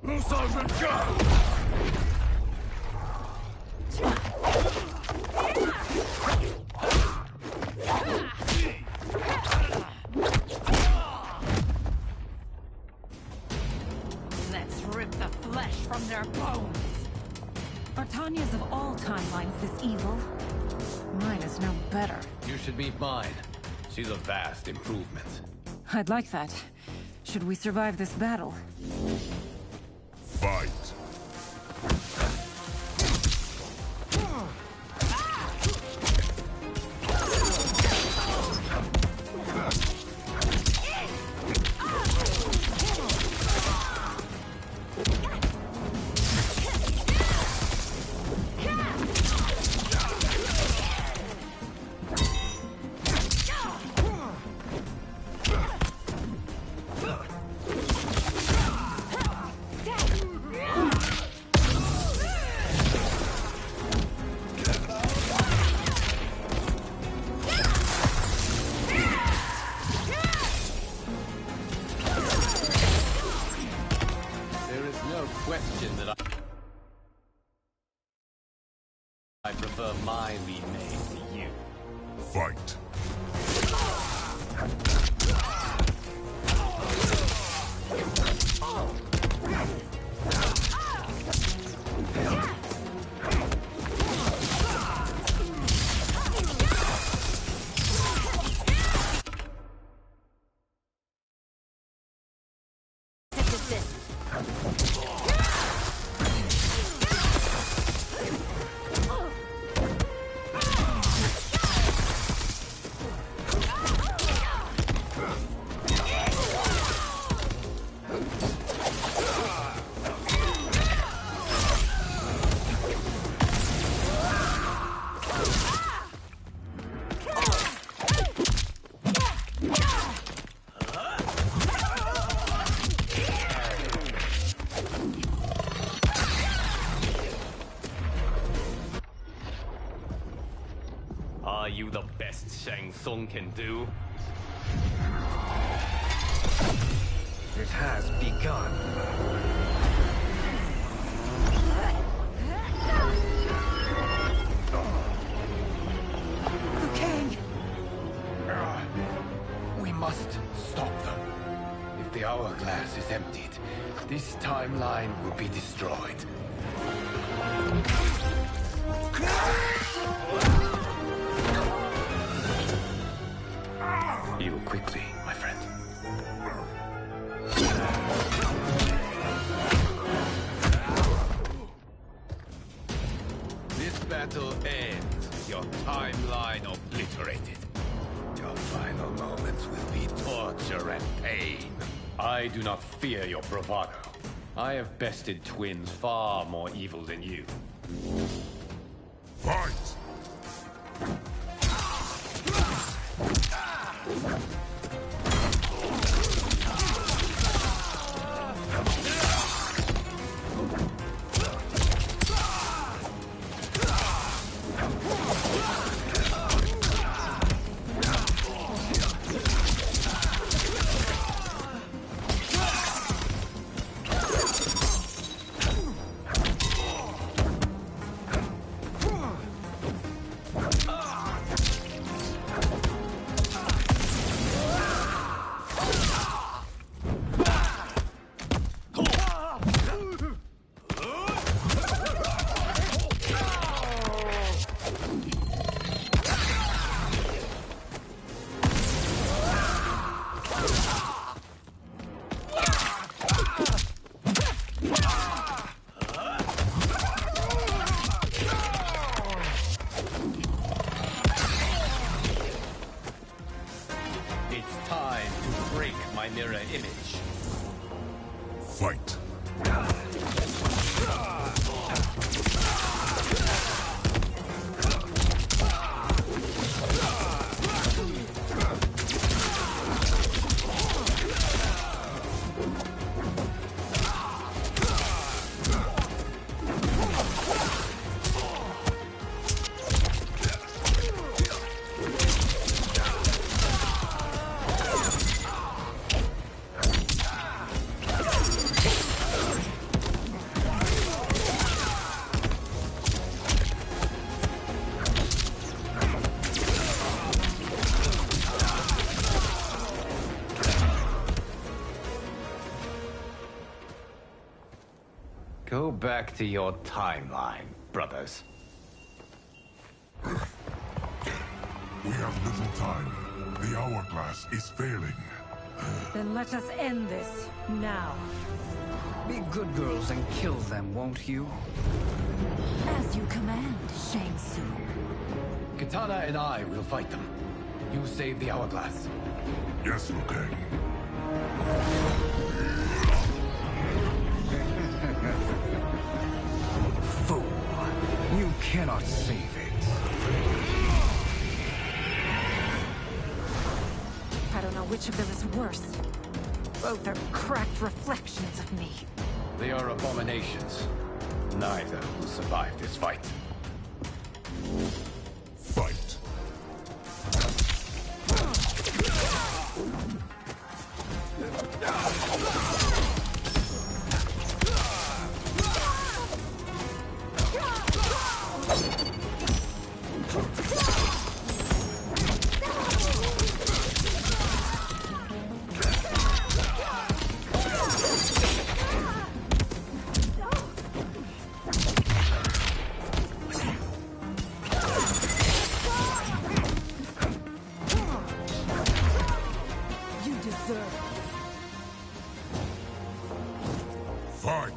Let's rip the flesh from their bones. Are Tanya's of all timelines this evil? Mine is no better. You should meet mine. She's a vast improvement. I'd like that. Should we survive this battle? Fight. I prefer mine be made to you. Fight. Are you the best Shang Tsung can do? It has begun. Liu Kang! We must stop them. If the hourglass is emptied, this timeline will be destroyed. Heal quickly, my friend. This battle ends with your timeline obliterated. Your final moments will be torture and pain. I do not fear your bravado. I have bested twins far more evil than you. Fight! It's time to break my mirror image. Fight. back to your timeline, brothers. We have little time. The hourglass is failing. Then let us end this, now. Be good girls and kill them, won't you? As you command, Shang Tsung. Katana and I will fight them. You save the hourglass. Yes, Liu Kang. Fool. You cannot save it. I don't know which of them is worse. Both are cracked reflections of me. They are abominations. Neither will survive this fight. Fight. You deserve Fight.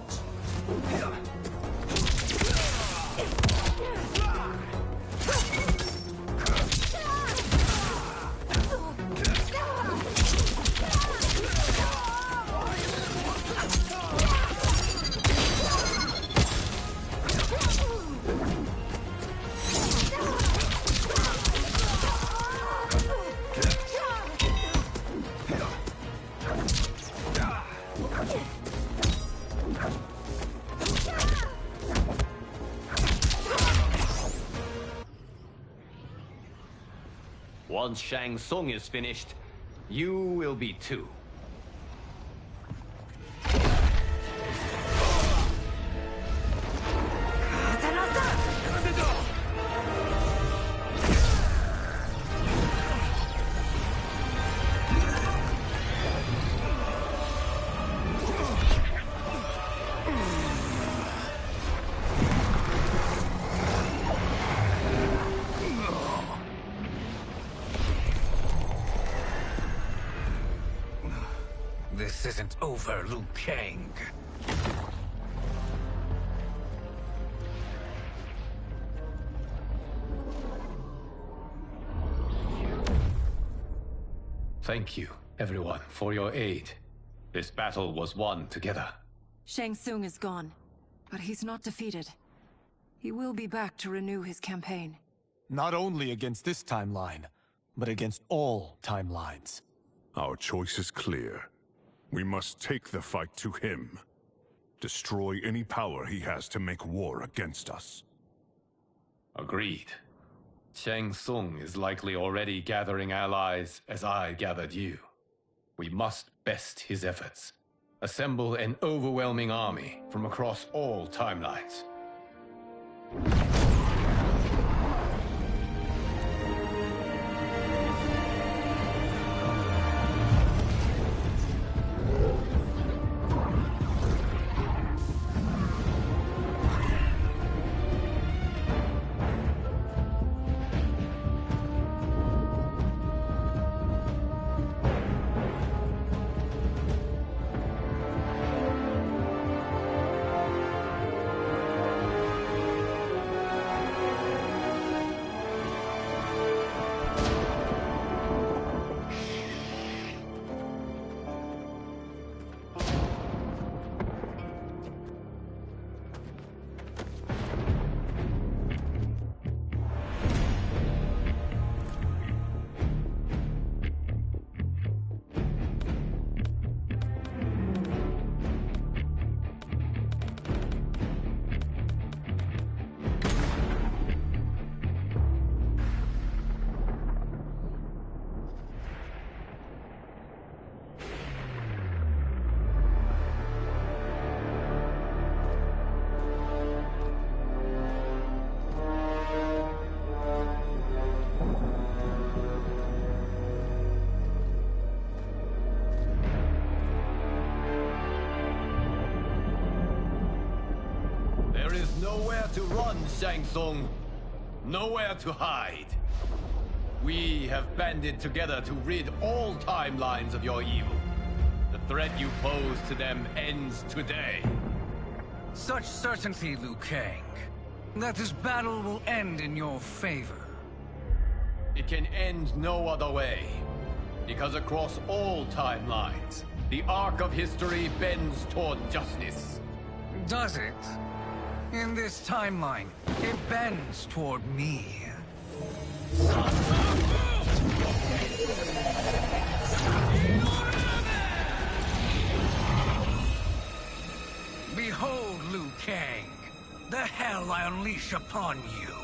Once Shang Tsung is finished, you will be too. This isn't over, Liu Kang. Thank you, everyone, for your aid. This battle was won together. Shang Tsung is gone, but he's not defeated. He will be back to renew his campaign. Not only against this timeline, but against all timelines. Our choice is clear. We must take the fight to him. Destroy any power he has to make war against us. Agreed. Shang Tsung is likely already gathering allies as I gathered you. We must best his efforts. Assemble an overwhelming army from across all timelines. to run, Shang Tsung. Nowhere to hide. We have banded together to rid all timelines of your evil. The threat you pose to them ends today. Such certainty, Liu Kang, that this battle will end in your favor. It can end no other way. Because across all timelines, the arc of history bends toward justice. Does it? In this timeline, it bends toward me. Behold, Liu Kang, the hell I unleash upon you.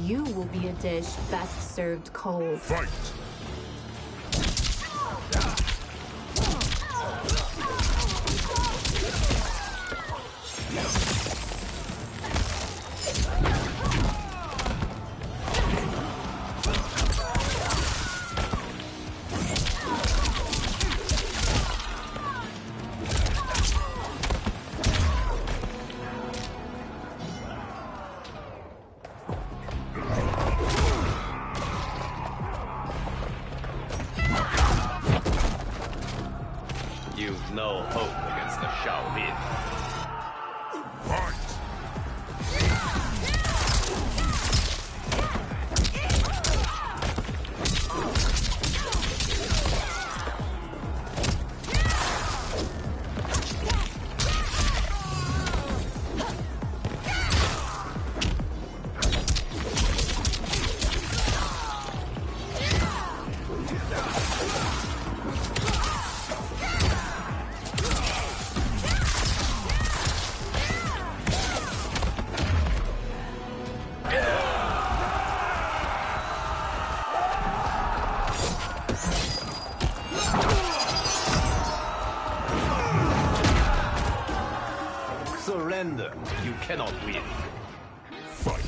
You will be a dish best served cold. Fight! You've no hope against the Shaolin. Fight! Surrender. You cannot win. Fight!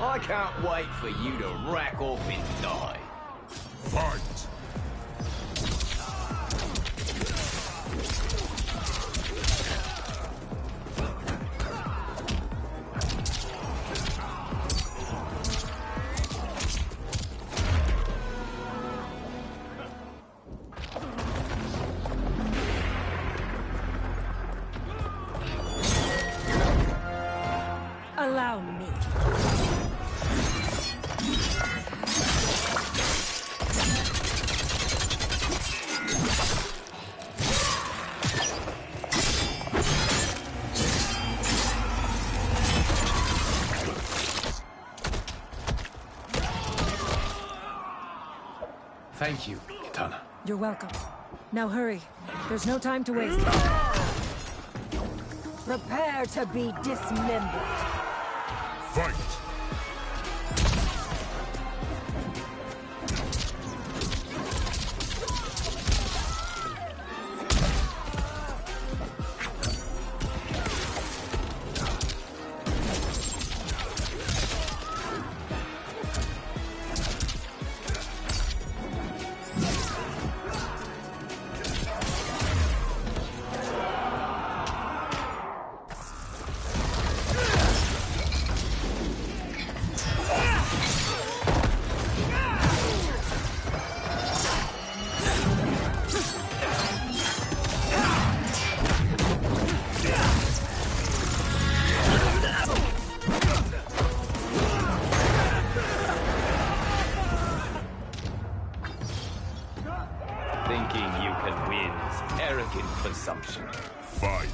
I can't wait for you to rack off and die. Fight! Allow me. Thank you, Kitana. You're welcome. Now hurry. There's no time to waste. Prepare to be dismembered. Fight! Thinking you can win is arrogant presumption. Fight!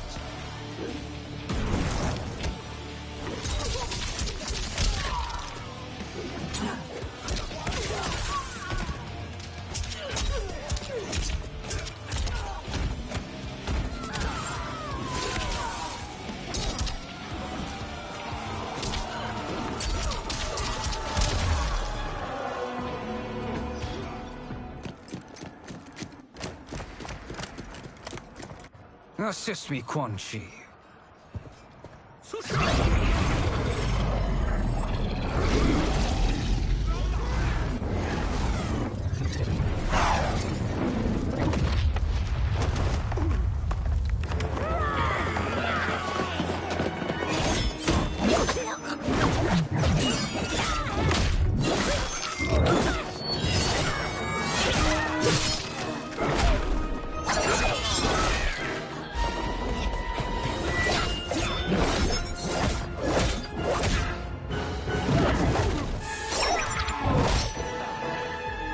Assist me, Quan Chi.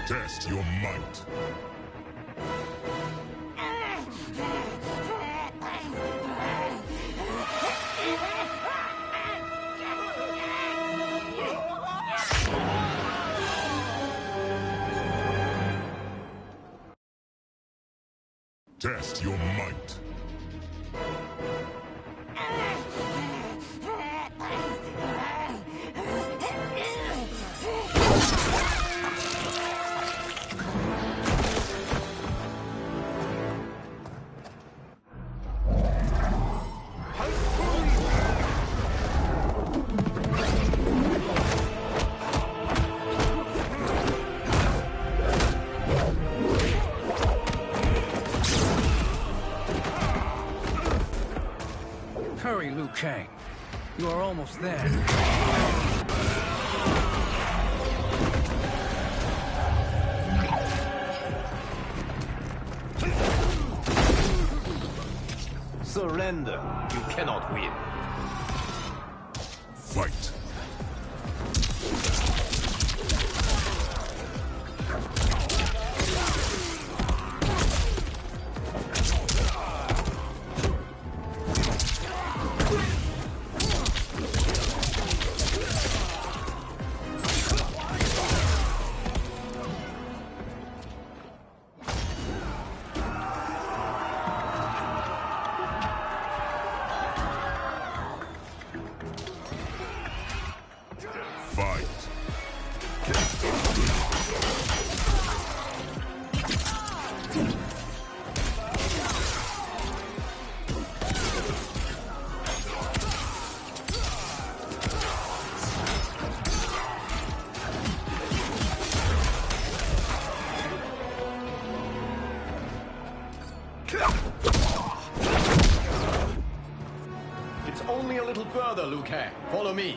Test your might. Test your might. Hurry, Liu Kang. You are almost there. Surrender. You cannot win. Fight! further, Liu Kang. Follow me.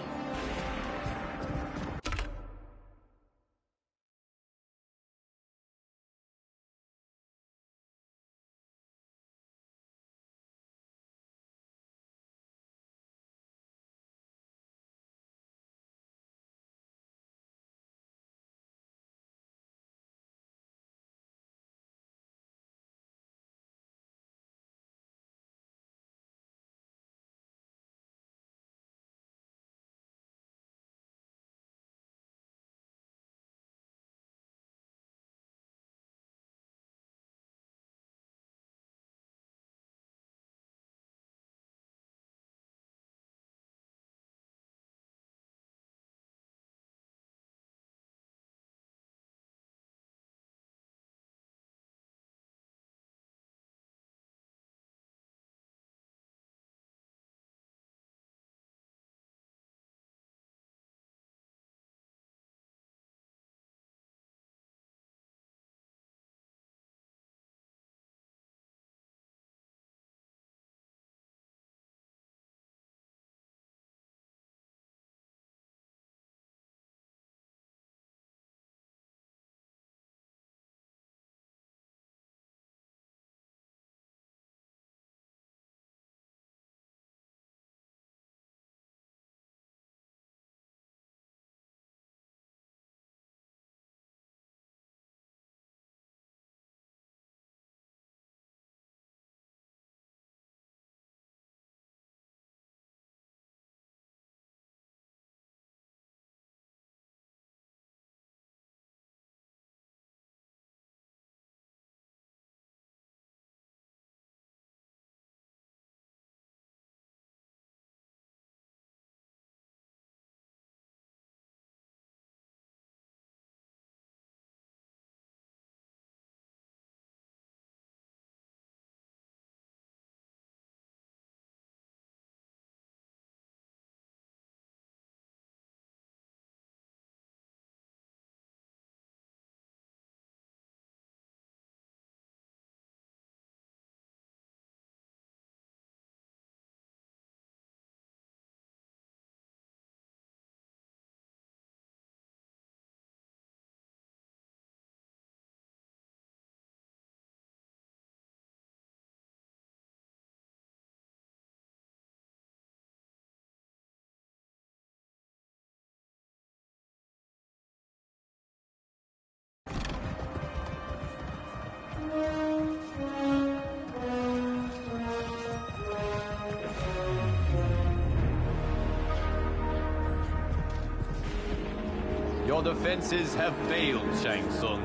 Your defenses have failed, Shang Tsung.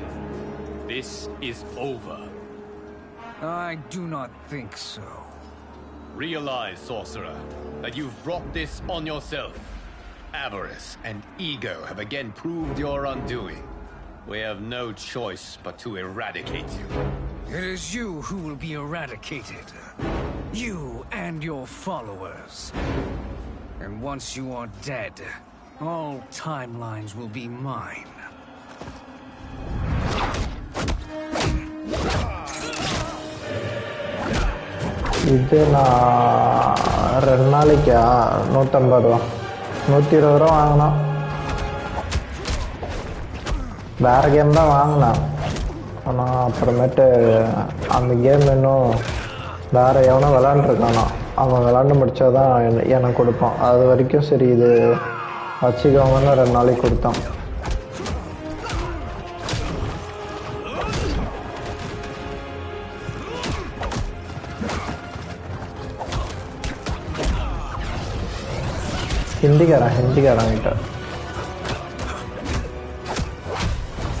This is over. I do not think so. Realize, sorcerer, that you've brought this on yourself. Avarice and ego have again proved your undoing. We have no choice but to eradicate you. It is you who will be eradicated. You and your followers. And once you are dead, all timelines will be mine. இது நான் 2 நாளைக்கா 150 ரூபா 120 ரூபா வாங்கினோம். வேற game தான் வாங்கினேன். ஆனால் அப்புறமேட்டு அந்த கேம் இன்னும் வேற எவனோ விளாண்டுருக்கானா, அவன் விளாண்டு முடிச்சாதான் எனக்கு கொடுப்பான். அது வரைக்கும் சரி இது வச்சுக்கோங்கன்னு 2 நாளைக்கு கொடுத்தான். ஹிந்திக்காரன் கிட்ட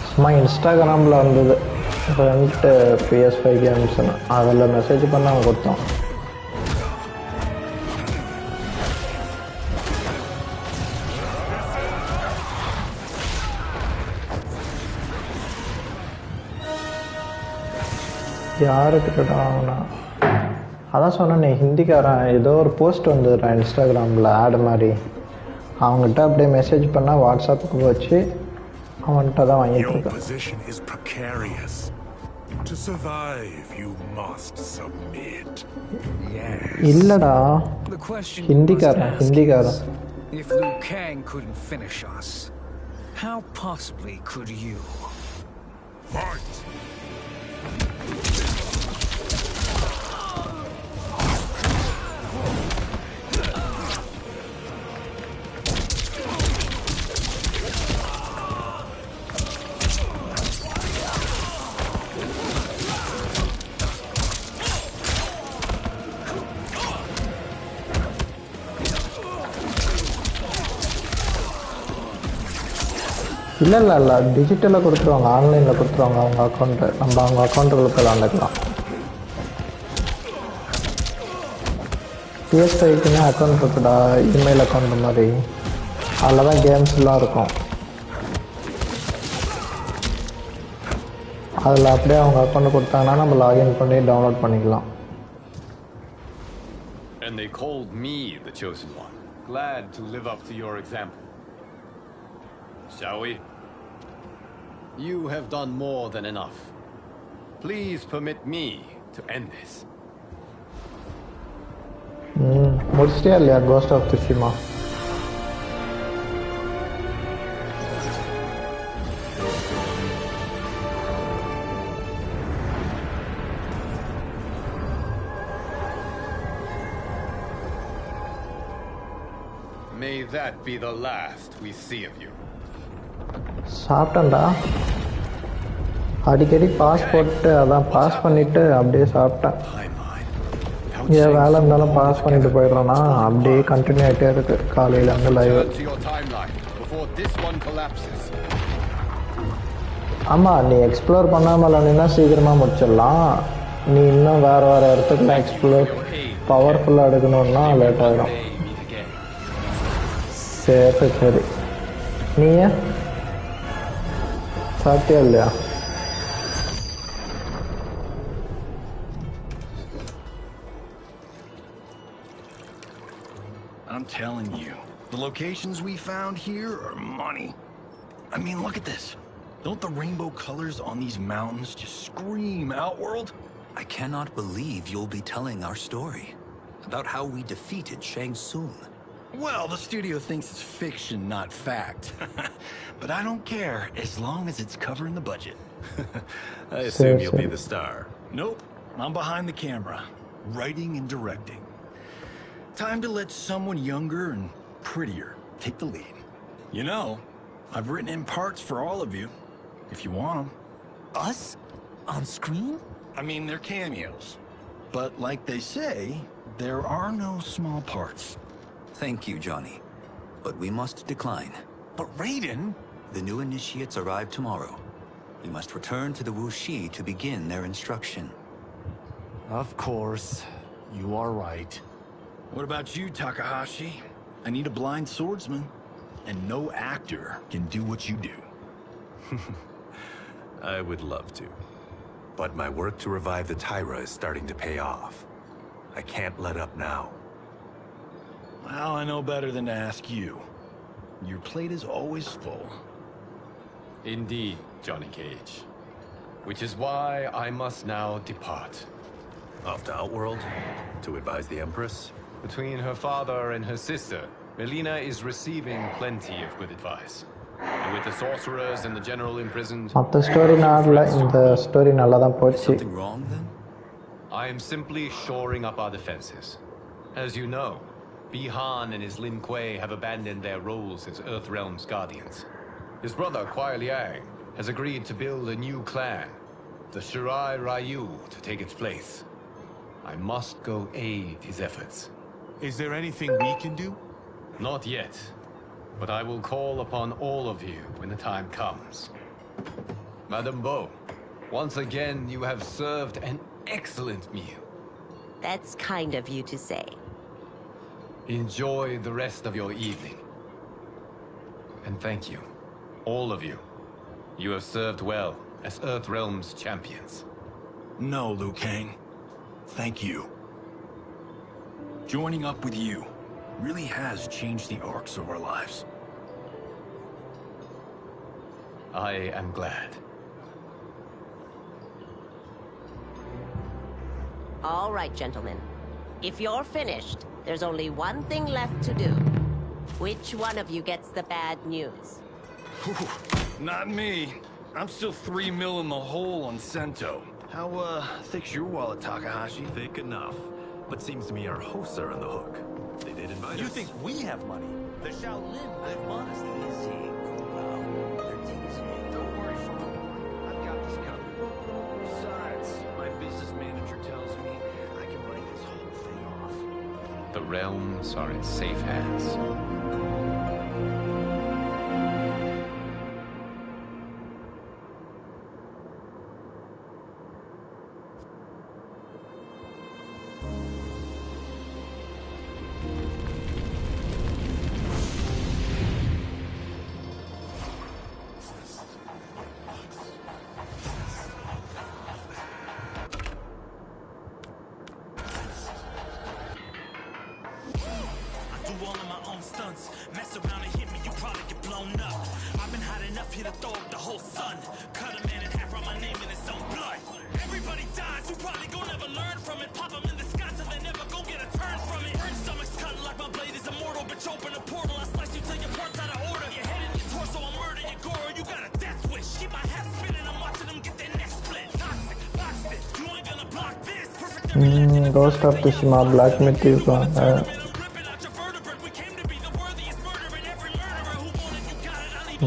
சும்மா இன்ஸ்டாகிராமில் வந்தது ஃப்ரெண்ட் ps5 கேம்ஸ்னு, அதில் மெசேஜ் பண்ண அவன் கொடுத்தான். யாருக்கிட்டடா அவனா? அதான் சொன்னேனே ஹிந்திக்காரன். ஏதோ ஒரு போஸ்ட் வந்ததுடா இன்ஸ்டாகிராமில் ஆட் மாதிரி. அவங்ககிட்ட அப்படியே மெசேஜ் பண்ணால் வாட்ஸ்அப்புக்கு வச்சு அவன்கிட்ட தான் வாங்கிட்டு இருக்கேன். To survive, you must submit. இல்லடா The question you must ஹிந்திக்காரன் ask ஹிந்திக்காரன் is, if Liu Kang couldn't finish us, how possibly could you? Fight! இல்ல டிஜிட்டலாக கொடுத்துருவாங்க, ஆன்லைனில் கொடுத்துருவாங்க அவங்க அக்கௌண்ட்டு. நம்ம அவங்க அக்கௌண்ட்டுக்குள்ள போய் விளாண்டுக்கலாம். ps5க்குன்னு அக்கௌண்ட் இருக்குடா, இமெயில் அக்கௌண்ட் மாதிரி. அதில் தான் கேம்ஸ்லாம் இருக்கும். அதில் அப்படியே அவங்க அக்கௌண்ட் கொடுத்தாங்கன்னா நம்ம லாகின் பண்ணி டவுன்லோட் பண்ணிக்கலாம். And they called me the chosen one. Glad to live up to your example. Shall we? You have done more than enough. Please permit me to end this. முடிச்சிட்டியா இல்லையா ghost of Tsushima? May that be the last we see of you. சாப்பிட்டேன்டா, அடிக்கடி pause போட்டு அதான் pass பண்ணிவிட்டு அப்படியே சாப்பிட்டேன். ஏன் வேலை இருந்தாலும் பாஸ் பண்ணிட்டு போயிடுறோன்னா அப்படியே கண்டினியூ ஆகிட்டே இருக்கு காலையில் வந்து லைவ். ஆமாம், நீ எக்ஸ்ப்ளோர் பண்ணாமல் இல்லைன்னா சீக்கிரமாக முடிச்சிடலாம். நீ இன்னும் வேறு இடத்துக்குலாம் எக்ஸ்ப்ளோர் பவர்ஃபுல்லாக எடுக்கணுன்னா லேட் ஆகிடும். சரி நீயே சாப்பிட்டியா இல்லையா? I'm telling you, the locations we found here are money. I mean, look at this. Don't the rainbow colors on these mountains just scream Outworld? I cannot believe you'll be telling our story about how we defeated Shang Tsung. Well, the studio thinks it's fiction, not fact. But I don't care, as long as it's covering the budget. I assume you'll be the star. Nope, I'm behind the camera, writing and directing. Time to let someone younger and prettier take the lead. You know, I've written in parts for all of you, if you want them. Us? On screen? I mean, they're cameos. But like they say, there are no small parts. Thank you, Johnny. But we must decline. But Raiden? The new initiates arrive tomorrow. We must return to the Wuxi to begin their instruction. Of course. You are right. What about you, Takahashi? I need a blind swordsman. And no actor can do what you do. I would love to. But my work to revive the Tyra is starting to pay off. I can't let up now. Well, I know better than to ask you. Your plate is always full. Indeed, Johnny Cage. Which is why I must now depart. Off to Outworld? To advise the Empress? Between her father and her sister, Melina is receiving plenty of good advice. And with the sorcerers and the general imprisoned... மற்ற story நாளில் இந்த story நல்லா தான் போச்சு. Something wrong then? I am simply shoring up our defenses. As you know, Bi-Han and his Lin Kuei have abandoned their roles as Earthrealm's guardians. His brother, Kuai Liang, has agreed to build a new clan, the Shirai Ryu, to take its place. I must go aid his efforts. Is there anything we can do? Not yet, but I will call upon all of you when the time comes. Madame Bo, once again you have served an excellent meal. That's kind of you to say. Enjoy the rest of your evening. And thank you, all of you. You have served well as Earthrealm's champions. No, Liu Kang. Thank you. Joining up with you really has changed the arcs of our lives. I am glad. All right, gentlemen. If you're finished, there's only one thing left to do. Which one of you gets the bad news? Not me. I'm still 3 mil in the hole on Sento. How, thick's your wallet, Takahashi? Thick enough. But seems to me our hosts are on the hook. They did invite us. You think we have money? The Shaolin live modestly. Easy. Wow, they're teasing. Don't worry, Father. I've got this covered. Besides, my business manager tells me I can write this whole thing off. The realms are in safe hands. Ghost of Tsushima Black Myth இருப்பாங்க.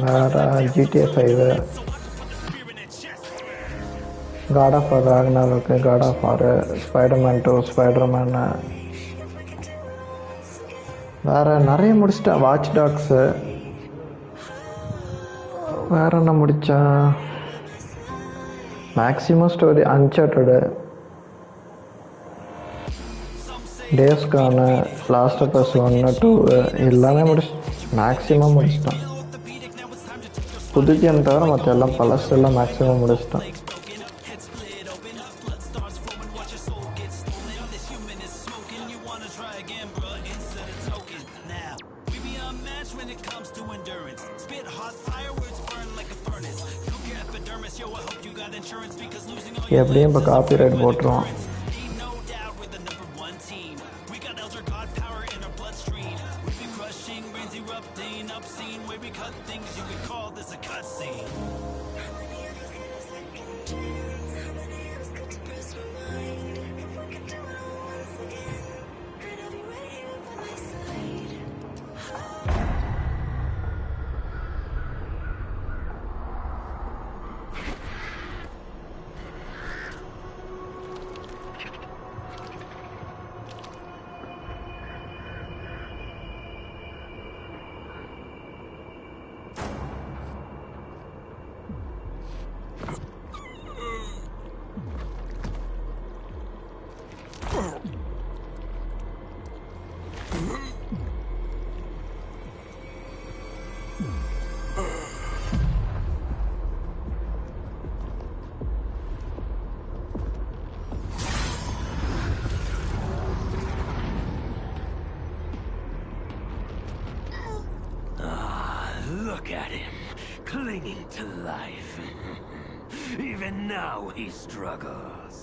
வேற GTA 5 God of War Ragnarok, God of War, Spider-Man 2, Spider-Man வேற நிறைய முடிச்சிட்டேன். Watch tax வேற என்ன முடிச்சேன்? Maximum story அன்சார்ட்டடு, days கான, last of us 1 2 எல்லாமே மேக்ஸிமம் முடிச்சிட்டேன். புது கேம் தவிர மற்ற எல்லாம் பழசெல்லாம் மேக்ஸிமம் முடிச்சிட்டேன். எப்படியும் இப்போ காப்பிரைட் போட்டுருவான். Look at him, clinging to life. Even now he struggles.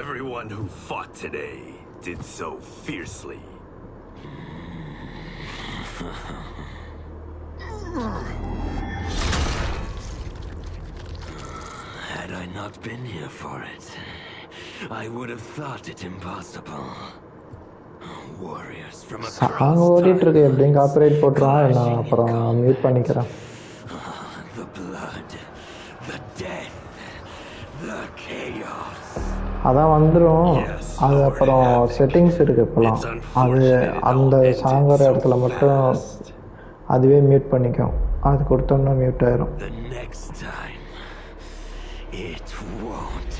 Everyone who fought today did so fiercely. Had I not been here for it, I would have thought it impossible. Warriors from song ஓடிட்டு இருக்கு. எப்படியும் copyright போட்டுருவான். நான் அப்புறம் mute பண்ணிக்கிறேன். The blood, the death, the chaos. அதான் வந்துடும். அது அப்புறம் செட்டிங்ஸ் இருக்கு இப்போலாம். அது அந்த சாங் வர இடத்துல மட்டும் அதுவே மியூட் பண்ணிக்கும். அது கொடுத்தோம்னா மியூட் ஆயிரும். The next time, it won't.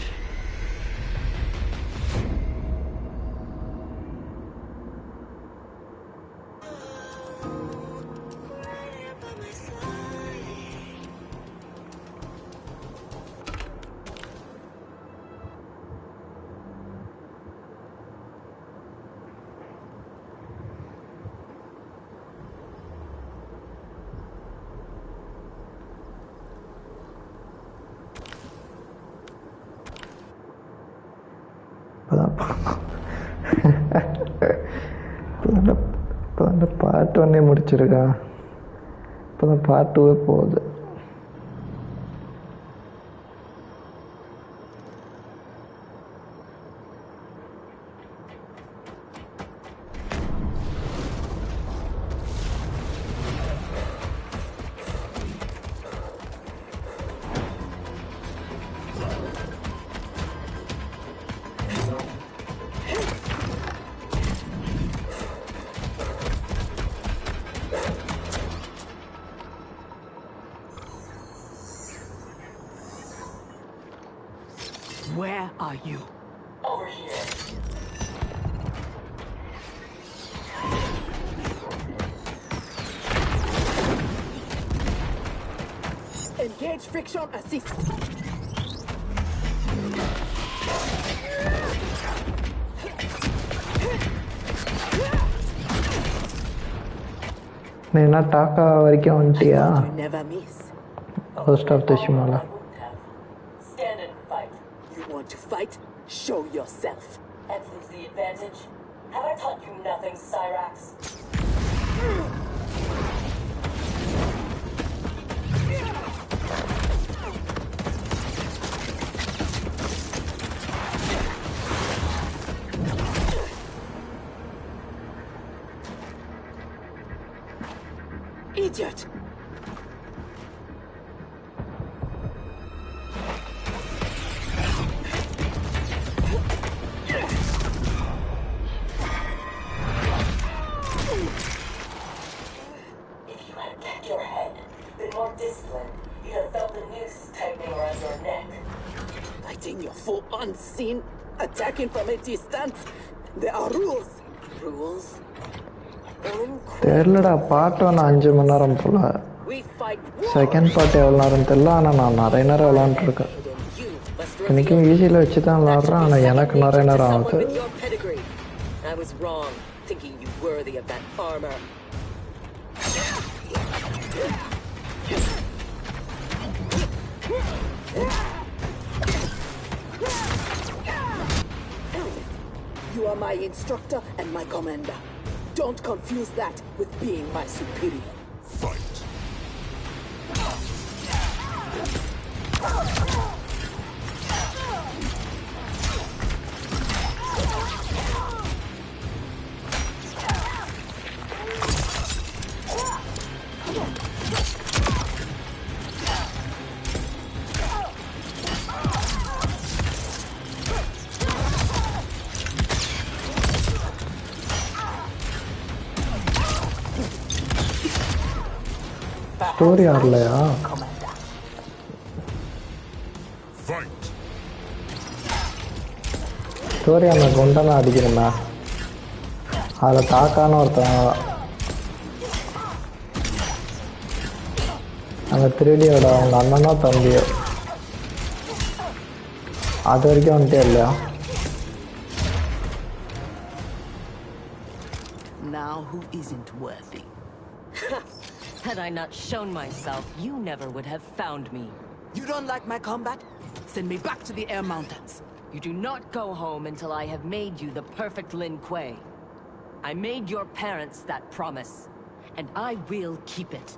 இப்போ வந்து பார்ட் 1 முடிச்சிருக்கா. இப்போ தான் பார்ட் 2 போகுது. Where are you? Over here. Engage friction assist. நீ என்ன டாக்கா வரைக்கும் வந்துட்டியா? Never miss. First of the ஷிமாலா. Stand and fight. You want to fight? Show yourself. And lose the advantage? Have I taught you nothing, Cyrax? Idiot! Unseen, attacking from a distance. There are rules. Rules? தெரியலடா. Part 1 5 மணி நேரம் போல. Second part எவ்வளோ நேரம் தெரியல. ஆனால் நான் நிறைய நேரம் விளாண்டுருக்கேன். இன்றைக்கும் ஈஸியில் வச்சு தான் விளாட்றேன். ஆனால் எனக்கு நிறைய நேரம் ஆகுது. I was wrong, thinking you worthy of that armor. You are my instructor and my commander. Don't confuse that with being my superior. Fight. Story ஆடலையா? ஸ்டோரி அந்த குண்டனை அடிக்கிறேன்னா அதில் தாக்கான ஒருத்தன் அந்த 3Dயோட அவங்க அண்ணனோ தம்பியோ அது வரைக்கும் வந்துட்டே இல்லையா? Now who isn't worthy? Had I not shown myself, you never would have found me. You don't like my combat? Send me back to the Air Mountains. You do not go home until I have made you the perfect Lin Kuei. I made your parents that promise, and I will keep it.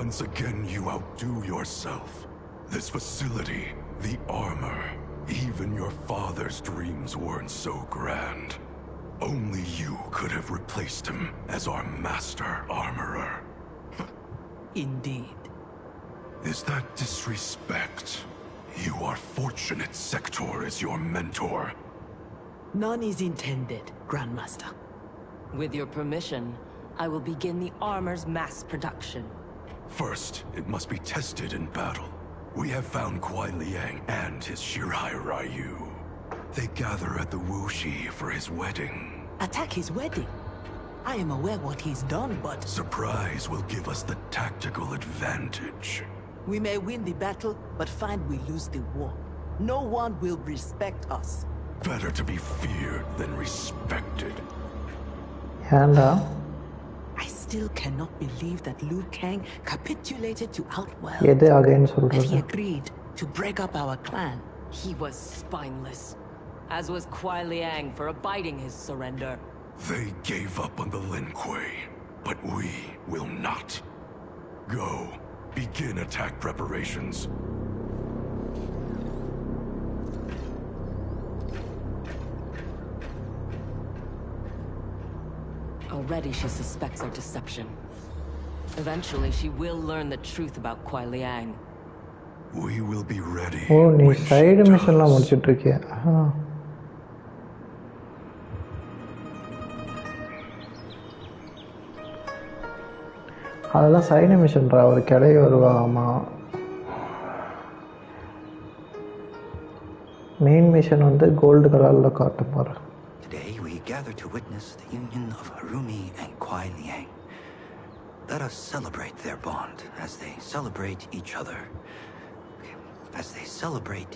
Once again, you outdo yourself. This facility, the armor, even your father's dreams weren't so grand. Only you could have replaced him as our master armorer. Indeed. Is that disrespect? You are fortunate Sector is your mentor. None is intended, Grandmaster. With your permission, I will begin the armor's mass production. First, it must be tested in battle. We have found Kuai Liang and his Shirai Ryu. They gather at the Wuxi for his wedding. Attack his wedding? I am aware what he's done, but... Surprise will give us the tactical advantage. We may win the battle, but find we lose the war. No one will respect us. Better to be feared than respected. Yanda. I still cannot believe that Liu Kang capitulated to Outworld. Yede again That he solrada. agreed to break up our clan. He was spineless, as was Kuai Liang for abiding his surrender. They gave up on the Lin Kuei, but we will not. Go. Begin attack preparations. Already she suspects our deception. Eventually she will learn the truth about Kuai Liang. We will be ready. ஓ நீ side மிஷன்லாம் முடிச்சிட்டு இருக்கியா? அதெல்லாம் side மிஷன்ரா, ஒரு கிளை வருவாமா. Main mission வந்து gold கலர்ல காட்ட போறேன். Today we gather to witness the union of Harumi and Kuai Liang. Let us celebrate their bond as they celebrate each other. As they celebrate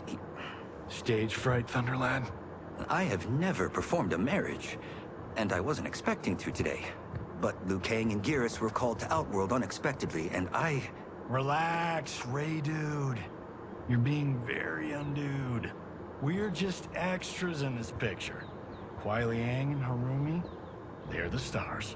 Stage fright, Thunderlad? I have never performed a marriage, and I wasn't expecting to today. But Liu Kang and Geras were called to Outworld unexpectedly, and I... Relax, Ray dude. You're being very undude. We're just extras in this picture. Kuai Liang and Harumi, they're the stars.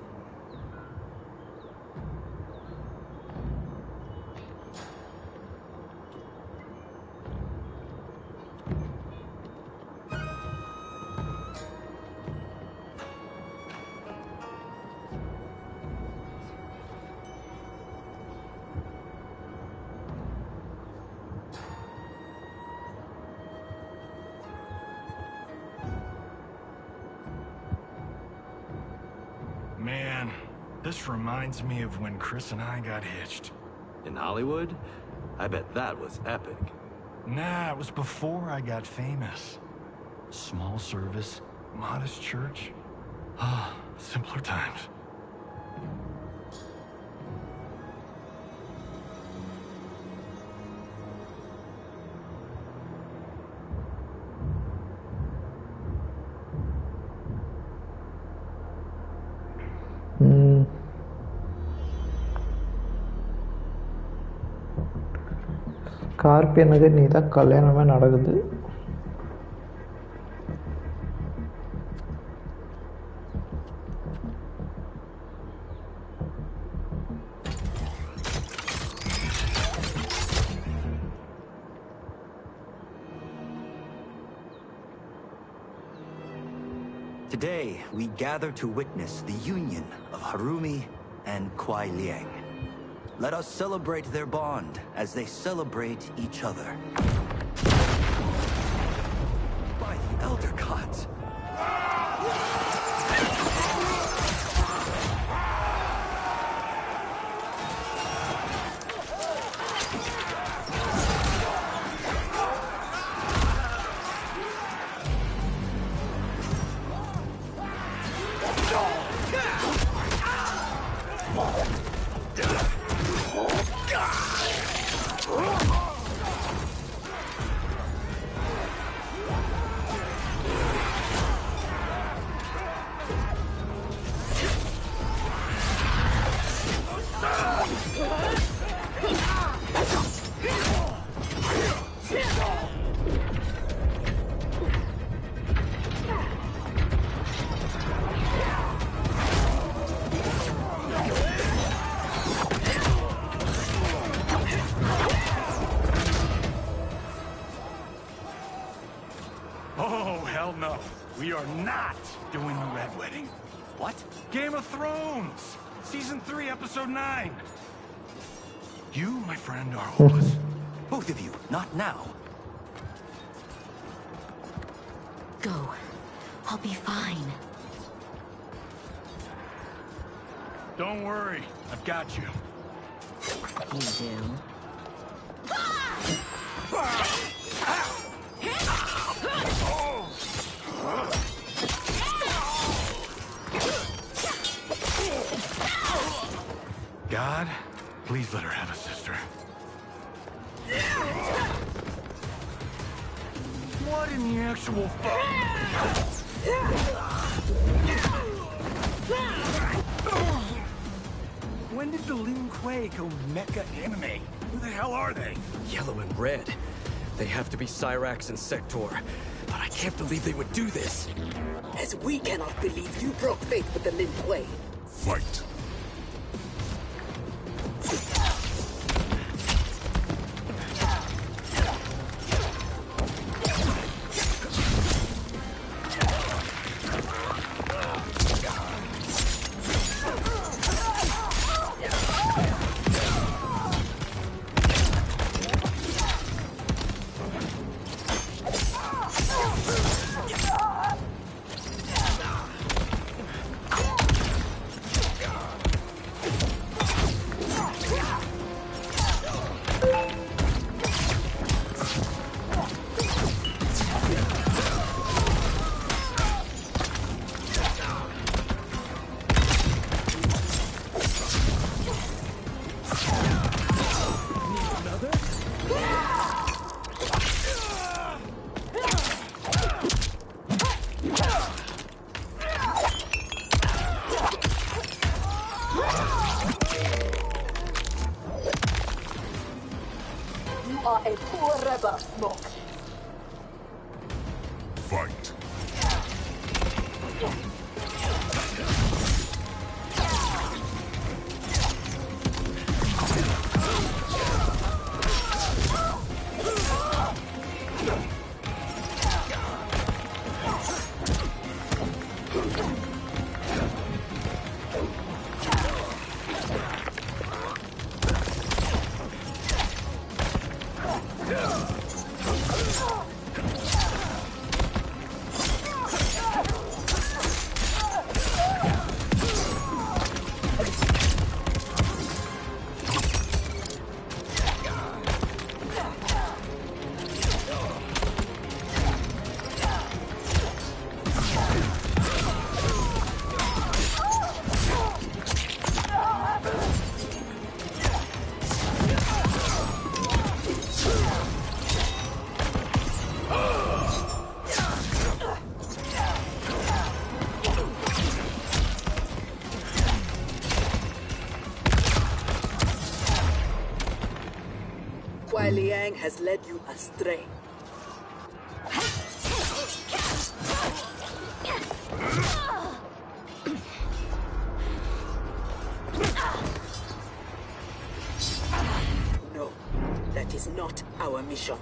Man, this reminds me of when Chris and I got hitched. In Hollywood? I bet that was epic. Nah, it was before I got famous. Small service, modest church. Ah, simpler times. ஸ்கார்பியனுக்கு நீ தான் கல்யாணமே நடக்குது. Today, we gather to witness the union of Harumi and Kuai Liang. Let us celebrate their bond as they celebrate each other. By the Elder Gods! No, we are not doing the Red Wedding. What? Game of Thrones! Season 3, Episode 9. You, my friend, are hopeless. Both of you, not now. Go. I'll be fine. Don't worry, I've got you. You do? God, please let her have a sister. What in the actual fuck? When did the Lin Kuei go mecha anime? Who the hell are they? Yellow and red. They have to be Cyrax and Sector. But I can't believe they would do this. As we cannot believe you broke faith with the Lin Kuei. Fight. A poor rebel, Smoke. Fight. Kuai Liang has led you astray. No, that is not our mission.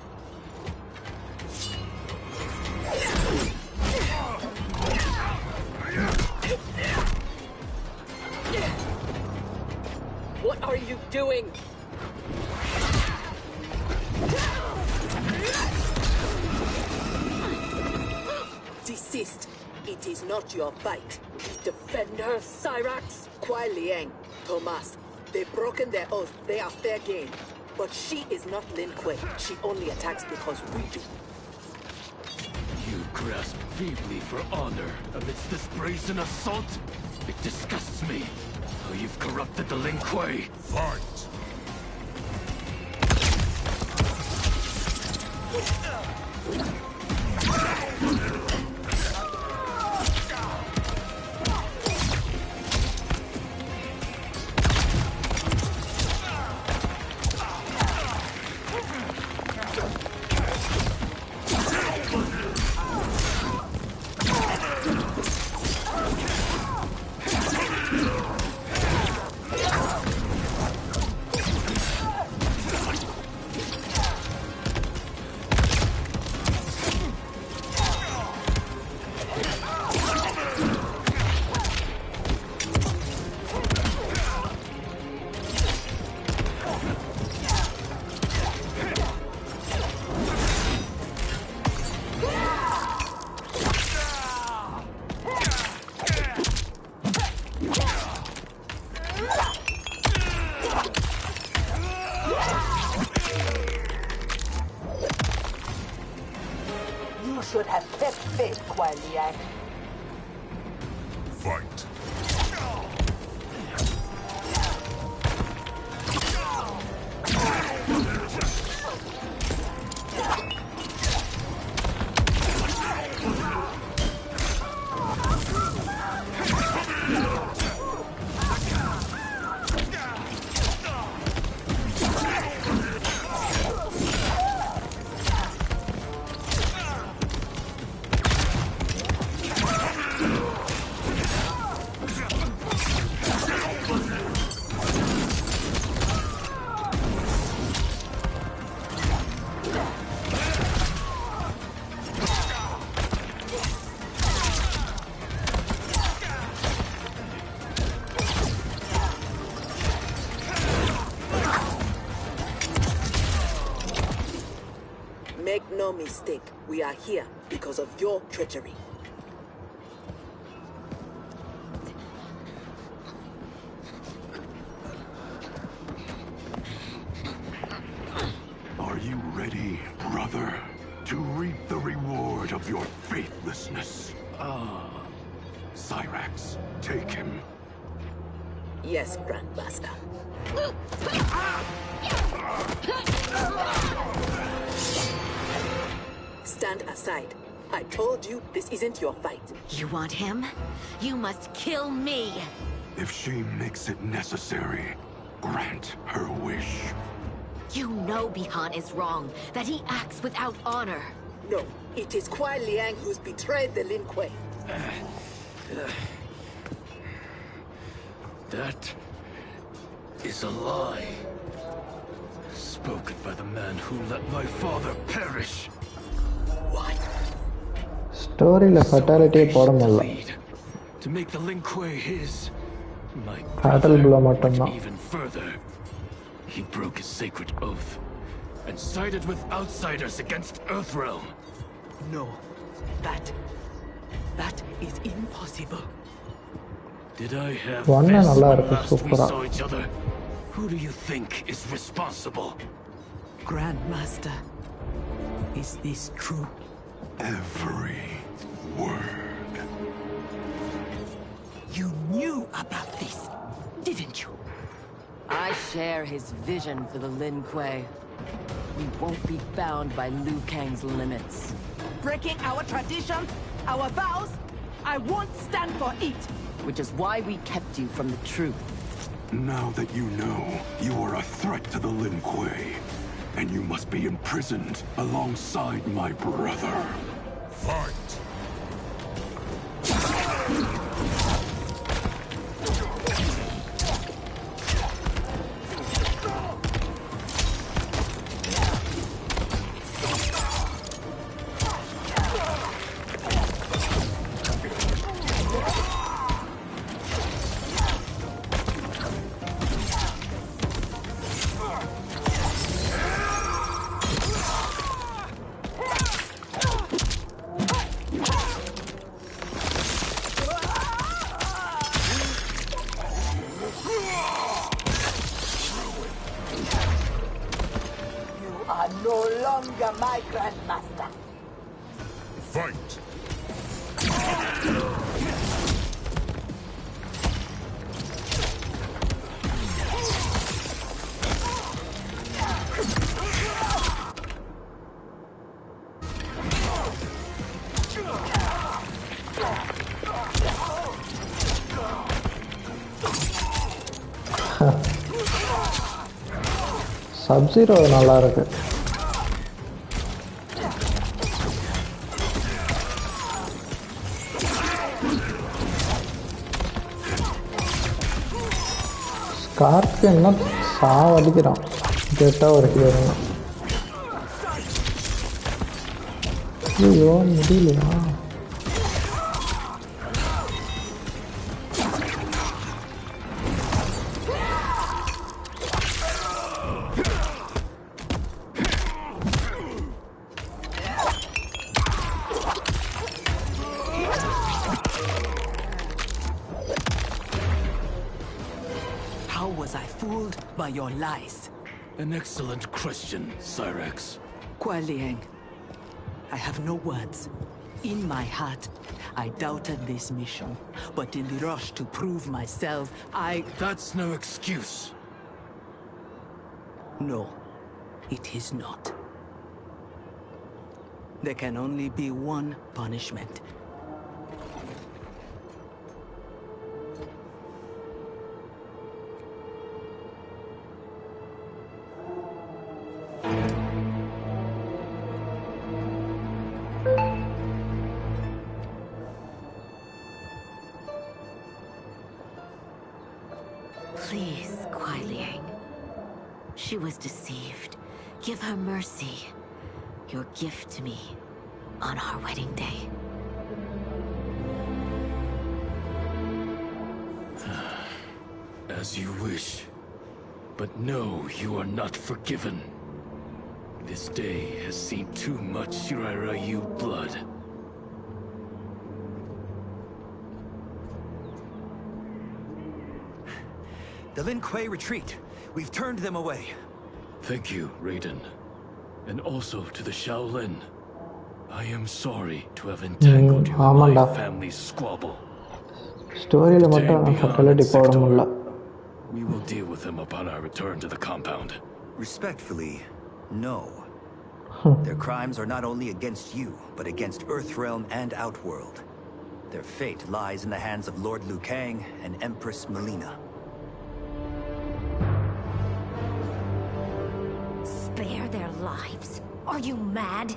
What are you doing? Desist. It is not your fight. Defend her, Cyrax. Kuai Liang, Thomas. They've broken their oath. They are fair game. But she is not Lin Kuei. She only attacks because we do. You grasp feebly for honor amidst this brazen assault? It disgusts me how you've corrupted the Lin Kuei. Fight! You should have kept faith, Kuai Liang. Fight. Make no mistake, we are here because of your treachery. Are you ready, brother, to reap the reward of your faithlessness? Cyrax, take him. Yes, Grandmaster. Stand aside. I told you this isn't your fight. You want him? You must kill me! If she makes it necessary, grant her wish. You know Bihan is wrong, that he acts without honor. No, it is Kuai Liang who's betrayed the Lin Kuei. That is a lie. Spoken by the man who let my father perish. Storyல fatality போட முடியல. To make the Lin Kuei his, my Battle blow மட்டும்தான். even further. He broke his sacred oath and sided with outsiders against Earthrealm. No, that is impossible. Did I have One this நல்லா when இருக்கு last we சூப்பரா. saw each other? Who do you think is responsible? Grandmaster, is this true? Every word. You knew about this, didn't you? I share his vision for the Lin Kuei. We won't be bound by Liu Kang's limits. Breaking our traditions, our vows, I won't stand for it. Which is why we kept you from the truth. Now that you know, you are a threat to the Lin Kuei, and you must be imprisoned alongside my brother. Fight! No longer my Grandmaster. Fight! Sub-Zero நல்லா இருக்கு. Scorpion சாவடிக்கிறான். கேட்டா ஒரு hero. ஐயோ முடியலையா? How was I fooled by your lies? An excellent question, Cyrax. Kuai Liang, I have no words. In my heart, I doubted this mission, but in the rush to prove myself, That's no excuse. No, it is not. There can only be one punishment. Please, Kuai Liang. She was deceived. Give her mercy. Your gift to me on our wedding day. As you wish. But no, you are not forgiven. This day has seen too much Shirairayu blood. The Lin Kuei retreat. We've turned them away. Thank you, Raiden. And also to the Shaolin. I am sorry to have entangled you in my family's squabble. Story la mattum fatality poda mudla. We will deal with them upon our return to the compound. Respectfully, no. Their crimes are not only against you, but against Earthrealm and Outworld. Their fate lies in the hands of Lord Liu Kang and Empress Melina. Spare their lives? Are you mad?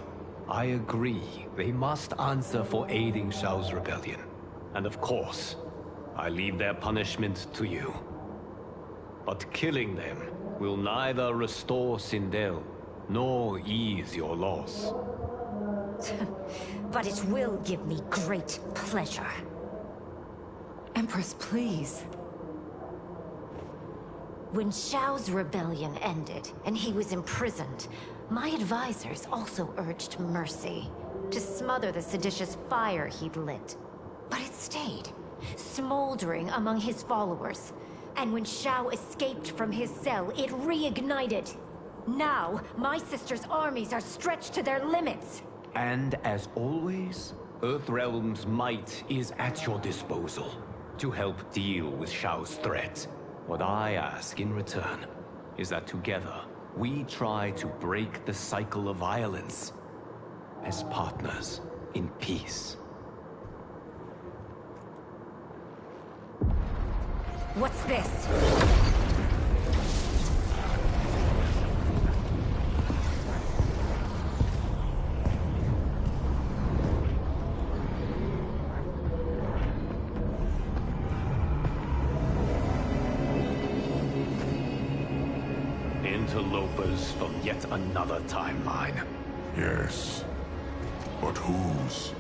I agree. They must answer for aiding Shao's rebellion. And of course, I leave their punishment to you. But killing them will neither restore Sindel, nor ease your loss. But it will give me great pleasure. Empress, please. When Shao's rebellion ended, and he was imprisoned, my advisors also urged mercy, to smother the seditious fire he'd lit. But it stayed, smoldering among his followers. And when Shao escaped from his cell, it reignited. Now, my sister's armies are stretched to their limits. And as always, Earthrealm's might is at your disposal to help deal with Shao's threat. What I ask in return is that together, we try to break the cycle of violence as partners in peace. What's this? Interlopers from yet another timeline. Yes. But whose?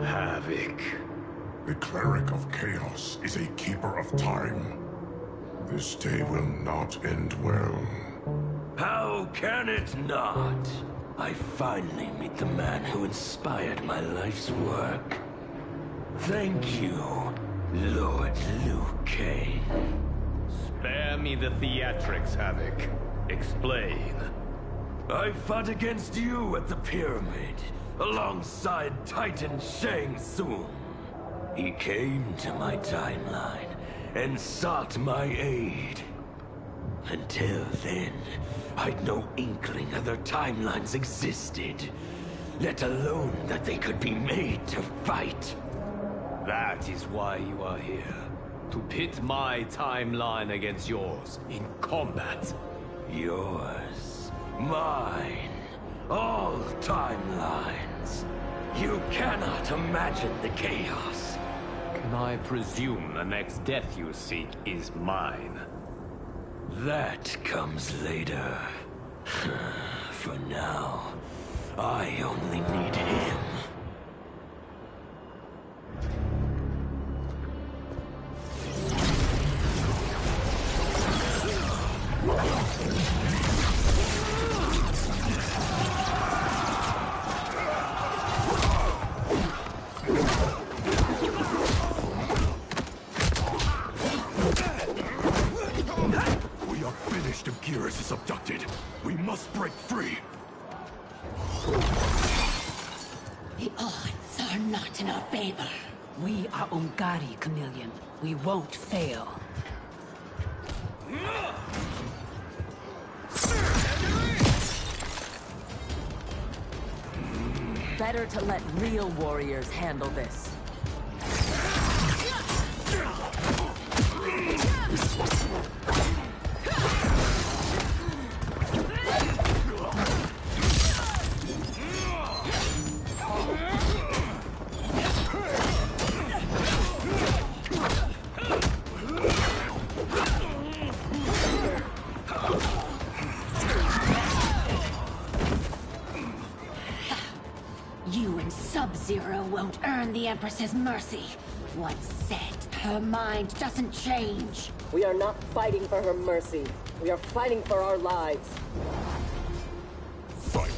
Havoc. The Cleric of Chaos is a keeper of time. This day will not end well. How can it not? I finally meet the man who inspired my life's work. Thank you, Lord Liu Kang. Spare me the theatrics, Havoc. Explain. I fought against you at the Pyramid, alongside Titan Shang Tsung. He came to my timeline and sought my aid. Until then, I'd no inkling other timelines existed, let alone that they could be made to fight. That is why you are here. To pit my timeline against yours in combat. Yours, mine, all timelines. You cannot imagine the chaos. Can I presume the next death you seek is mine? That comes later. For now, I only need him. We are finished if Geras is abducted. We must break free. The odds are not in our favor. We are Ungari, Chameleon. We won't fail. Better to let real warriors handle this. Empress's mercy. Once said, her mind doesn't change. We are not fighting for her mercy. We are fighting for our lives. Fight.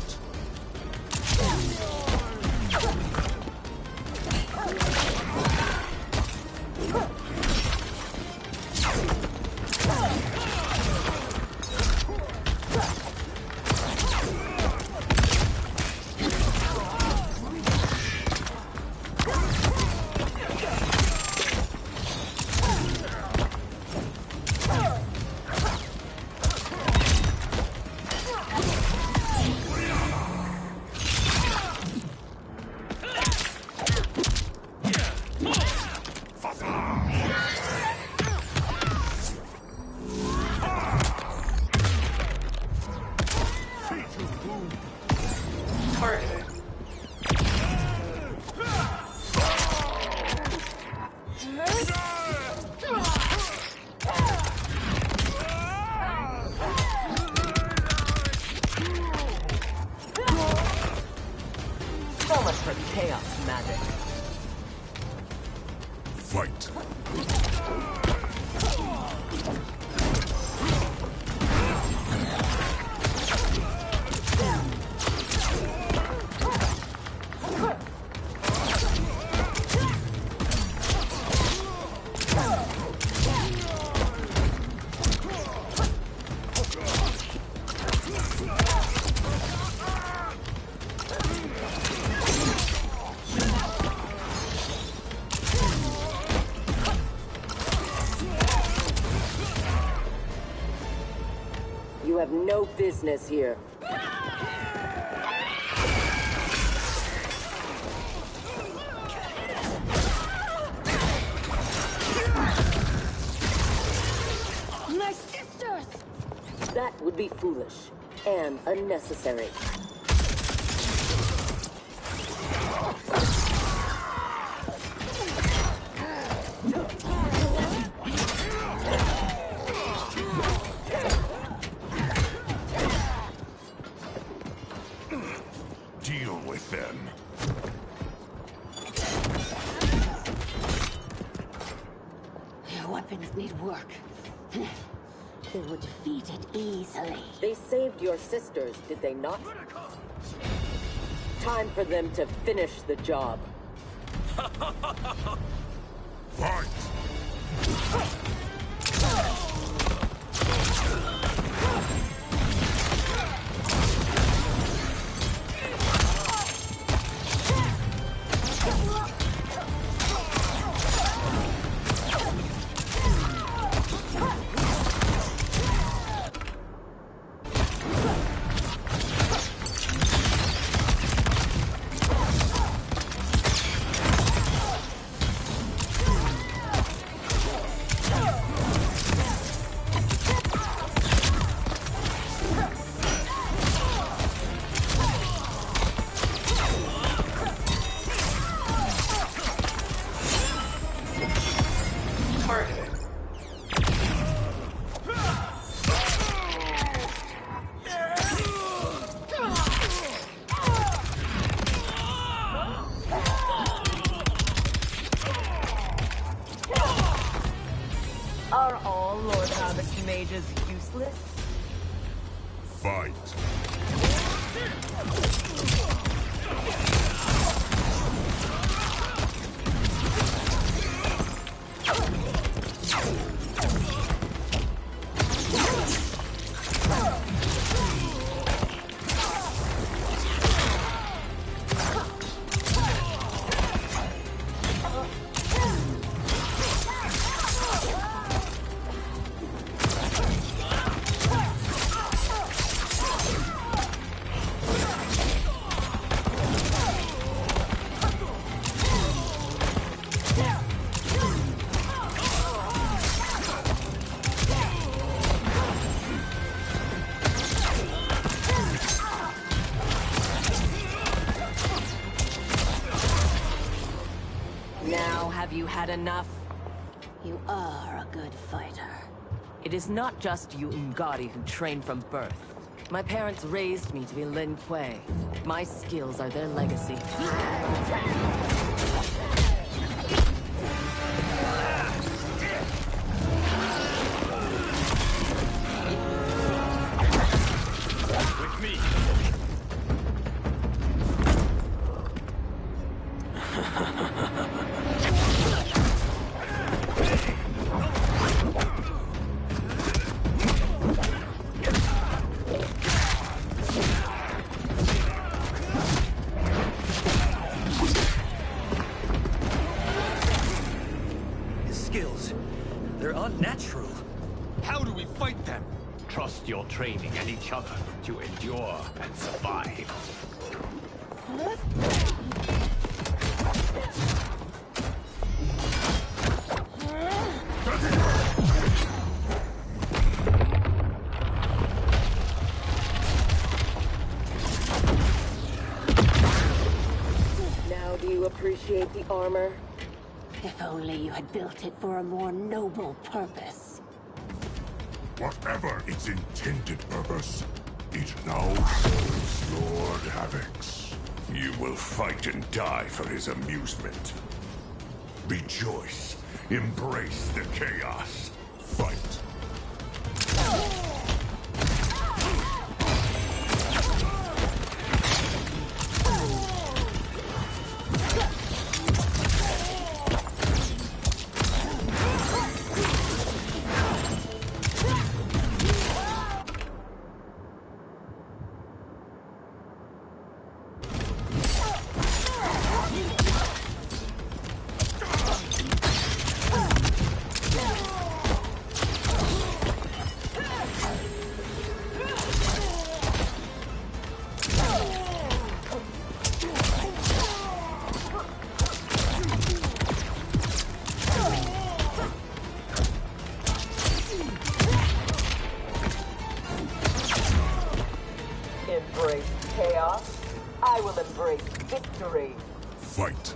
So much for chaos magic. Fight. You have no business here. My sisters! That would be foolish and unnecessary. Deal with them. Your weapons need work. They were defeated easily. They saved your sisters, did they not? Time for them to finish the job. Fight! Are all Lord Habit's mages useless? Fight. Now have you had enough? You are a good fighter. It is not just you Ungari who train from birth. My parents raised me to be Lin Kuei. My skills are their legacy. They're unnatural. How do we fight them? Trust your training and each other to endure and survive. Now do you appreciate the armor? If only you had built it for a more noble purpose. Whatever its intended purpose, it now serves Lord Havoc's. You will fight and die for his amusement. Rejoice. Embrace the chaos. Fight. Embrace chaos. I will embrace victory. Fight.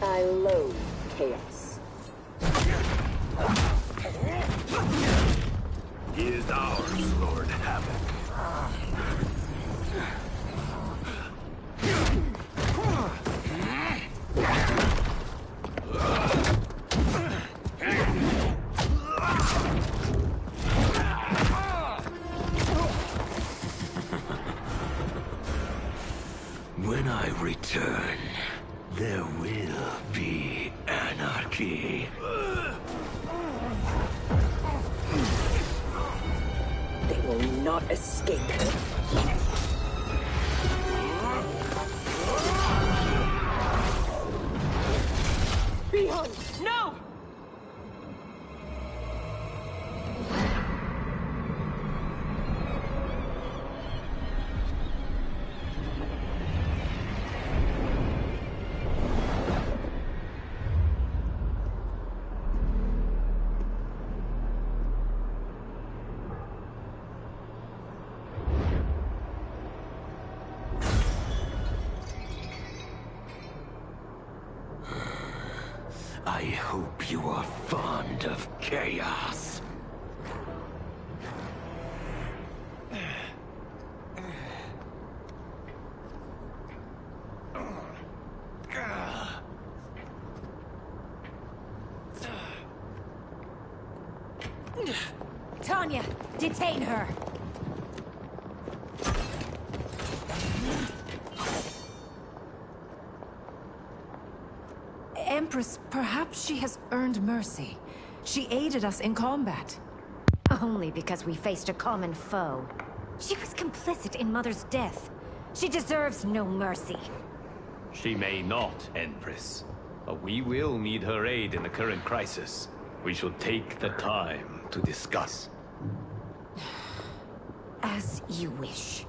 I loathe chaos. He is ours, Lord Havoc. When I return, there will be anarchy. They will not escape. Beyond! No! I hope you are fond of chaos. Tanya, detain her! Empress, perhaps she has earned mercy. She aided us in combat. Only because we faced a common foe. She was complicit in Mother's death. She deserves no mercy. She may not, Empress. But we will need her aid in the current crisis. We should take the time to discuss. As you wish.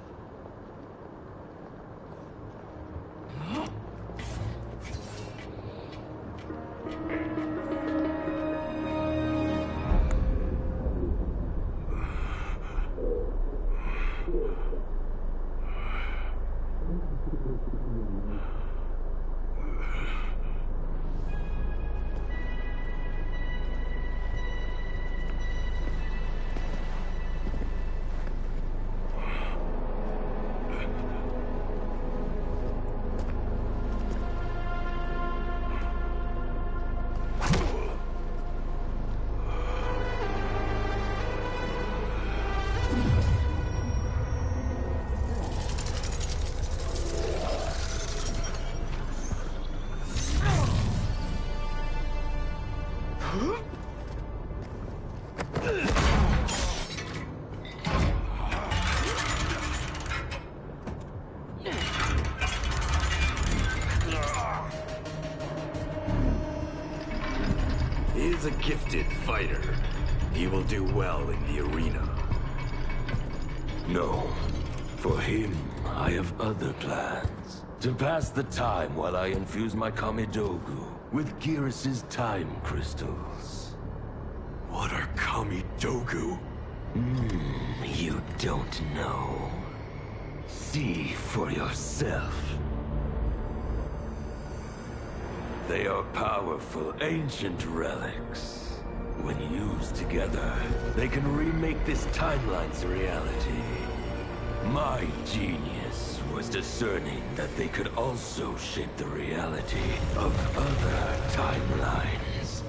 is a gifted fighter. He will do well in the arena. No. For him, I have other plans. To pass the time while I infuse my Kamidogu with Gearus' time crystals. What are Kamidogu? You don't know. See for yourself. They are powerful, ancient relics. When used together, they can remake this timeline's reality. My genius was discerning that they could also shape the reality of other timelines.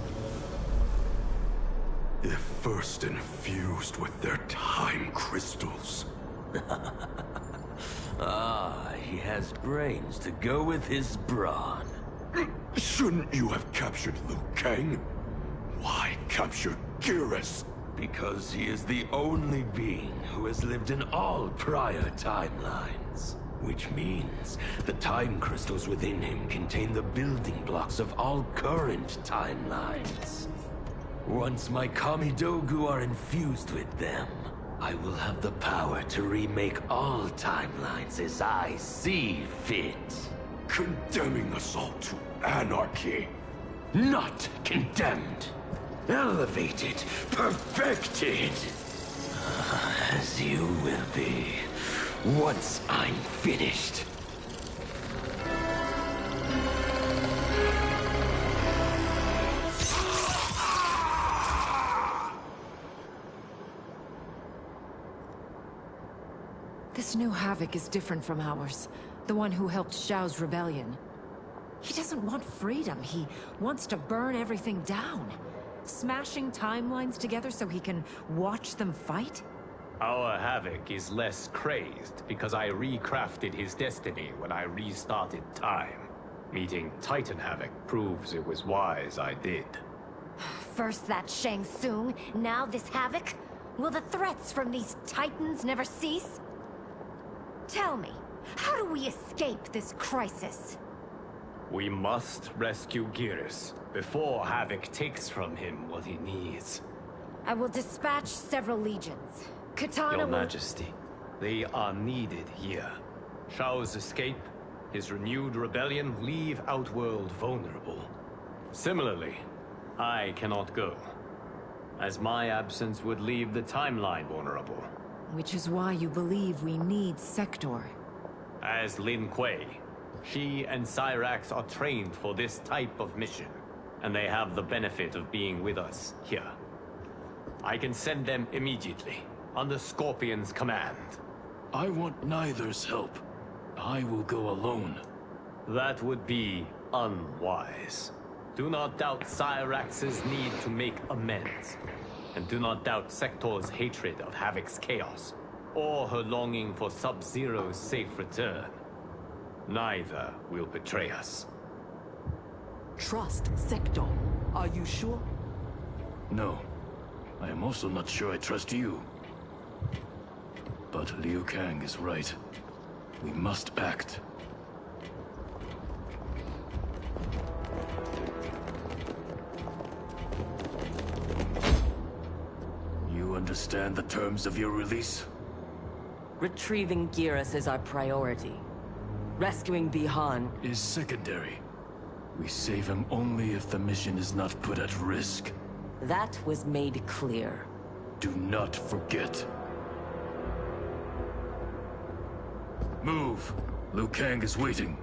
If first infused with their time crystals. He has brains to go with his brawn. Shouldn't you have captured Liu Kang? Why capture Gearus? Because he is the only being who has lived in all prior timelines. Which means the time crystals within him contain the building blocks of all current timelines. Once my Kamidogu are infused with them, I will have the power to remake all timelines as I see fit. Condemning us all to anarchy. Not condemned. Elevated, perfected. As you will be, once I'm finished. This new Havoc is different from ours. The one who helped Xiao's rebellion. He doesn't want freedom. He wants to burn everything down. Smashing timelines together so he can watch them fight? Our Havoc is less crazed because I recrafted his destiny when I restarted time. Meeting Titan Havoc proves it was wise I did. First that Shang Tsung, now this Havoc? Will the threats from these Titans never cease? Tell me, how do we escape this crisis? We must rescue Gearus before Havoc takes from him what he needs. I will dispatch several legions. Katana Your will... Majesty, they are needed here. Shao's escape, his renewed rebellion leave Outworld vulnerable. Similarly, I cannot go, as my absence would leave the timeline vulnerable. Which is why you believe we need Sector. As Lin Kuei, she and Cyrax are trained for this type of mission, and they have the benefit of being with us here. I can send them immediately, under Scorpion's command. I want neither's help. I will go alone. That would be unwise. Do not doubt Cyrax's need to make amends. And do not doubt Sector's hatred of Havoc's chaos, or her longing for Sub-Zero's safe return. Neither will betray us. Trust Sector. Are you sure? No. I am also not sure I trust you. But Liu Kang is right. We must act. You understand the terms of your release? Retrieving Gearus is our priority. Rescuing Bihan is secondary. We save him only if the mission is not put at risk. That was made clear. Do not forget. Move! Liu Kang is waiting.